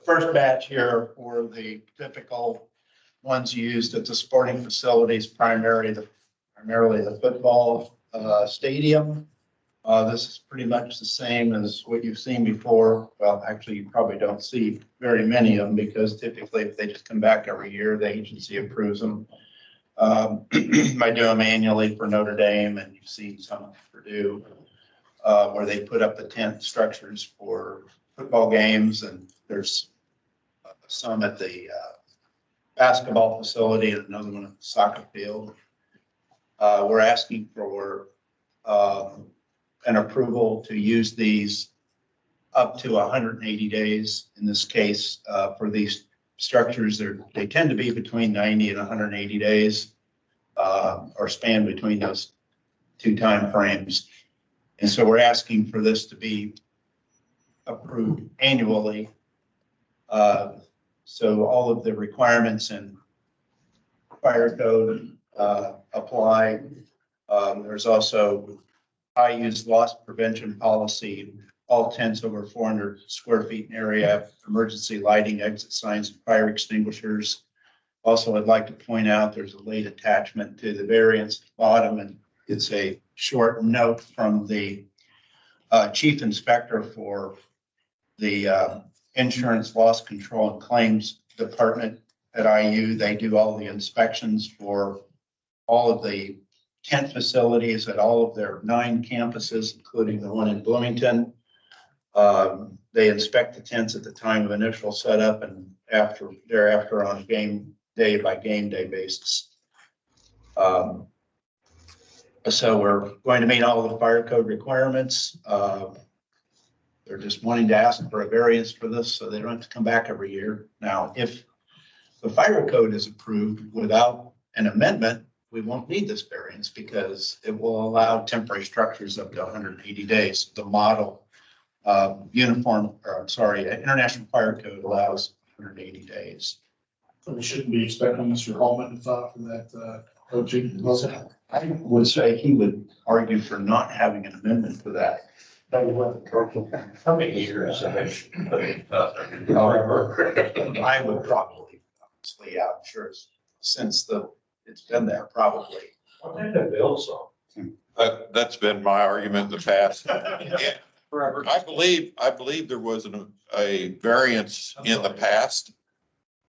first batch here were the typical ones used at the sporting facilities, primarily the football stadium. This is pretty much the same as what you've seen before. Well, actually, you probably don't see very many of them because typically if they just come back every year, the agency approves them. I do them annually for Notre Dame, and you've seen some of Purdue, where they put up the tent structures for football games, and there's some at the basketball facility and another one at the soccer field. We're asking for an approval to use these up to 180 days. In this case, for these structures, they tend to be between 90 and 180 days, or span between those two time frames. And so we're asking for this to be approved annually. So all of the requirements in fire code apply. There's also IU's loss prevention policy. All tents over 400 square feet in area, emergency lighting, exit signs, and fire extinguishers. Also, I'd like to point out there's a late attachment to the variance at the bottom, and it's a short note from the chief inspector for the insurance loss control and claims department at IU. They do all the inspections for all of the tent facilities at all of their 9 campuses, including the one in Bloomington. They inspect the tents at the time of initial setup and thereafter on a game day by game day basis. So we're going to meet all of the fire code requirements. They're just wanting to ask for a variance for this so they don't have to come back every year. Now, if the fire code is approved without an amendment, we won't need this variance because it will allow temporary structures up to 180 days. The model International Fire Code allows 180 days. So we shouldn't be expecting Mr. Holman to talk for that coaching. I would say he would argue for not having an amendment for that. How many years have I? I would probably, honestly, yeah, I'm sure since it's been there probably. What kind of bill so? That's been my argument in the past. Forever. I believe there was a variance in the past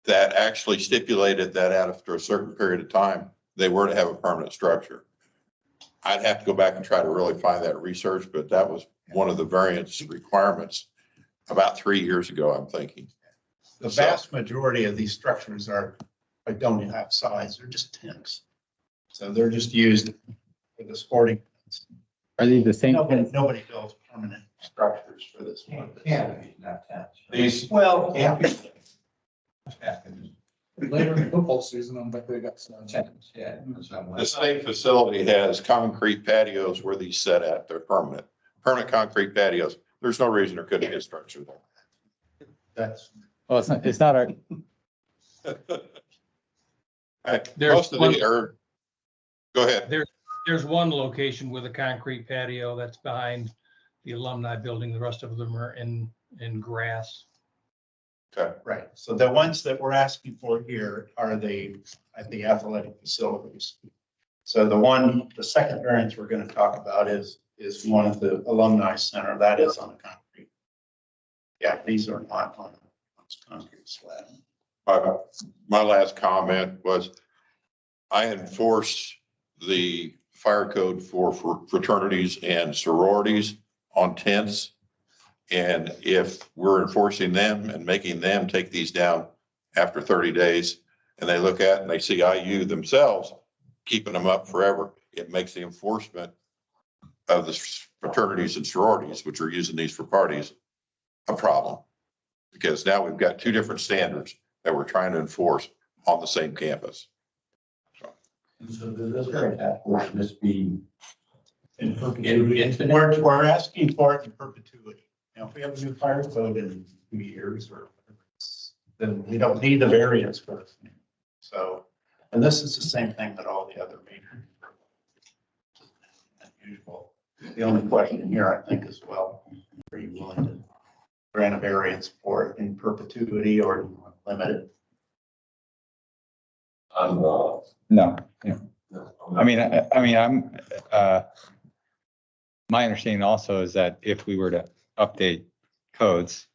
that actually stipulated that after a certain period of time, they were to have a permanent structure. I'd have to go back and try to really find that research, but that was one of the variance requirements about 3 years ago, I'm thinking. The vast majority of these structures don't have sides, they're just tents. So they're just used for the sporting. Are these the same? Nobody builds permanent structures for this one. Canopies, not tents. These, well, yeah. Later in the football season, I bet they got some. Yeah. The state facility has concrete patios where these set at, they're permanent concrete patios. There's no reason there couldn't be a structure there. That's. Well, it's not our, Most of the are, go ahead. There's one location with a concrete patio that's behind the alumni building. The rest of them are in grass. Okay, right. So the ones that we're asking for here are at the athletic facilities. So the second variance we're going to talk about is one of the alumni center. That is on a concrete. Yeah, these are not on a concrete slab. My last comment was I enforce the fire code for fraternities and sororities on tents. And if we're enforcing them and making them take these down after 30 days, and they look at and they see IU themselves keeping them up forever, it makes the enforcement of the fraternities and sororities, which are using these for parties, a problem. Because now we've got two different standards that we're trying to enforce on the same campus. So does this current task force just be Infinite. We're asking for it in perpetuity. Now, if we have a new fire code in 2 years or whatever, then we don't need the variance for it. So, and this is the same thing that all the other major. Usual. The only question here, I think, is, well, are you willing to grant a variance for it in perpetuity, or do you want to limit it? No. Yeah. I mean, I'm, my understanding also is that if we were to update codes,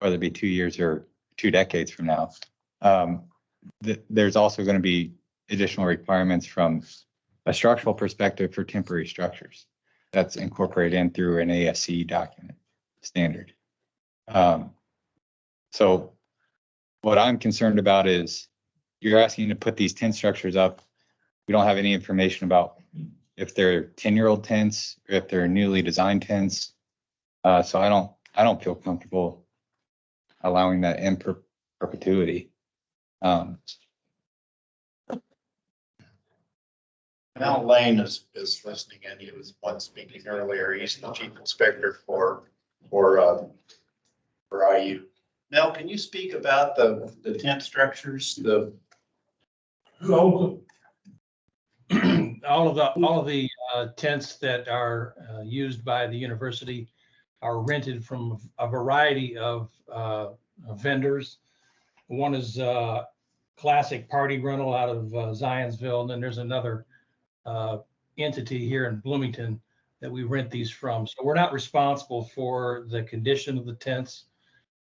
whether it be 2 years or 2 decades from now, there's also going to be additional requirements from a structural perspective for temporary structures. That's incorporated in through an ASC document standard. So what I'm concerned about is you're asking to put these tent structures up. We don't have any information about if they're 10-year-old tents, or if they're newly designed tents. So I don't feel comfortable allowing that in perpetuity. Mel Lane is listening, and he was one speaking earlier. He's the chief inspector for IU. Mel, can you speak about the tent structures, who owns them? All of the tents that are used by the university are rented from a variety of vendors. One is Classic Party Rental out of Zionsville, and then there's another entity here in Bloomington that we rent these from. So we're not responsible for the condition of the tents.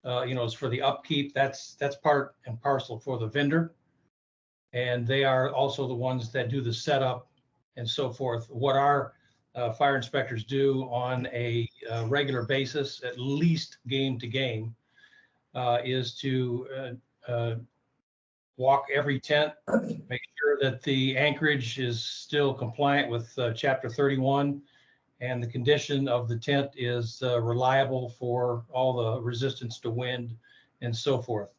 It's for the upkeep. That's part and parcel for the vendor. And they are also the ones that do the setup and so forth. What our fire inspectors do on a regular basis, at least game to game, is to walk every tent, make sure that the anchorage is still compliant with Chapter 31, and the condition of the tent is reliable for all the resistance to wind and so forth.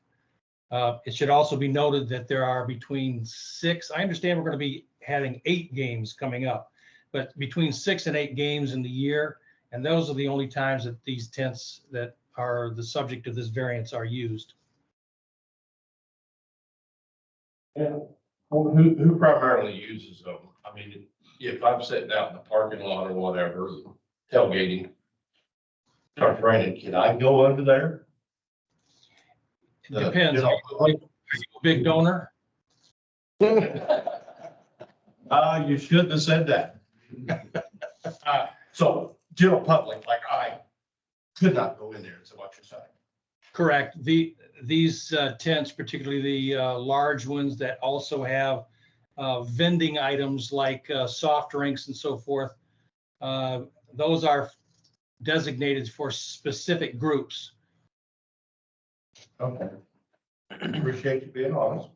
It should also be noted that there are between 6, I understand we're going to be having 8 games coming up, but between 6 and 8 games in the year, and those are the only times that these tents that are the subject of this variance are used. Yeah. Who primarily uses them? I mean, if I'm sitting out in the parking lot or whatever, tailgating, starts raining, can I go under there? It depends. Are you a big donor? You shouldn't have said that. So general public, like I, could not go in there, is what you're saying? Correct. These tents, particularly the large ones that also have vending items like soft drinks and so forth, those are designated for specific groups. Okay. Appreciate you being honest.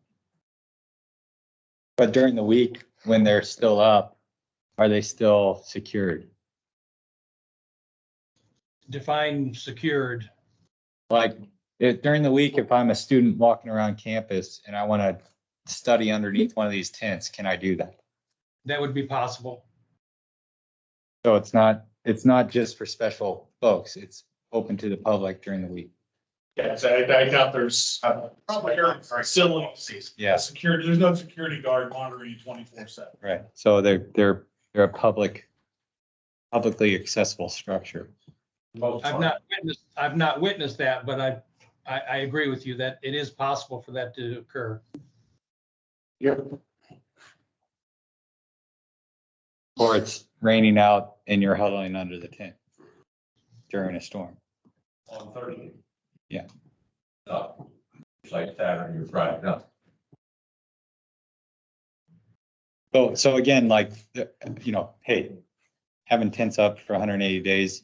But during the week, when they're still up, are they still secured? Define secured. Like during the week, if I'm a student walking around campus and I want to study underneath one of these tents, can I do that? That would be possible. So it's not just for special folks. It's open to the public during the week. Yes, I doubt there's facilities. Yeah. Security, there's no security guard monitoring 24/7. Right. So they're a publicly accessible structure. I've not witnessed that, but I agree with you that it is possible for that to occur. Yep. Or it's raining out and you're huddling under the tent during a storm. On 30. Yeah. No, it's like Saturday or Friday, no. So again, like, you know, hey, having tents up for 180 days,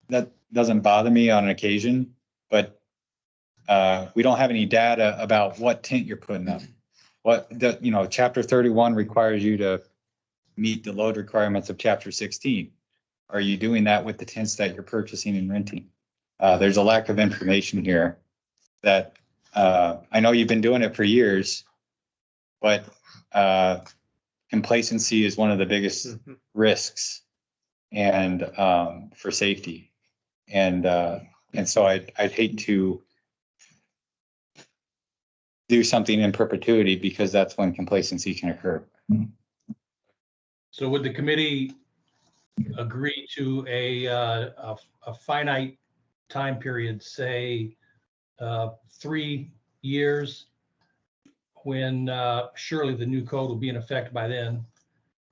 that doesn't bother me on an occasion, but we don't have any data about what tent you're putting up. You know, chapter 31 requires you to meet the load requirements of chapter 16. Are you doing that with the tents that you're purchasing and renting? There's a lack of information here that I know you've been doing it for years, but complacency is one of the biggest risks and for safety. And so I'd hate to do something in perpetuity because that's when complacency can occur. So would the committee agree to a finite time period, say 3 years, when surely the new code will be in effect by then,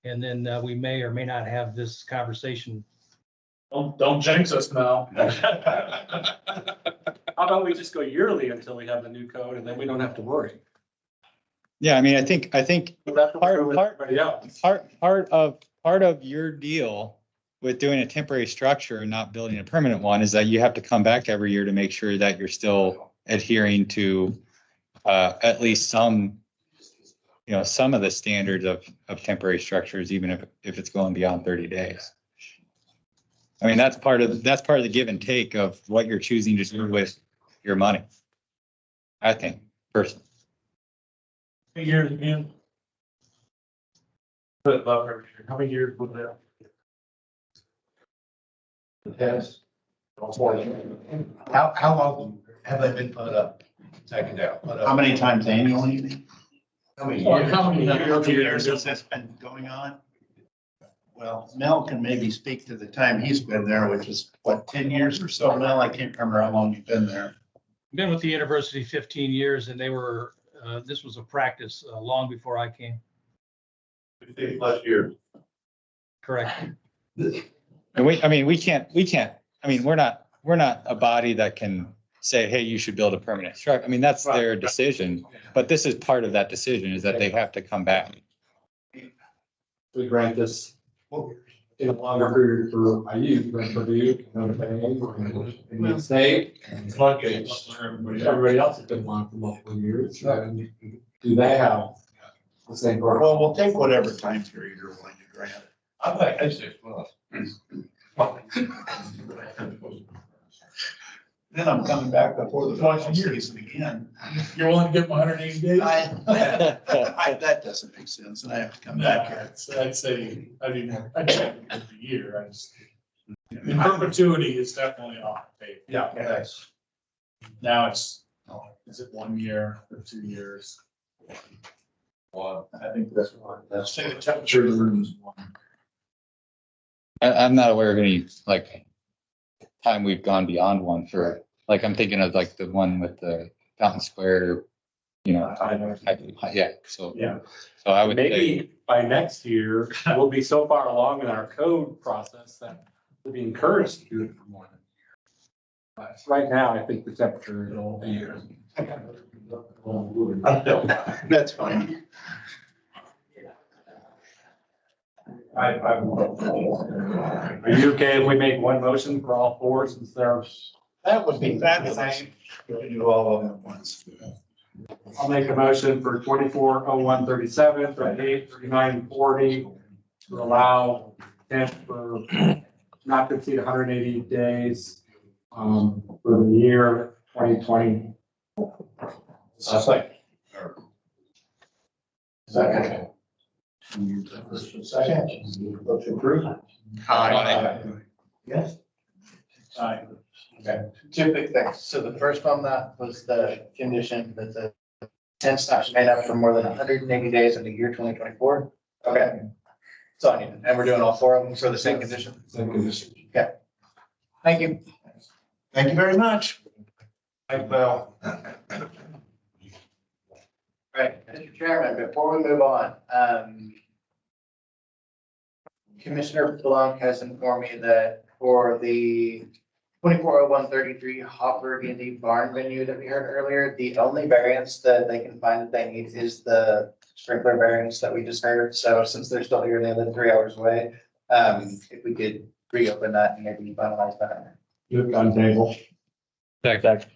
and then we may or may not have this conversation? Don't jinx us now. How about we just go yearly until we have the new code and then we don't have to worry? Yeah, I mean, I think That's what we're with everybody else. part of your deal with doing a temporary structure and not building a permanent one is that you have to come back every year to make sure that you're still adhering to at least some, you know, some of the standards of temporary structures, even if it's going beyond 30 days. I mean, that's part of the give and take of what you're choosing to do with your money, I think, personally. Years again. Put above every year. How many years was that? The tents. How long have they been put up? Taken down? How many times annually? How many Well, years? how many years has this been going on? Well, Mel can maybe speak to the time he's been there, which is what, 10 years or so? Mel, I can't remember how long you've been there. Been with the university 15 years, and they were, this was a practice long before I came. 15+ years. Correct. And we can't, I mean, we're not a body that can say, hey, you should build a permanent structure. I mean, that's their decision, but this is part of that decision is that they have to come back. We grant this in a longer period for IU, for Purdue, in the state. And floodgates. Everybody else has been on for multiple years. Do they have the same? Well, we'll take whatever time period you're willing to grant. I think 6 months. Then I'm coming back before the football season again. You're willing to give them 180 days? That doesn't make sense, and I have to come back here. I'd say, I'd check it every year. In perpetuity is definitely off the table. Yeah, that's. Now is it 1 year or 2 years? Well, I think that's one. Let's say the temperature of the room is one. I'm not aware of any like time we've gone beyond one for, like, I'm thinking of like the one with the Fountain Square, you know. Yeah, so. Yeah. So I would say, Maybe by next year, we'll be so far along in our code process that we'll be encouraged to do it for more than a year. But right now, I think the temperature is all year. That's fine. Are you okay if we make one motion for all four since there's? That would be fabulous. We do all of them at once. I'll make a motion for 24/01/37, 38, 39, 40 to allow tent for not to exceed 180 days for the year 2020. Second. Second. Vote to approve. Aye. Yes. Aye. Okay, two quick things. So the first on that was the condition that the tents not remain up for more than 180 days in the year 2024. Okay. So I need, and we're doing all four of them for the same condition? Same condition. Okay. Thank you. Thank you very much. Thank you, Bill. Right, Mr. Chairman, before we move on, Commissioner Blanc has informed me that for the 24/01/33 Hopper D&D barn venue that we heard earlier, the only variance that they can find that they need is the sprinkler variance that we just heard. So since they're still here and they live 3 hours away, if we could reopen that and maybe finalize that. Move on table. Second.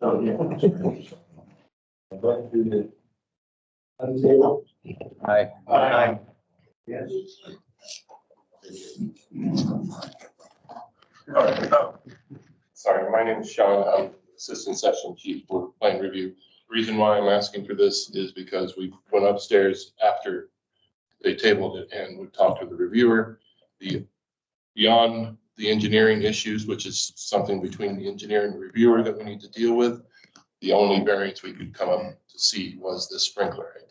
Oh, yeah. Aye. Aye. Yes. Sorry, my name is Sean. I'm Assistant Session Chief for Plan Review. The reason why I'm asking for this is because we went upstairs after they tabled it and we talked to the reviewer. Beyond the engineering issues, which is something between the engineer and the reviewer that we need to deal with, the only variance we could come up to see was the sprinkler idea.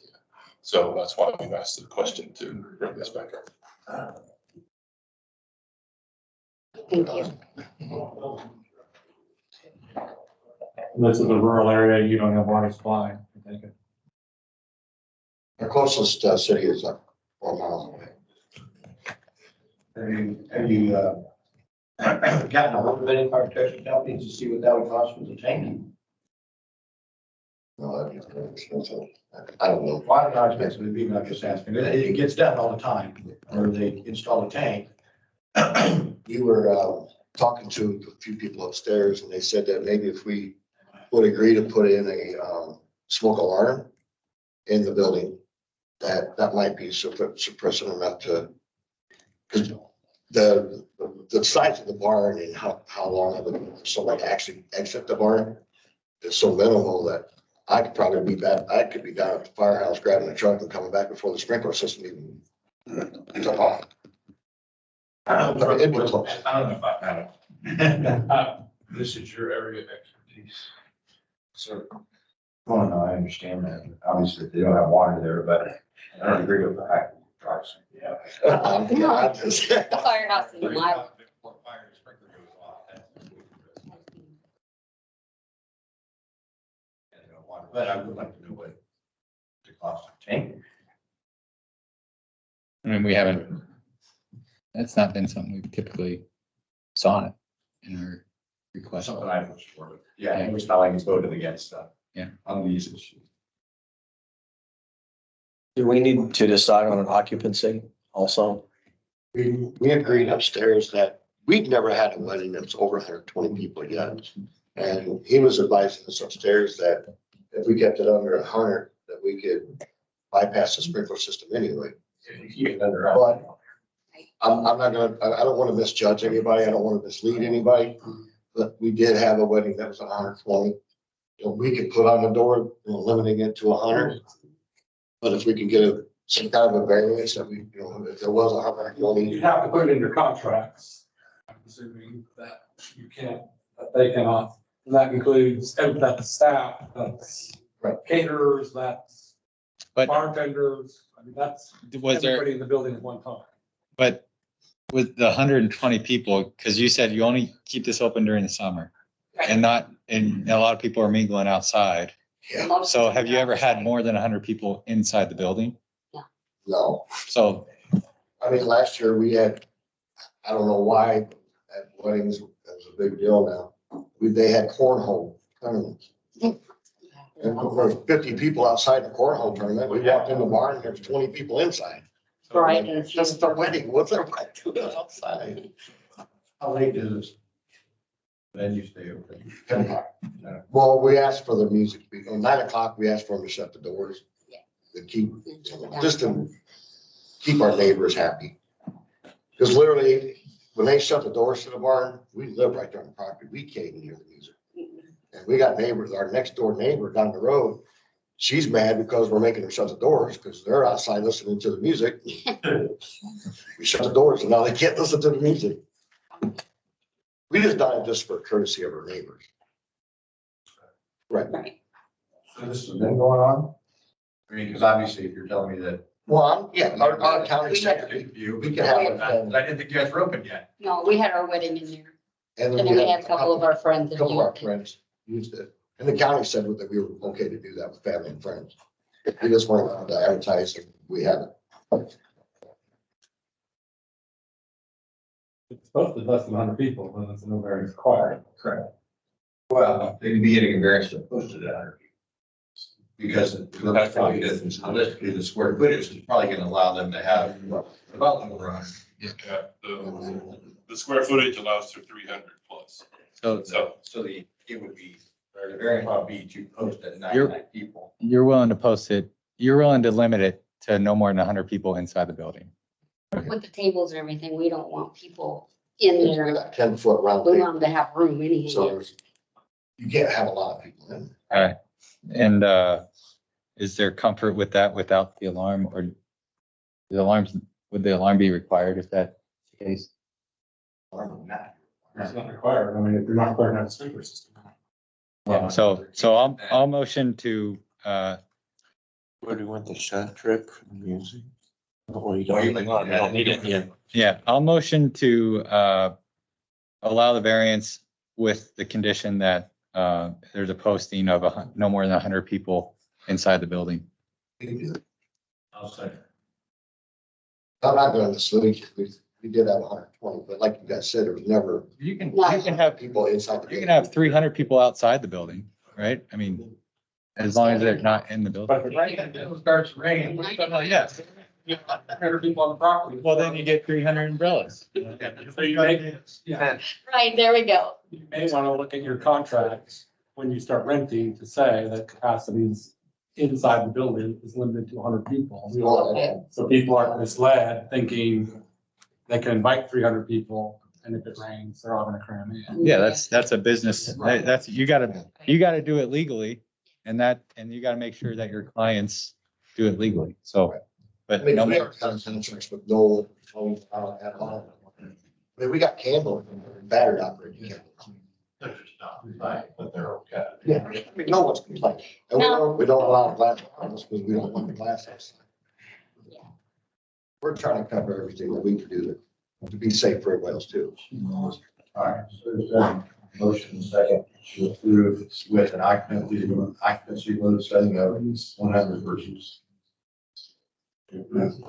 So that's why we've asked the question to bring this back up. Thank you. This is a rural area, you don't have water supply, I take it. The closest city is like 4 miles away. Have you gotten a hold of any fire protection companies to see what that would cost for the tank? No, that'd be very expensive. I don't know. Why not expensive it'd be, I'm just asking. It gets done all the time, or they install a tank. We were talking to a few people upstairs and they said that maybe if we would agree to put in a smoke alarm in the building, that might be suppressant enough to, because the size of the barn and how long of it, someone actually exit the barn is so minimal that I could probably be back, I could be down at the firehouse grabbing the truck and coming back before the sprinkler system even took off. It'd be close. I don't know about that. This is your area of expertise. So, well, no, I understand that. Obviously, they don't have water there, but I don't agree with the fact that it drives. Yeah. The firehouse is a mile. But I would like to know what the cost of tank. I mean, we haven't, that's not been something we've typically saw in our request. Something I pushed for. Yeah, it was not like it's voted against stuff. Yeah. On these issues. Do we need to decide on an occupancy also? We agreed upstairs that we'd never had a wedding that's over 120 people yet. And he was advising us upstairs that if we kept it under 100, that we could bypass the sprinkler system anyway. But I'm not gonna, I don't want to misjudge anybody. I don't want to mislead anybody. But we did have a wedding that was 120. So we could put on the door, limiting it to 100. But if we can get some kind of a variance that we, if there was 120. You have to put it in your contracts. I'm assuming that you can't, that they cannot, and that includes, that's staff, that's caterers, that's bartenders. I mean, that's everybody in the building at one time. But with the 120 people, because you said you only keep this open during the summer and a lot of people are mingling outside. Yeah. So have you ever had more than 100 people inside the building? No. So, I mean, last year we had, I don't know why at weddings, that was a big deal now. They had cornhole tournaments. And there was 50 people outside the cornhole tournament. We walked in the barn and there's 20 people inside. Right. It's just a wedding. What's everybody doing outside? How late does then you stay open? 10 o'clock. Well, we asked for the music. At 9 o'clock, we asked for them to shut the doors. To keep, just to keep our neighbors happy. Because literally, when they shut the doors to the barn, we live right there on the property. We can't even hear the music. And we got neighbors, our next door neighbor down the road, she's mad because we're making her shut the doors because they're outside listening to the music. We shut the doors and now they can't listen to the music. We just done it just for courtesy of our neighbors. Right. So this has been going on? I mean, because obviously if you're telling me that. Well, our county secretary, We can have it. I didn't think you guys were open yet. No, we had our wedding in there. and And we had a couple of our friends. A couple of our friends used it. And the county said that we were okay to do that with family and friends. We just weren't allowed to advertise and we haven't. it's posted less than 100 people, then it's no variance required. Correct. Well, they could be getting a variance to post it at because that's probably different. Realistically, the square footage is probably gonna allow them to have development run. Yeah, the square footage allows for 300 plus. So It would be, or the variance would be to post at 99 people. you're willing to post it, you're willing to limit it to no more than 100 people inside the building. With the tables and everything, we don't want people in We there. got 10-foot round We table, want them to have room so anyhow. there's, you can't have a lot of people in. All right. And is there comfort with that without the alarm, or the alarms, would the alarm be required if that's the case? It's not required. I mean, if you're not required to have a sprinkler system. So I'll motion to, Where do you want the shot trick from music? Oh, you Well, you don't need it, yeah. yeah, I'll motion to allow the variance with the condition that there's a posting of no more than 100 people inside the building. I'll say. I'm not going to sleep. We did have 120, but like you guys said, there was never You can have people inside. You can have 300 people outside the building, right? I mean, as long as they're not in the building. But if it starts raining, Yes. 100 people on the property. Well, then you get 300 umbrellas. So you make, yeah, Right, there we go. you may want to look at your contracts when you start renting to say that capacities inside the building is limited to 100 people. So people aren't misled thinking they can invite 300 people, and if it rains, they're all gonna cram in. Yeah, that's a business, that's, you gotta do it legally, and you gotta make sure that your clients do it legally, so. I But mean, no, we are kind of contracts with no phone at all. I mean, we got candle and battery operated candles. They're just not right, but they're okay. Yeah, I mean, no one's complaining. And we don't allow glass bottles because we don't want the glass outside. We're trying to cover everything that we can do to be safe for everybody else too. All right, so there's a motion second to approve with an occupancy load setting of 100 persons. Yes.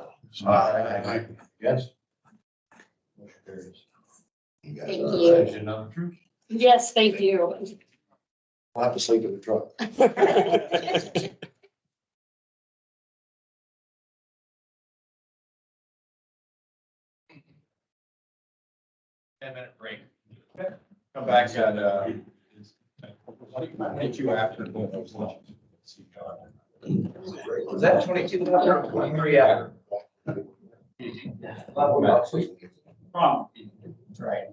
Motion carries. Thank you. Yes, thank you. We'll have to sleep in the truck. 10-minute break. Come back at, hit you after. Was that 22? Yeah. Right.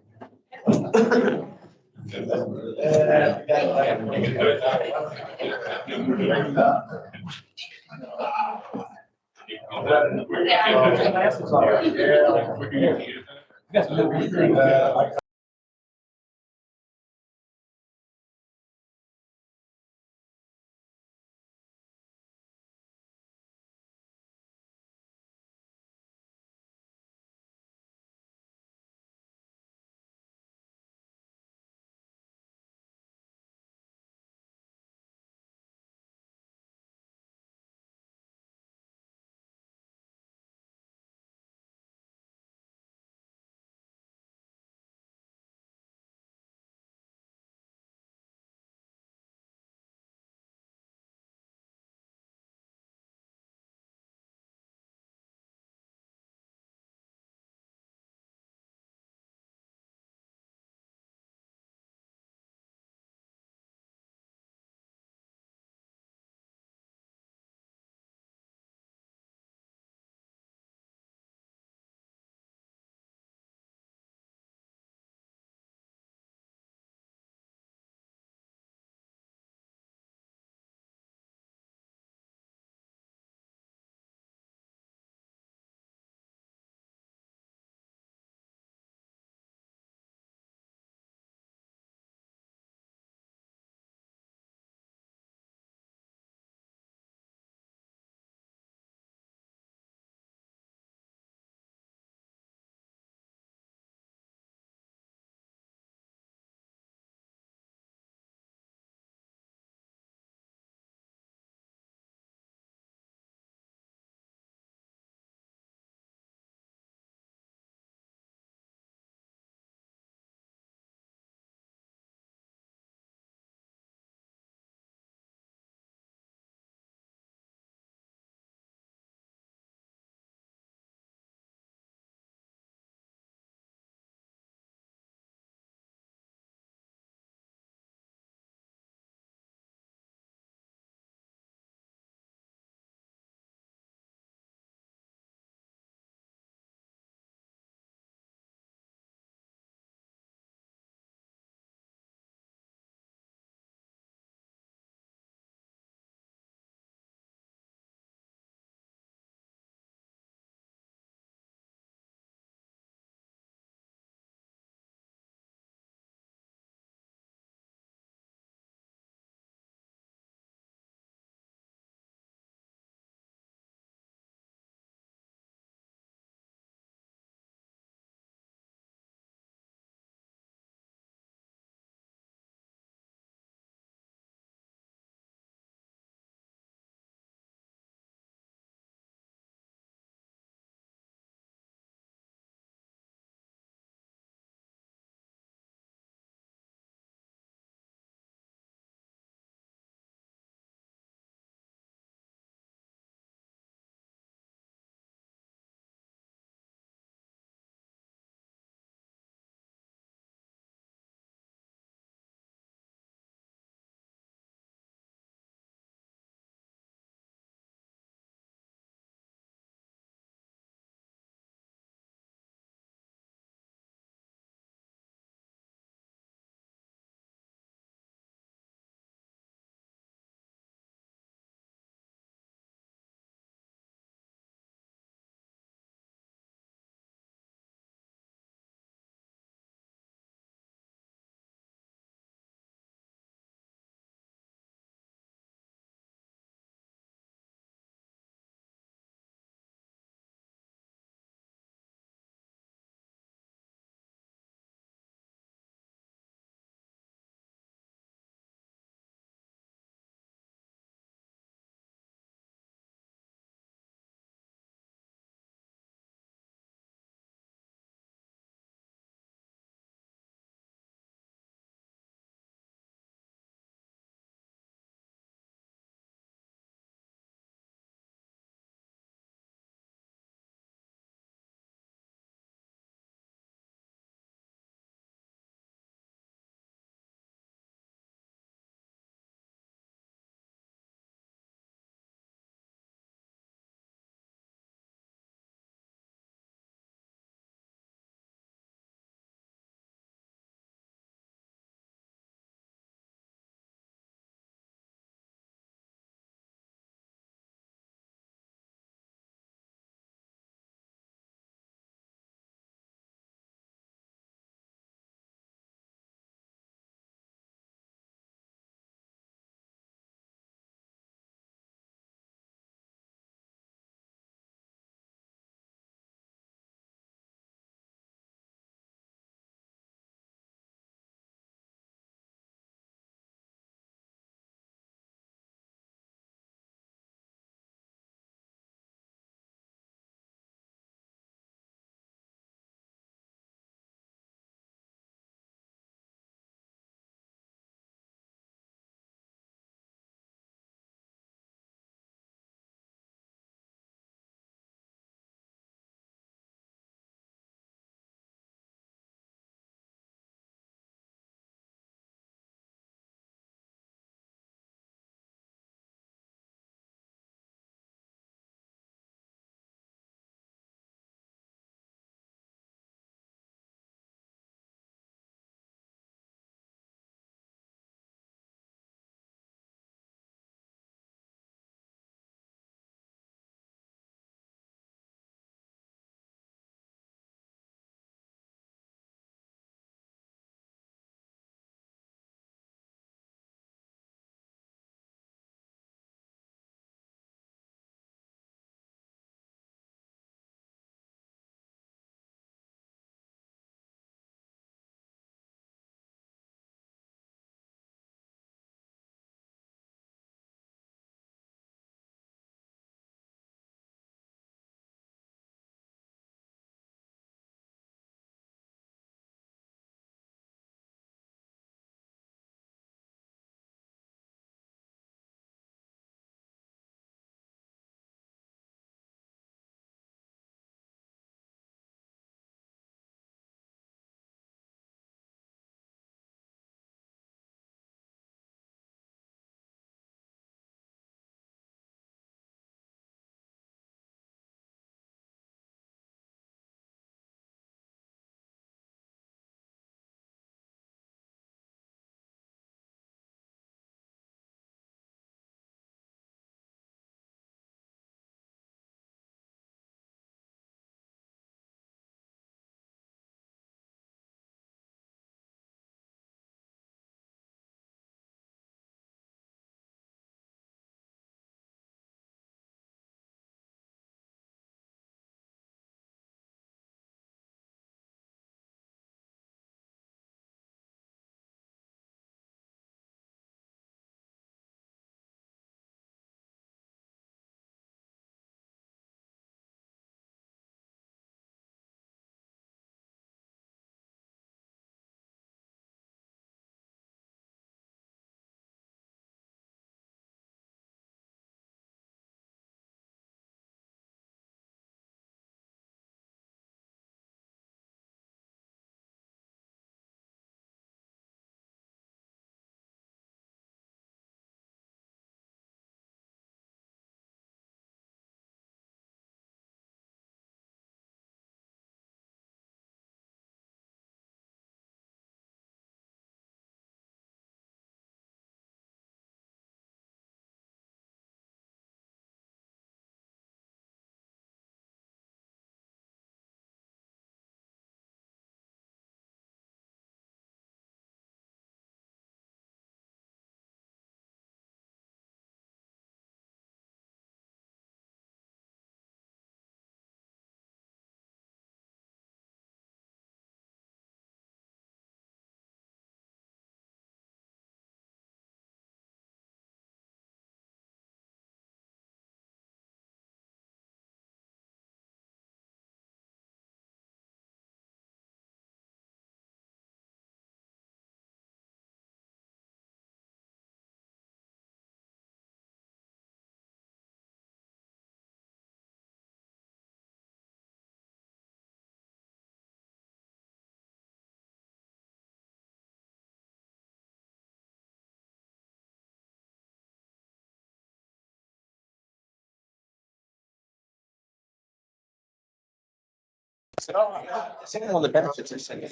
On the benefits, I said,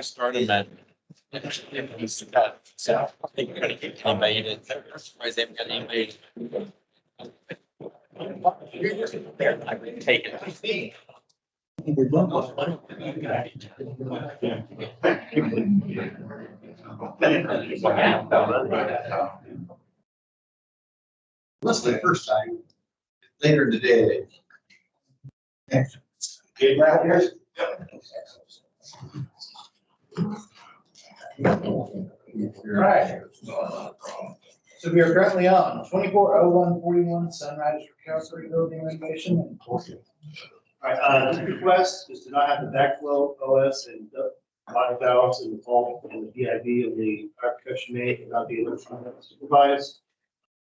started that. So I think we're gonna get invaded. Surprised they haven't got invaded. I would take it. What's the first time? Later in the day. Okay, right here. Right. So we are currently on 240141 Sunrise Recovery Building renovation. All right, this request is to not have the backflow OS and bottom valves in the vault and the PIV of the fire protection main and not be supervised.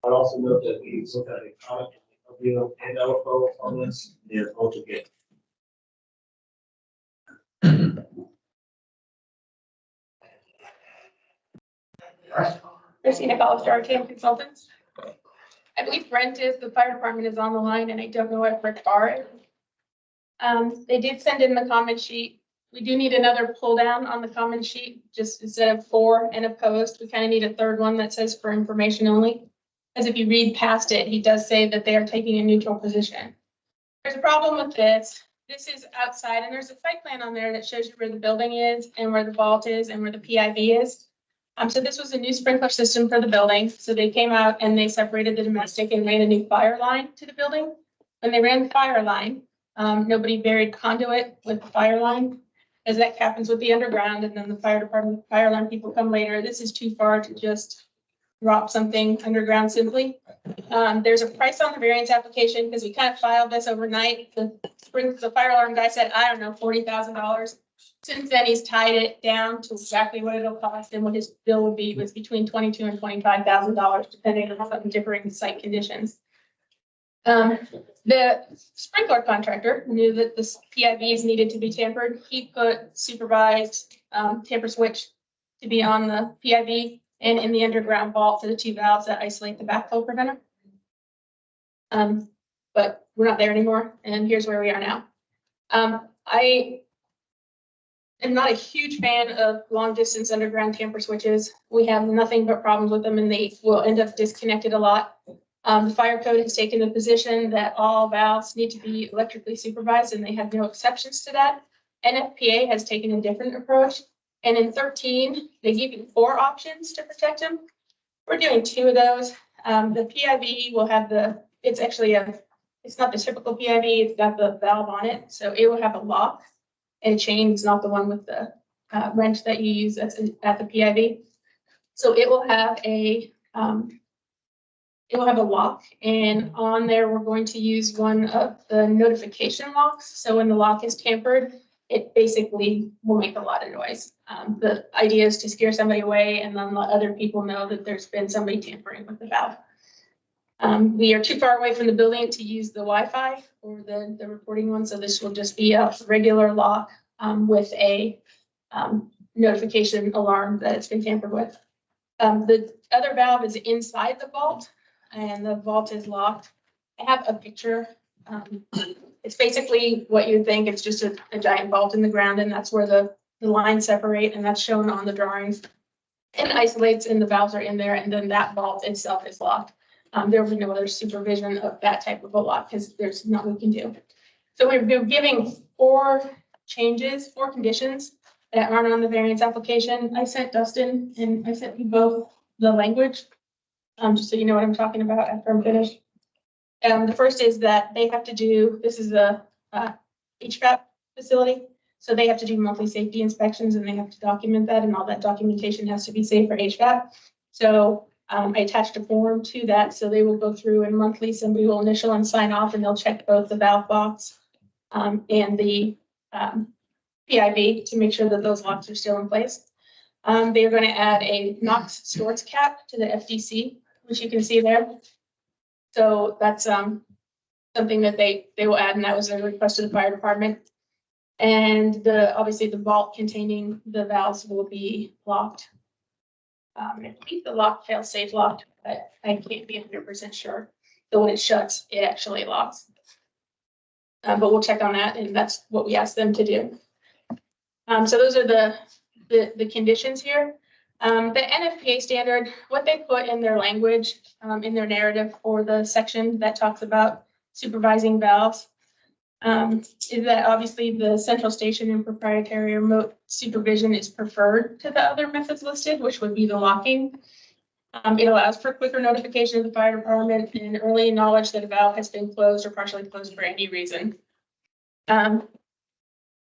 I'd also note that we looked at a comment of the and LFO on this, they're both again. Christina Collister, RTM Consultants. I believe Brent is, the fire department is on the line, and I don't know what Brent Barr is. They did send in the comment sheet. We do need another pull down on the comment sheet, just instead of for and opposed, we kind of need a third one that says for information only. As if you read past it, he does say that they are taking a neutral position. There's a problem with this. This is outside, and there's a site plan on there that shows you where the building is and where the vault is and where the PIV is. So this was a new sprinkler system for the building. So they came out and they separated the domestic and ran a new fire line to the building. When they ran the fire line, nobody buried conduit with the fire line, as that happens with the underground, and then the fire department, fire line people come later. This is too far to just drop something underground simply. There's a price on the variance application because we kind of filed this overnight. The fire alarm guy said, I don't know, $40,000. Since then, he's tied it down to exactly what it'll cost, and what his bill would be was between $22,000 and $25,000, depending on some differing site conditions. The sprinkler contractor knew that the PIVs needed to be tampered. He put supervised tamper switch to be on the PIV and in the underground vault for the two valves that isolate the backflow preventer. But we're not there anymore, and here's where we are now. I am not a huge fan of long distance underground tamper switches. We have nothing but problems with them, and they will end up disconnected a lot. The fire code has taken the position that all valves need to be electrically supervised, and they have no exceptions to that. NFPA has taken a different approach. And in 13, they give you 4 options to protect them. We're doing 2 of those. The PIV will have it's actually it's not the typical PIV, it's got the valve on it. So it will have a lock and chain. It's not the one with the wrench that you use at the PIV. So it will have a lock, and on there, we're going to use one of the notification locks. So when the lock is tampered, it basically will make a lot of noise. The idea is to scare somebody away and then let other people know that there's been somebody tampering with the valve. We are too far away from the building to use the Wi-Fi or the reporting one, so this will just be a regular lock with a notification alarm that it's been tampered with. The other valve is inside the vault, and the vault is locked. I have a picture. It's basically what you think. It's just a giant vault in the ground, and that's where the lines separate, and that's shown on the drawings. It isolates, and the valves are in there, and then that vault itself is locked. There will be no other supervision of that type of a lock because there's nothing we can do. So we're giving 4 changes, 4 conditions that aren't on the variance application. I sent Dustin and I sent you both the language, just so you know what I'm talking about after I'm finished. The first is that they have to do, this is a HVAC facility, so they have to do monthly safety inspections, and they have to document that, and all that documentation has to be safe for HVAC. So I attached a form to that, so they will go through and monthly somebody will initial and sign off, and they'll check both the valve box and the PIV to make sure that those locks are still in place. They are going to add a NOx storage cap to the FDC, which you can see there. So that's something that they will add, and that was a request to the fire department. And obviously the vault containing the valves will be locked. I believe the lock fail safe locked, but I can't be 100% sure. So when it shuts, it actually locks. But we'll check on that, and that's what we asked them to do. So those are the conditions here. The NFPA standard, what they put in their language, in their narrative for the section that talks about supervising valves, is that obviously the central station and proprietary remote supervision is preferred to the other methods listed, which would be the locking. It allows for quicker notification of the fire department and early knowledge that a valve has been closed or partially closed for any reason. However,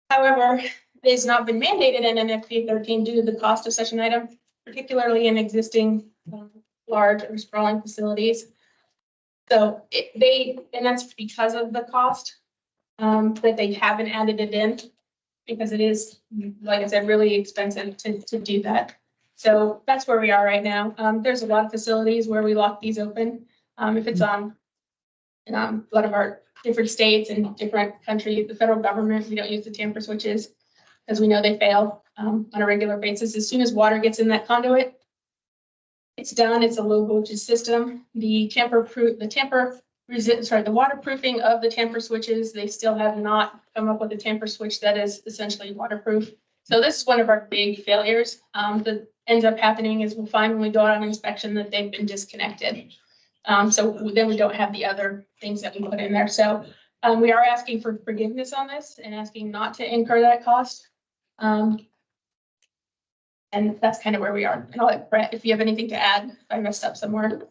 it has not been mandated in NFPA 13 due to the cost of such an item, particularly in existing large or sprawling facilities. So and that's because of the cost, that they haven't added it in, because it is, like I said, really expensive to do that. So that's where we are right now. There's a lot of facilities where we lock these open. If it's on a lot of our different states and different countries, the federal government, we don't use the tamper switches because we know they fail on a regular basis. As soon as water gets in that conduit, it's done. It's a low voltage system. The waterproofing of the tamper switches, they still have not come up with a tamper switch that is essentially waterproof. So this is one of our big failures that ends up happening is we'll find when we go out on inspection that they've been disconnected. So then we don't have the other things that we put in there. So we are asking for forgiveness on this and asking not to incur that cost. And that's kind of where we are. And I'll let Brett, if you have anything to add, if I messed up somewhere.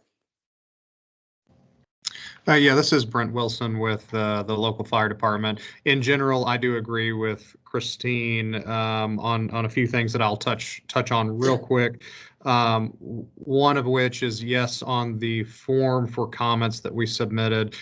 Yeah, this is Brent Wilson with the local fire department. In general, I do agree with Christine on a few things that I'll touch on real quick. One of which is, yes, on the form for comments that we submitted,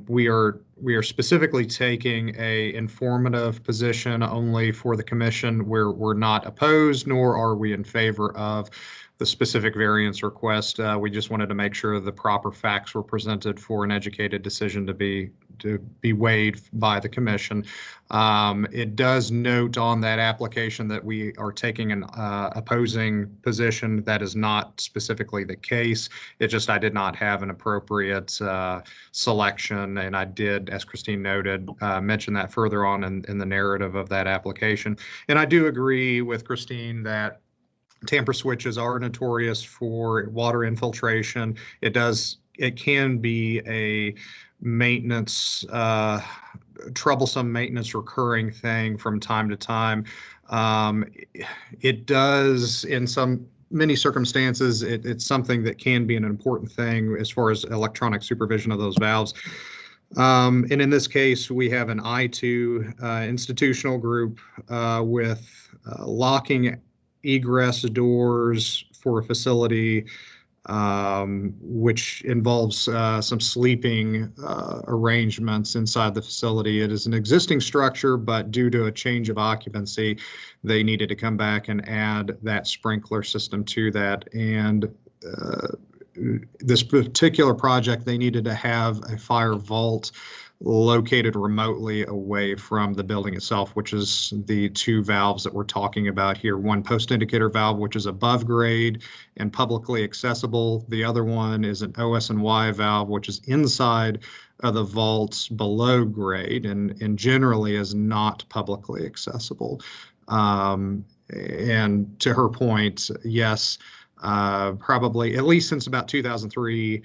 we are specifically taking a informative position only for the commission, where we're not opposed, nor are we in favor of the specific variance request. We just wanted to make sure the proper facts were presented for an educated decision to be weighed by the commission. It does note on that application that we are taking an opposing position. That is not specifically the case. It just, I did not have an appropriate selection, and I did, as Christine noted, mention that further on in the narrative of that application. And I do agree with Christine that tamper switches are notorious for water infiltration. It can be a maintenance, troublesome maintenance recurring thing from time to time. It does, in many circumstances, it's something that can be an important thing as far as electronic supervision of those valves. And in this case, we have an I2 institutional group with locking egress doors for a facility, which involves some sleeping arrangements inside the facility. It is an existing structure, but due to a change of occupancy, they needed to come back and add that sprinkler system to that. And this particular project, they needed to have a fire vault located remotely away from the building itself, which is the two valves that we're talking about here. One post indicator valve, which is above grade and publicly accessible. The other one is an OS&Y valve, which is inside of the vaults below grade and generally is not publicly accessible. And to her point, yes, probably at least since about 2003,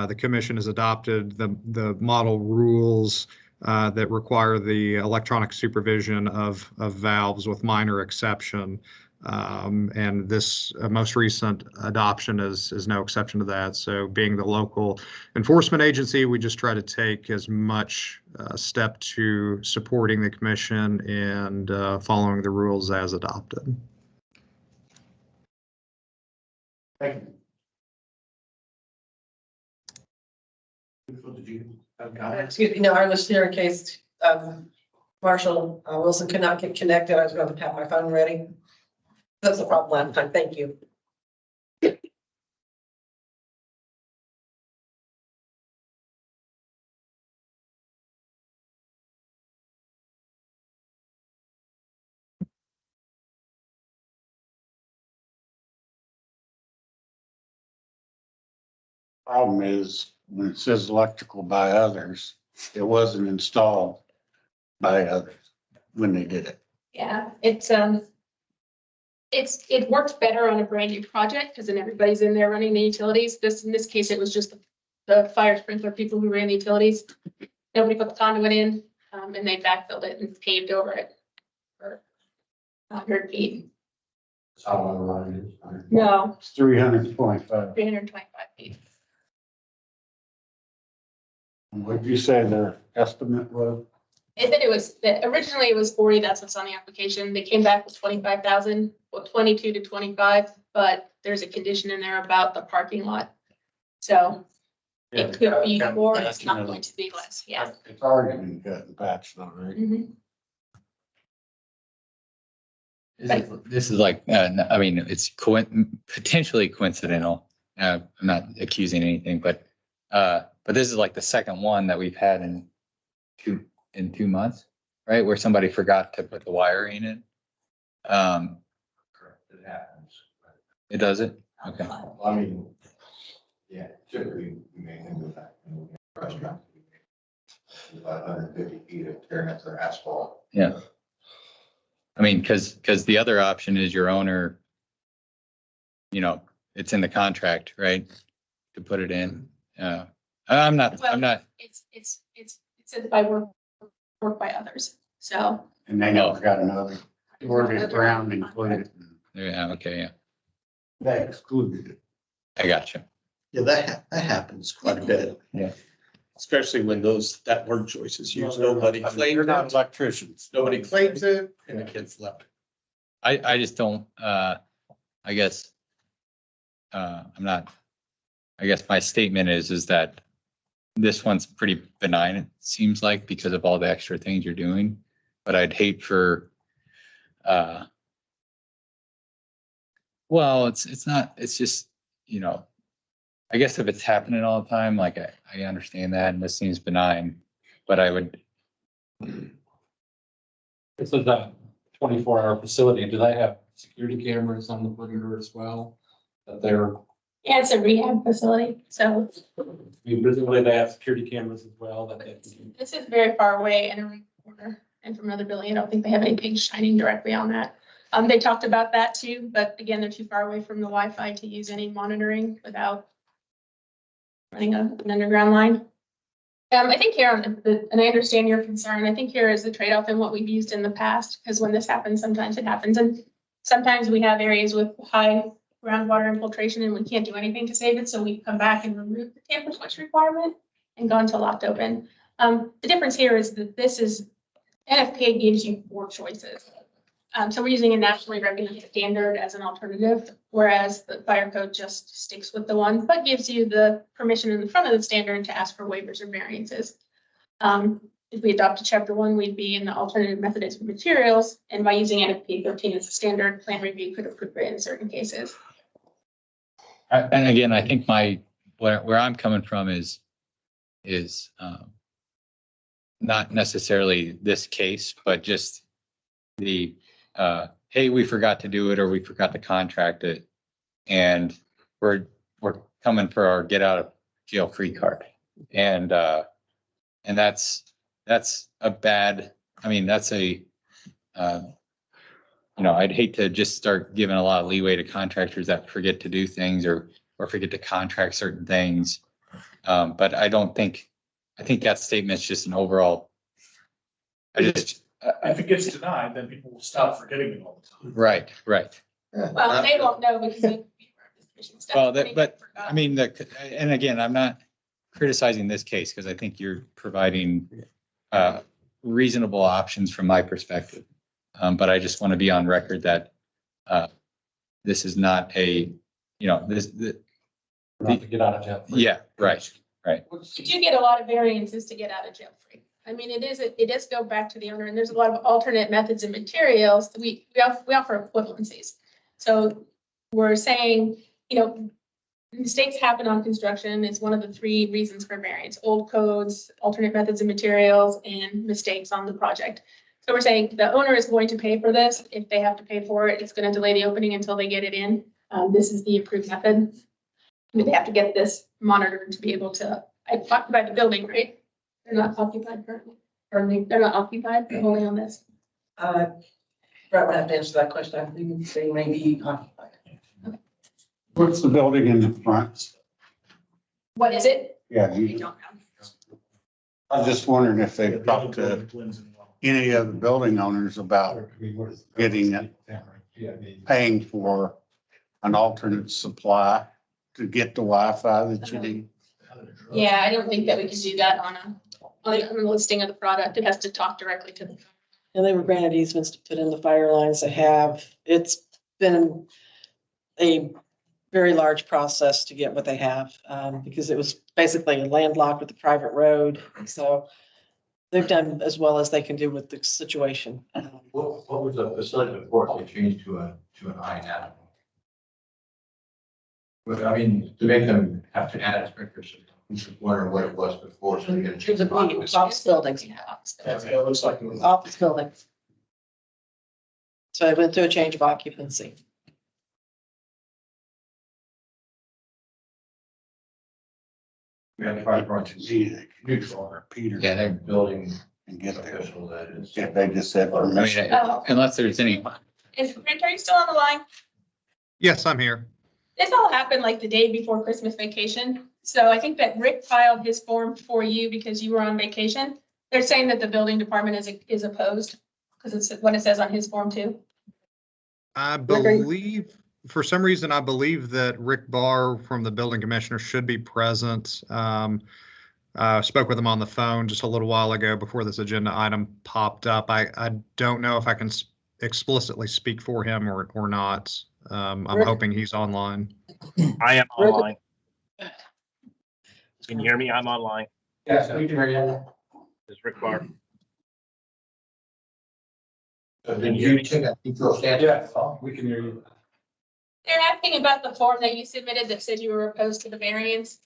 the commission has adopted the model rules that require the electronic supervision of valves with minor exception. And this most recent adoption is no exception to that. So being the local enforcement agency, we just try to take as much step to supporting the commission and following the rules as adopted. Thank you. Did you have comments? Excuse me, no, I was here in case Marshall Wilson could not get connected. I was going to have my phone ready. That's the problem last time. Thank you. Problem is, when it says electrical by others, it wasn't installed by others when they did it. Yeah, it worked better on a brand new project because then everybody's in there running the utilities. In this case, it was just the fire sprinkler people who ran the utilities. Nobody put the conduit in, and they backfilled it and paved over it for 100 feet. That's how long the line is. No, It's 325. 325 feet. What'd you say their estimate was? They said that originally it was 40, that's what's on the application. They came back with 25,000, well, 22 to 25, but there's a condition in there about the parking lot. So it could be more, it's not going to be less, yeah. It's already been cut and patched though, right? Mhm. This is like, I mean, it's potentially coincidental. I'm not accusing anything, but this is like the second one that we've had in 2 months, right? Where somebody forgot to put the wiring in. Correct, it happens. It does it? Okay. Well, I mean, yeah, typically we may do that in a restaurant. About 150 feet of tearing up their asphalt. Yeah. I mean, because the other option is your owner, you know, it's in the contract, right? To put it in. I'm not. It's said by work by others, so. And they never got another order ground included. Yeah, okay, yeah. They excluded it. I got you. Yeah, that happens quite a bit. Yeah. Especially when that word choice is used. Nobody claims they're not electricians. Nobody claims it and the kids left it. I just don't, I guess, I'm not, I guess my statement is that this one's pretty benign, it seems like, because of all the extra things you're doing. But I'd hate for, well, it's not, it's just, you know, I guess if it's happening all the time, like I understand that and this seems benign, but I would. This is a 24-hour facility. Do they have security cameras on the perimeter as well? That they're, Yeah, it's a rehab facility, so presumably they have security cameras as well that they. this is very far away in a corner and from another building. I don't think they have anything shining directly on that. They talked about that too, but again, they're too far away from the Wi-Fi to use any monitoring without running an underground line. I think here, and I understand your concern, I think here is the trade-off in what we've used in the past, because when this happens, sometimes it happens. And sometimes we have areas with high groundwater infiltration and we can't do anything to save it. So we come back and remove the tamper switch requirement and go into locked open. The difference here is that this is, NFPA gives you 4 choices. So we're using a nationally recognized standard as an alternative, whereas the fire code just sticks with the one, but gives you the permission in the front of the standard to ask for waivers or variances. If we adopted chapter 1, we'd be in the alternative methods of materials, and by using NFPA 13 as a standard, plan review could approve it in certain cases. And again, I think where I'm coming from is not necessarily this case, but just the hey, we forgot to do it or we forgot to contract it, and we're coming for our get out of jail free card, and that's a bad. I mean, that's a you know, I'd hate to just start giving a lot of leeway to contractors that forget to do things or forget to contract certain things, but I think that statement's just an overall. If it gets denied, then people will stop forgetting it all the time. Right. Well, they won't know because they. Well, but I mean, and again, I'm not criticizing this case because I think you're providing reasonable options from my perspective. But I just want to be on record that this is not a, you know, Not to get out of jail. Yeah, right. You do get a lot of variances to get out of jail free. I mean, it does go back to the owner, and there's a lot of alternate methods and materials. We offer equivalencies. So we're saying, you know, mistakes happen on construction. It's one of the 3 reasons for variance: old codes, alternate methods and materials, and mistakes on the project. So we're saying the owner is going to pay for this. If they have to pay for it, it's going to delay the opening until they get it in. This is the approved method. I mean, they have to get this monitored to be able to, I talked about the building, right? They're not occupied currently, or they're not occupied, they're only on this. Brett would have to answer that question. I think they may be occupied. What's the building in the front? What is it? Yeah, I don't know. I was just wondering if they've talked to any of the building owners about getting it, paying for an alternate supply to get the Wi-Fi that you need. Yeah, I don't think that we can do that on a listing of the product. It has to talk directly to the. And they were granted easements to put in the fire lines. They have. It's been a very large process to get what they have, because it was basically landlocked with a private road. So they've done as well as they can do with the situation. What was the facility before they changed to an INAT? But I mean, to make them have to add a sprinkler system, I'm just wondering what it was before. So they get a change of occupancy. Office buildings. That's what it looks like. Office buildings. So they went through a change of occupancy. We have to find going to neutral or Peter. Yeah, they're building And get there. official that is. If they just said I mean, permission. unless there's any, Is Rick, are you still on the line? Yes, I'm here. This all happened like the day before Christmas vacation. So I think that Rick filed his form for you because you were on vacation. They're saying that the building department is opposed because it's what it says on his form too. I believe, for some reason, I believe that Rick Barr from the building commissioner should be present. Spoke with him on the phone just a little while ago before this agenda item popped up. I don't know if I can explicitly speak for him or not. I'm hoping he's online. I am online. Can you hear me? I'm online. Yes, we can hear you. This is Rick Barr. Then you take that neutral stance. Yeah, we can hear you. They're asking about the form that you submitted that said you were opposed to the variance.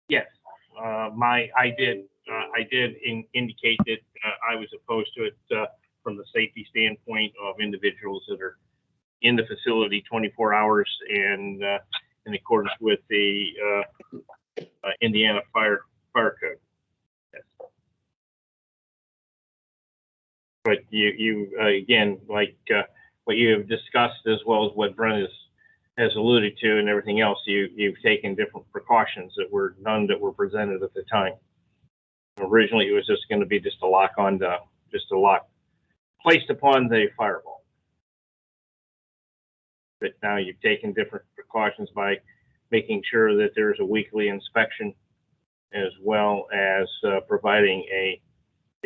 Yes, I did indicate that I was opposed to it from the safety standpoint of individuals that are in the facility 24 hours and in accordance with the Indiana Fire Code. Yes. But you again, like what you have discussed as well as what Brent has alluded to and everything else, you've taken different precautions that were none that were presented at the time. Originally, it was just going to be just a lock placed upon the firewall. But now you've taken different precautions by making sure that there's a weekly inspection as well as providing a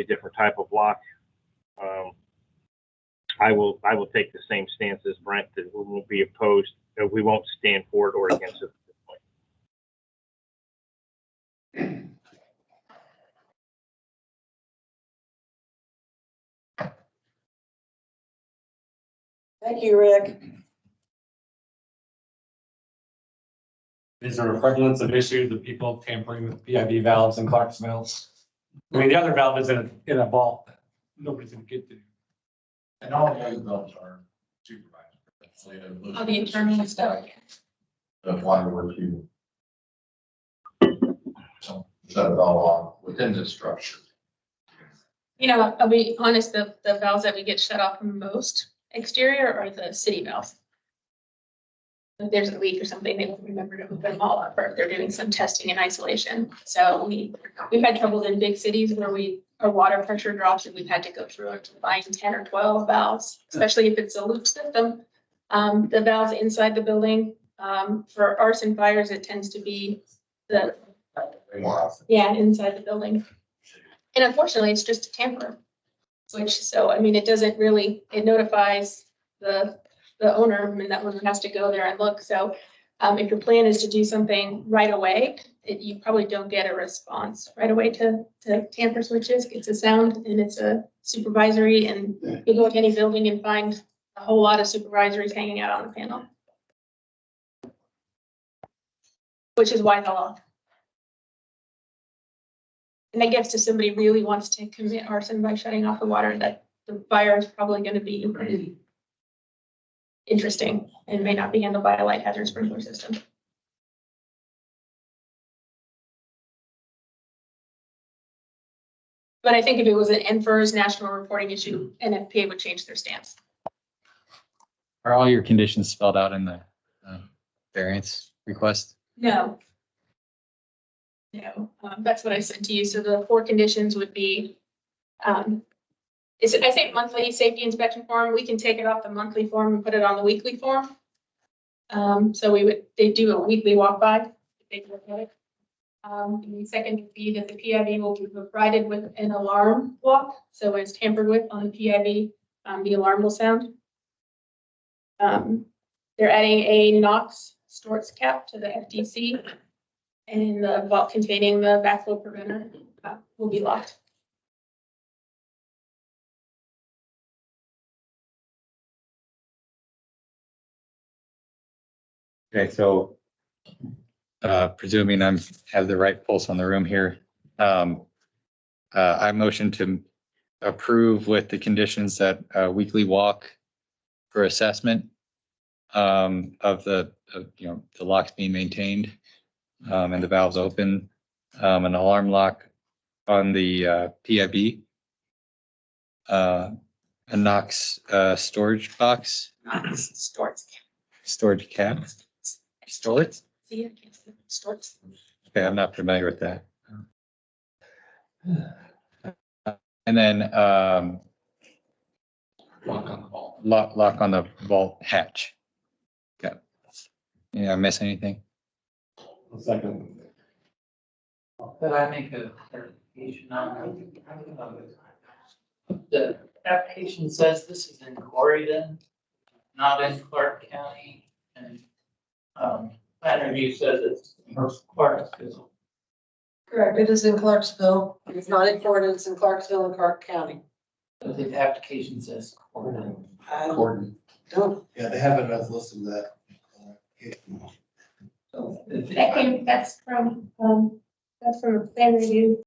different type of lock. I will take the same stance as Brent that we won't be opposed, that we won't stand for it or against it at this point. Thank you, Rick. Is there a prevalence of issues of people tampering with PIV valves and Clarksville's? I mean, the other valve is in a vault that nobody's gonna get to. And all the other valves are supervised. All the internal stuff. The water were to. So shut it all off within the structure. You know, I'll be honest, the valves that we get shut off most exterior are the city valves. If there's a leak or something, they won't remember to open them all up, or if they're doing some testing and isolation. So we've had troubles in big cities where our water pressure drops and we've had to go through and find 10 or 12 valves, especially if it's a loop system. The valves inside the building, for arson fires, it tends to be inside the building. And unfortunately, it's just a tamper switch. So, I mean, it notifies the owner, and that one has to go there and look. So if your plan is to do something right away, you probably don't get a response right away to tamper switches. It's a sound and it's a supervisory, and you go to any building and find a whole lot of supervisories hanging out on the panel. Which is why they'll off. And I guess if somebody really wants to commit arson by shutting off the water, that the fire is probably going to be pretty interesting and may not be handled by a light hazard sprinkler system. But I think if it was an NFIRS national reporting issue, NFPA would change their stance. Are all your conditions spelled out in the variance request? No. No, that's what I sent to you. So the 4 conditions would be, I say monthly safety inspection form. We can take it off the monthly form and put it on the weekly form. So they do a weekly walk by, take a look at it. And the second would be that the PIV will be provided with an alarm block. So when it's tampered with on the PIV, the alarm will sound. They're adding a NOx storage cap to the FTC, and the vault containing the backflow preventer will be locked. Okay, so presuming have the right pulse on the room here, I motion to approve with the conditions that weekly walk for assessment of the locks being maintained and the valves open, an alarm lock on the PIB, a NOx storage box, storage cap. Storage? Okay, I'm not familiar with that. And then lock on the vault hatch. Okay. Yeah, I miss anything? Second. Could I make a clarification on the application says this is in Corydon, not in Clark County, and plan review says it's in Clarksville. Correct, it is in Clarksville. It's not in Corydon, it's in Clarksville and Clark County. But the application says Corydon. Gordon. Don't. Yeah, they have it as listed that. So That's from the plan review.